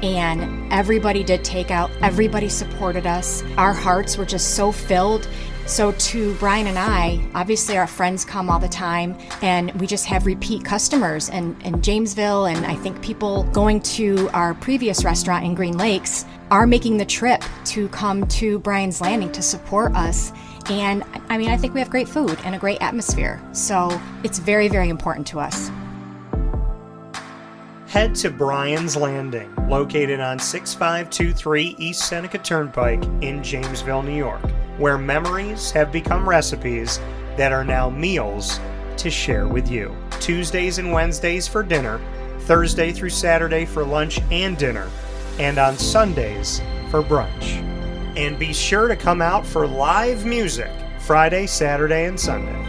and everybody did takeout. Everybody supported us. Our hearts were just so filled. So to Bryan and I, obviously our friends come all the time, and we just have repeat customers in Jamesville, and I think people going to our previous restaurant in Green Lakes are making the trip to come to Bryan's Landing to support us. And I mean, I think we have great food and a great atmosphere. So it's very, very important to us. Head to Bryan's Landing, located on 6523 East Seneca Turnpike in Jamesville, New York, where memories have become recipes that are now meals to share with you. Tuesdays and Wednesdays for dinner, Thursday through Saturday for lunch and dinner, and on Sundays for brunch. And be sure to come out for live music Friday, Saturday, and Sunday.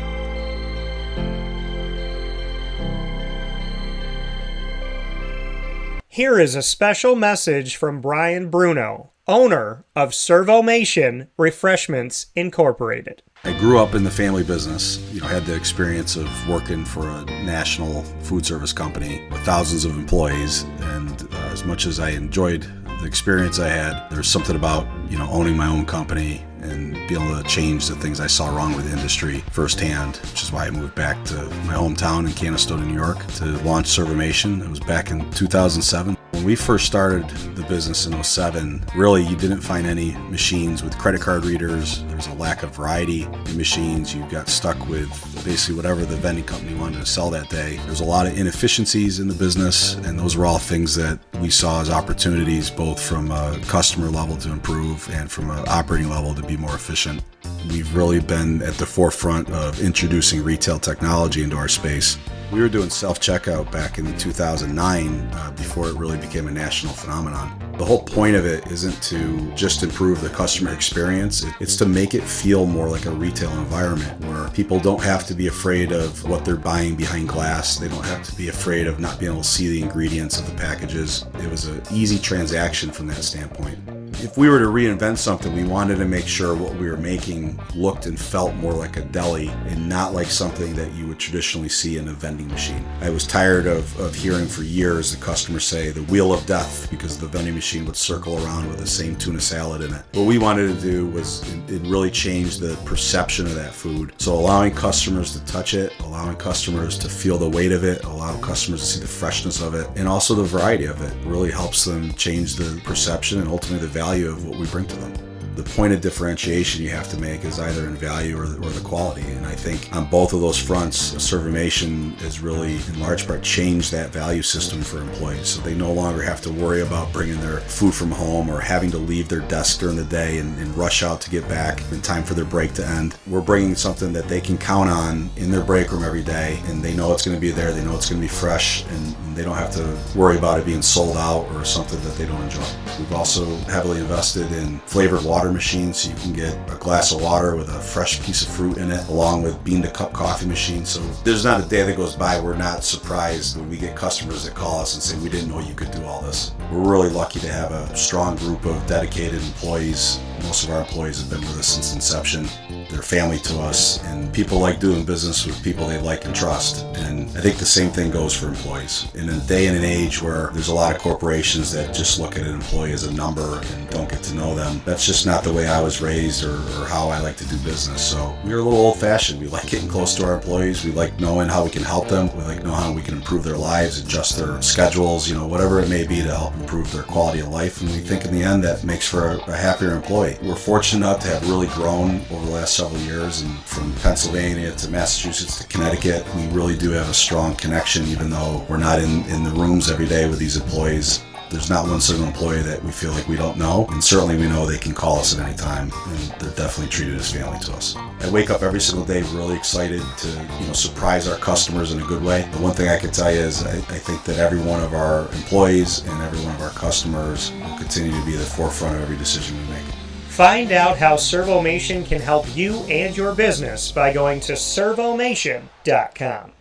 Here is a special message from Brian Bruno, owner of Servomation Refreshments Incorporated. I grew up in the family business, had the experience of working for a national food service company with thousands of employees. And as much as I enjoyed the experience I had, there's something about, owning my own company and being able to change the things I saw wrong with the industry firsthand, which is why I moved back to my hometown in Canastota, New York to launch Servomation. It was back in 2007. When we first started the business in 2007, really you didn't find any machines with credit card readers. There was a lack of variety in machines. You got stuck with basically whatever the vending company wanted to sell that day. There was a lot of inefficiencies in the business, and those were all things that we saw as opportunities, both from a customer level to improve and from an operating level to be more efficient. We've really been at the forefront of introducing retail technology into our space. We were doing self-checkout back in 2009 before it really became a national phenomenon. The whole point of it isn't to just improve the customer experience. It's to make it feel more like a retail environment where people don't have to be afraid of what they're buying behind glass. They don't have to be afraid of not being able to see the ingredients of the packages. It was an easy transaction from that standpoint. If we were to reinvent something, we wanted to make sure what we were making looked and felt more like a deli and not like something that you would traditionally see in a vending machine. I was tired of hearing for years the customers say the wheel of death because the vending machine would circle around with the same tuna salad in it. What we wanted to do was it really change the perception of that food. So allowing customers to touch it, allowing customers to feel the weight of it, allowing customers to see the freshness of it, and also the variety of it really helps them change the perception and ultimately the value of what we bring to them. The point of differentiation you have to make is either in value or the quality. And I think on both of those fronts, Servomation has really, in large part, changed that value system for employees. So they no longer have to worry about bringing their food from home or having to leave their desk during the day and rush out to get back in time for their break to end. We're bringing something that they can count on in their break room every day, and they know it's going to be there, they know it's going to be fresh, and they don't have to worry about it being sold out or something that they don't enjoy. We've also heavily invested in flavored water machines, so you can get a glass of water with a fresh piece of fruit in it, along with bean-to-cup coffee machines. So there's not a day that goes by we're not surprised when we get customers that call us and say, we didn't know you could do all this. We're really lucky to have a strong group of dedicated employees. Most of our employees have been with us since inception. They're family to us, and people like doing business with people they like and trust. And I think the same thing goes for employees. In a day and an age where there's a lot of corporations that just look at an employee as a number and don't get to know them, that's just not the way I was raised or how I like to do business. So we're a little old-fashioned. We like getting close to our employees. We like knowing how we can help them. We like knowing how we can improve their lives, adjust their schedules, whatever it may be to help improve their quality of life. And we think in the end that makes for a happier employee. We're fortunate enough to have really grown over the last several years, and from Pennsylvania to Massachusetts to Connecticut, we really do have a strong connection, even though we're not in the rooms every day with these employees. There's not one single employee that we feel like we don't know, and certainly we know they can call us at any time, and they're definitely treated as family to us. I wake up every single day really excited to surprise our customers in a good way. The one thing I can tell you is I think that every one of our employees and every one of our customers will continue to be at the forefront of every decision we make. Find out how Servomation can help you and your business by going to servomation.com.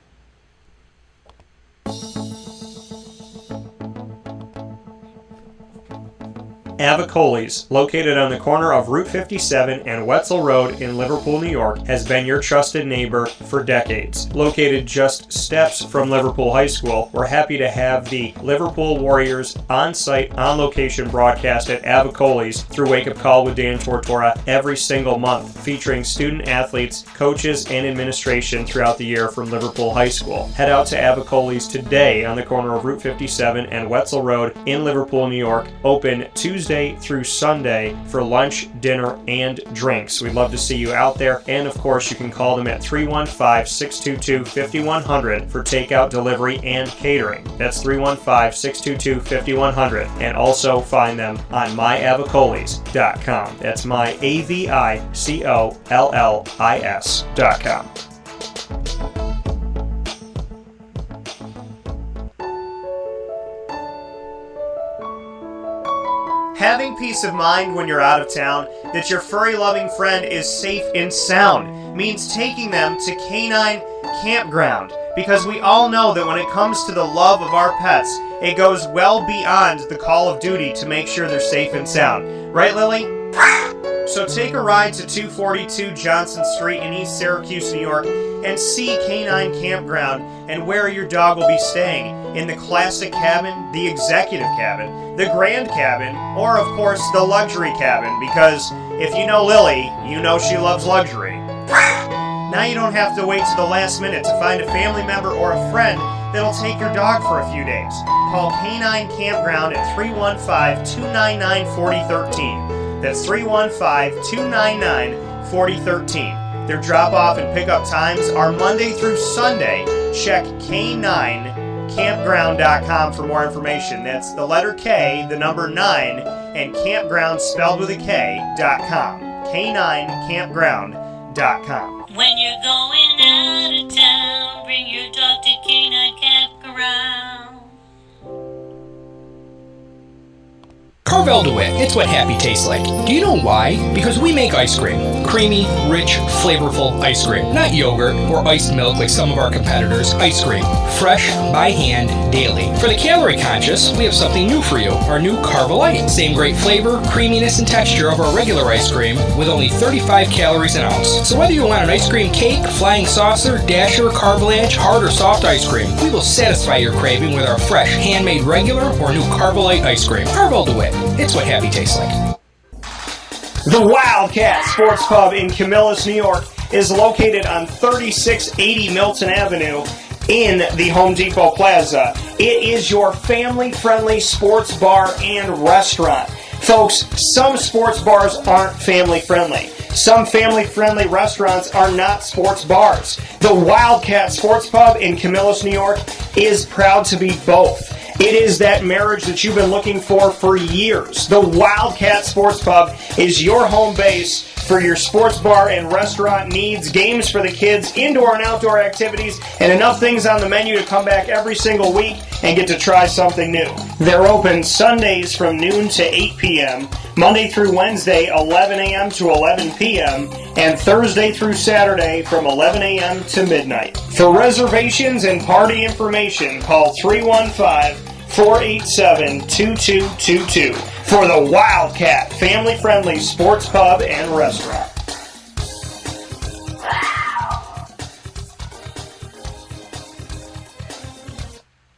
Avicolli's, located on the corner of Route 57 and Wetzel Road in Liverpool, New York, has been your trusted neighbor for decades. Located just steps from Liverpool High School, we're happy to have the Liverpool Warriors on-site, on-location broadcast at Avicolli's through Wake Up Call with Dan Tortora every single month, featuring student athletes, coaches, and administration throughout the year from Liverpool High School. Head out to Avicolli's today on the corner of Route 57 and Wetzel Road in Liverpool, New York, open Tuesday through Sunday for lunch, dinner, and drinks. We'd love to see you out there, and of course you can call them at 315-622-5100 for takeout, delivery, and catering. That's 315-622-5100, and also find them on myavicollis.com. That's myavicollis.com. Having peace of mind when you're out of town that your furry-loving friend is safe and sound means taking them to Canine Campground, because we all know that when it comes to the love of our pets, it goes well beyond the call of duty to make sure they're safe and sound. Right, Lily? So take a ride to 242 Johnson Street in East Syracuse, New York, and see Canine Campground and where your dog will be staying. In the classic cabin, the executive cabin, the grand cabin, or of course the luxury cabin, because if you know Lily, you know she loves luxury. Now you don't have to wait to the last minute to find a family member or a friend that'll take your dog for a few days. Call Canine Campground at 315-299-4013. That's 315-299-4013. Their drop-off and pickup times are Monday through Sunday. Check K9campground.com for more information. That's the letter K, the number 9, and campground spelled with a K.com. K9campground.com. When you're going out of town, bring your dog to Canine Campground. Carvel DeWitt, it's what happy tastes like. Do you know why? Because we make ice cream. Creamy, rich, flavorful ice cream. Not yogurt or iced milk like some of our competitors. Ice cream. Fresh, by hand, daily. For the calorie conscious, we have something new for you. Our new Carvelite. Same great flavor, creaminess, and texture of our regular ice cream with only 35 calories an ounce. So whether you want an ice cream cake, flying saucer, dasher, carvalanche, hard or soft ice cream, we will satisfy your craving with our fresh, handmade regular or new Carvelite ice cream. Carvel DeWitt. It's what happy tastes like. The Wildcat Sports Pub in Camillus, New York is located on 3680 Milton Avenue in the Home Depot Plaza. It is your family-friendly sports bar and restaurant. Folks, some sports bars aren't family-friendly. Some family-friendly restaurants are not sports bars. The Wildcat Sports Pub in Camillus, New York is proud to be both. It is that marriage that you've been looking for years. The Wildcat Sports Pub is your home base for your sports bar and restaurant needs, games for the kids, indoor and outdoor activities, and enough things on the menu to come back every single week and get to try something new. They're open Sundays from noon to 8 p.m., Monday through Wednesday, 11 a.m. to 11 p.m., and Thursday through Saturday from 11 a.m. to midnight. For reservations and party information, call 315-487-2222 for the Wildcat family-friendly sports pub and restaurant.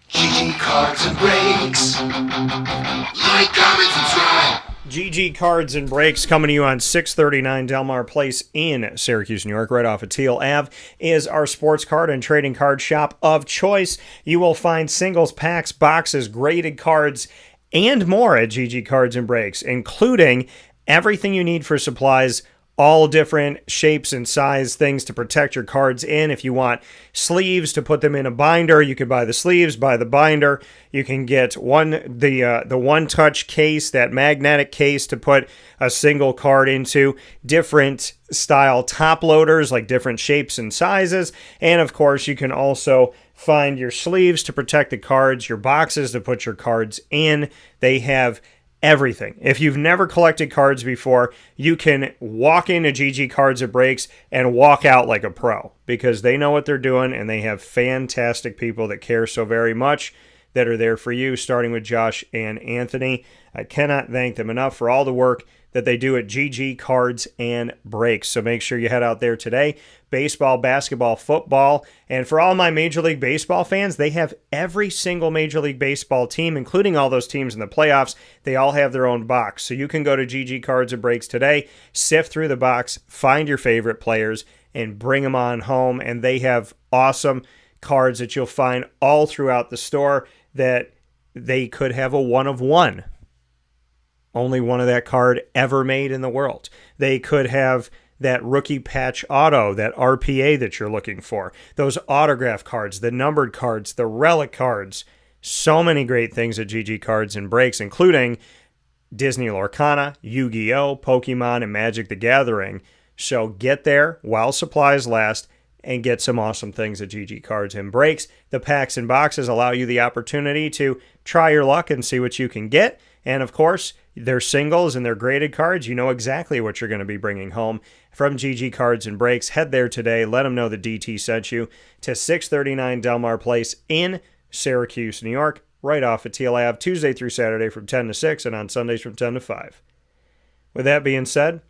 GG Cards and Breaks. Like, comment, subscribe. GG Cards and Breaks coming to you on 639 Delmar Place in Syracuse, New York, right off of Teal Ave, is our sports card and trading card shop of choice. You will find singles, packs, boxes, graded cards, and more at GG Cards and Breaks, including everything you need for supplies, all different shapes and size things to protect your cards in. If you want sleeves to put them in a binder, you can buy the sleeves, buy the binder. You can get the one-touch case, that magnetic case to put a single card into, different style top loaders, like different shapes and sizes. And of course, you can also find your sleeves to protect the cards, your boxes to put your cards in. They have everything. If you've never collected cards before, you can walk into GG Cards and Breaks and walk out like a pro, because they know what they're doing and they have fantastic people that care so very much that are there for you, starting with Josh and Anthony. I cannot thank them enough for all the work that they do at GG Cards and Breaks. So make sure you head out there today. Baseball, basketball, football, and for all my Major League Baseball fans, they have every single Major League Baseball team, including all those teams in the playoffs. They all have their own box. So you can go to GG Cards and Breaks today, sift through the box, find your favorite players, and bring them on home. And they have awesome cards that you'll find all throughout the store that they could have a one of one. Only one of that card ever made in the world. They could have that rookie patch auto, that RPA that you're looking for, those autograph cards, the numbered cards, the relic cards. So many great things at GG Cards and Breaks, including Disney Lorcana, Yu-Gi-Oh!, Pokemon, and Magic the Gathering. So get there while supplies last and get some awesome things at GG Cards and Breaks. The packs and boxes allow you the opportunity to try your luck and see what you can get. And of course, they're singles and they're graded cards. You know exactly what you're going to be bringing home from GG Cards and Breaks. Head there today. Let them know the DT sent you to 639 Delmar Place in Syracuse, New York, right off at Teal Ave, Tuesday through Saturday from 10 to 6 and on Sundays from 10 to 5. With that being said,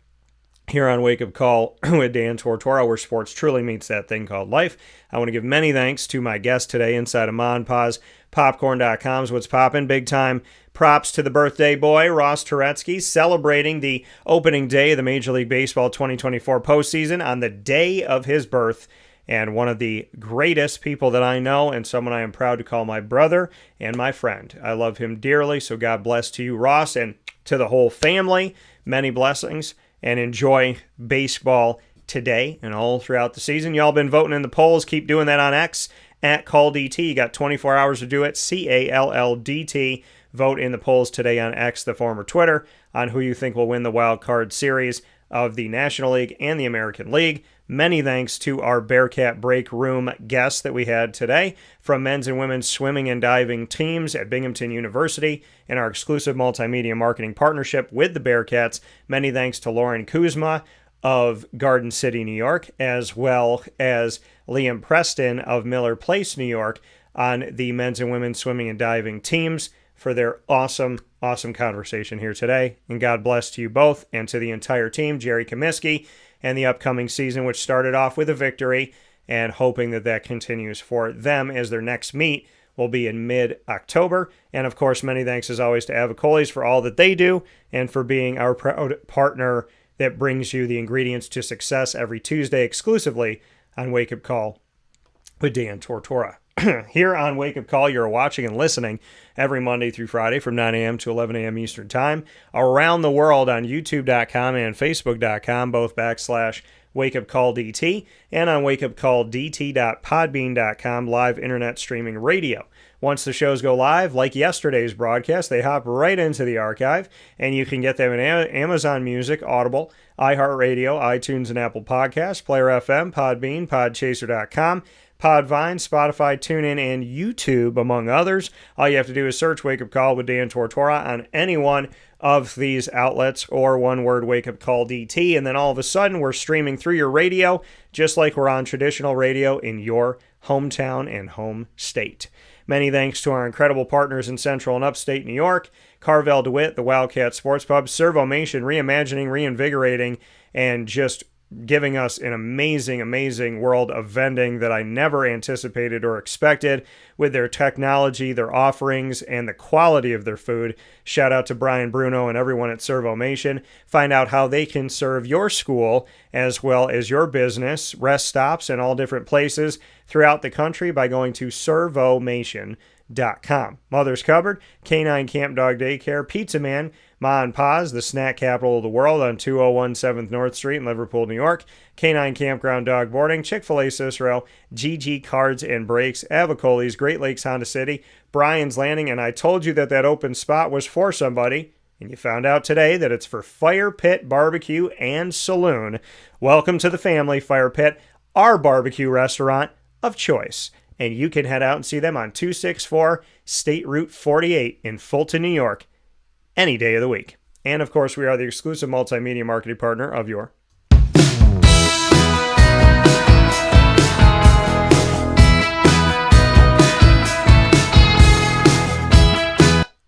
here on Wake Up Call with Dan Tortora, where sports truly meets that thing called life. I want to give many thanks to my guest today inside of Mon Pa's Popcorn.com's What's Poppin'. Big time props to the birthday boy, Ross Turetsky, celebrating the opening day of the Major League Baseball 2024 postseason on the day of his birth. And one of the greatest people that I know, and someone I am proud to call my brother and my friend. I love him dearly, so God bless to you, Ross, and to the whole family. Many blessings, and enjoy baseball today and all throughout the season. Y'all been voting in the polls. Keep doing that on X at CallDT. You got 24 hours to do it. CALLDT. Vote in the polls today on X, the former Twitter, on who you think will win the wild card series of the National League and the American League. Many thanks to our Bearcat Breakroom guests that we had today from men's and women's swimming and diving teams at Binghamton University in our exclusive multimedia marketing partnership with the Bearcats. Many thanks to Lauren Kuzma of Garden City, New York, as well as Liam Preston of Miller Place, New York, on the men's and women's swimming and diving teams for their awesome conversation here today. And God bless to you both and to the entire team, Jerry Comiskey, and the upcoming season, which started off with a victory, and hoping that that continues for them as their next meet will be in mid-October. And of course, many thanks as always to Avicolli's for all that they do and for being our proud partner that brings you the ingredients to success every Tuesday exclusively on Wake Up Call with Dan Tortora. Here on Wake Up Call, you're watching and listening every Monday through Friday from 9 a.m. to 11 a.m. Eastern Time. Around the world on YouTube.com and Facebook.com, both /WakeUpCallDT, and on WakeUpCallDT.podbean.com, live internet streaming radio. Once the shows go live, like yesterday's broadcast, they hop right into the archive, and you can get them in Amazon Music, Audible, iHeartRadio, iTunes and Apple Podcasts, Player FM, Podbean, Podchaser.com, Podvine, Spotify, TuneIn, and YouTube, among others. All you have to do is search Wake Up Call with Dan Tortora on any one of these outlets, or one word, Wake Up Call DT, and then all of a sudden we're streaming through your radio, just like we're on traditional radio in your hometown and home state. Many thanks to our incredible partners in Central and Upstate New York, Carvel DeWitt, the Wildcat Sports Pub, Servomation, reimagining, reinvigorating, and just giving us an amazing world of vending that I never anticipated or expected with their technology, their offerings, and the quality of their food. Shout out to Brian Bruno and everyone at Servomation. Find out how they can serve your school as well as your business, rest stops, and all different places throughout the country by going to Servomation.com. Mother's Cupboard, Canine Camp Dog Daycare, Pizza Man, Ma and Pa's, the snack capital of the world on 201 7th North Street in Liverpool, New York, Canine Campground Dog Boarding, Chick-fil-A Cicero, GG Cards and Brakes, Avicolli's, Great Lakes Honda City, Brian's Landing, and I told you that open spot was for somebody, and you found out today that it's for Fire Pit Barbecue and Saloon. Welcome to the family, Fire Pit, our barbecue restaurant of choice. And you can head out and see them on 264 State Route 48 in Fulton, New York, any day of the week. And of course, we are the exclusive multimedia marketing partner of your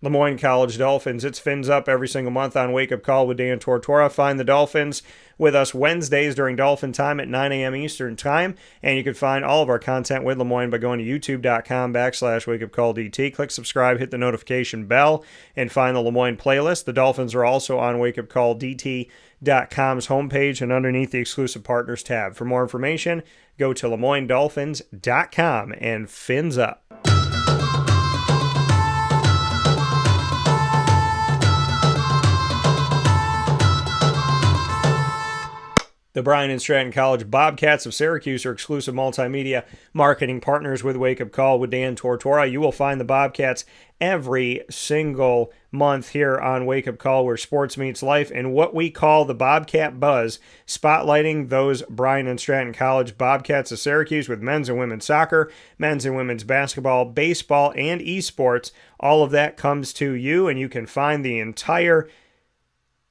Le Moyne College Dolphins. It's Fins Up every single month on Wake Up Call with Dan Tortora. Find the Dolphins with us Wednesdays during Dolphin time at 9 a.m. Eastern Time. And you can find all of our content with Le Moyne by going to youtube.com/WakeUpCallDT. Click subscribe, hit the notification bell, and find the Le Moyne playlist. The Dolphins are also on WakeUpCallDT.com's homepage and underneath the exclusive partners tab. For more information, go to LeMoyneDolphins.com and Fins Up. The Bryan and Stratton College Bobcats of Syracuse are exclusive multimedia marketing partners with Wake Up Call with Dan Tortora. You will find the Bobcats every single month here on Wake Up Call, where sports meets life, and what we call the Bobcat Buzz, spotlighting those Bryan and Stratton College Bobcats of Syracuse with men's and women's soccer, men's and women's basketball, baseball, and esports. All of that comes to you, and you can find the entire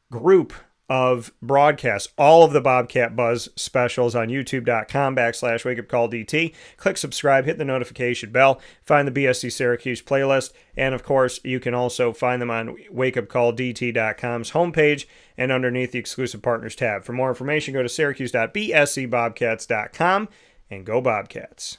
group of broadcasts. All of the Bobcat Buzz specials on youtube.com/wakeupcalldt. Click subscribe, hit the notification bell, find the BSC Syracuse playlist, and of course, you can also find them on wakeupcalldt.com's homepage and underneath the exclusive partners tab. For more information, go to syracuse.bscbobcats.com and go Bobcats.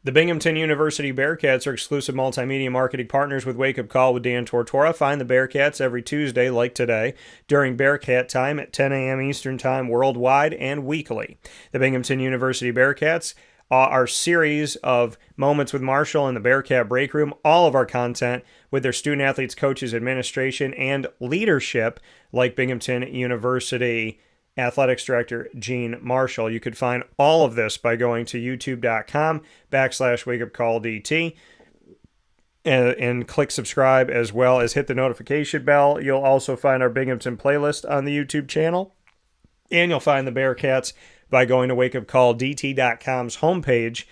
The Binghamton University Bearcats are exclusive multimedia marketing partners with Wake Up Call with Dan Tortora. Find the Bearcats every Tuesday, like today, during Bearcat time at 10 a.m. Eastern Time worldwide and weekly. The Binghamton University Bearcats our series of Moments with Marshall and the Bearcat Breakroom, all of our content with their student athletes, coaches, administration, and leadership, like Binghamton University Athletics Director Gene Marshall. You could find all of this by going to youtube.com/wakeupcalldt and click subscribe, as well as hit the notification bell. You'll also find our Binghamton playlist on the YouTube channel, and you'll find the Bearcats by going to wakeupcalldt.com's homepage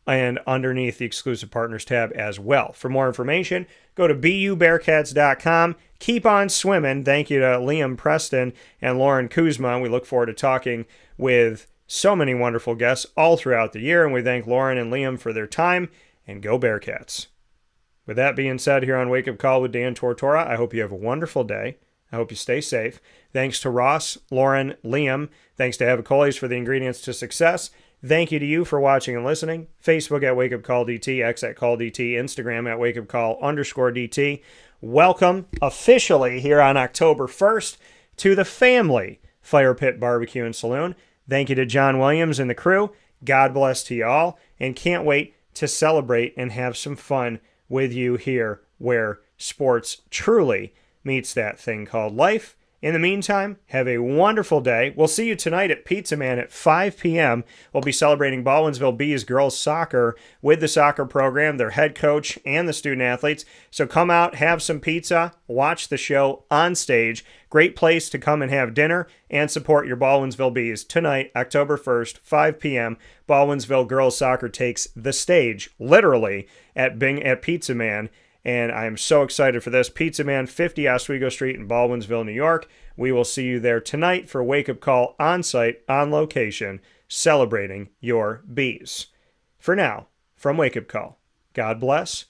and underneath the exclusive partners tab as well. For more information, go to bubearcats.com. Keep on swimming. Thank you to Liam, Preston, and Lauren Kuzma. We look forward to talking with so many wonderful guests all throughout the year, and we thank Lauren and Liam for their time, and go Bearcats. With that being said, here on Wake Up Call with Dan Tortora, I hope you have a wonderful day. I hope you stay safe. Thanks to Ross, Lauren, Liam. Thanks to Avicolli for the ingredients to success. Thank you to you for watching and listening. Facebook at Wake Up Call DT, X at Call DT, Instagram at Wake Up Call _DT. Welcome officially here on October 1st to the family Fire Pit Barbecue and Saloon. Thank you to John Williams and the crew. God bless to you all, and can't wait to celebrate and have some fun with you here where sports truly meets that thing called life. In the meantime, have a wonderful day. We'll see you tonight at Pizza Man at 5 p.m. We'll be celebrating Baldwinsville Bees girls soccer with the soccer program, their head coach, and the student athletes. So come out, have some pizza, watch the show on stage. Great place to come and have dinner and support your Baldwinsville Bees. Tonight, October 1st, 5 p.m., Baldwinsville girls soccer takes the stage, literally, at Pizza Man. And I am so excited for this. Pizza Man, 50 Oswego Street in Baldwinsville, New York. We will see you there tonight for Wake Up Call on-site, on location, celebrating your bees. For now, from Wake Up Call, God bless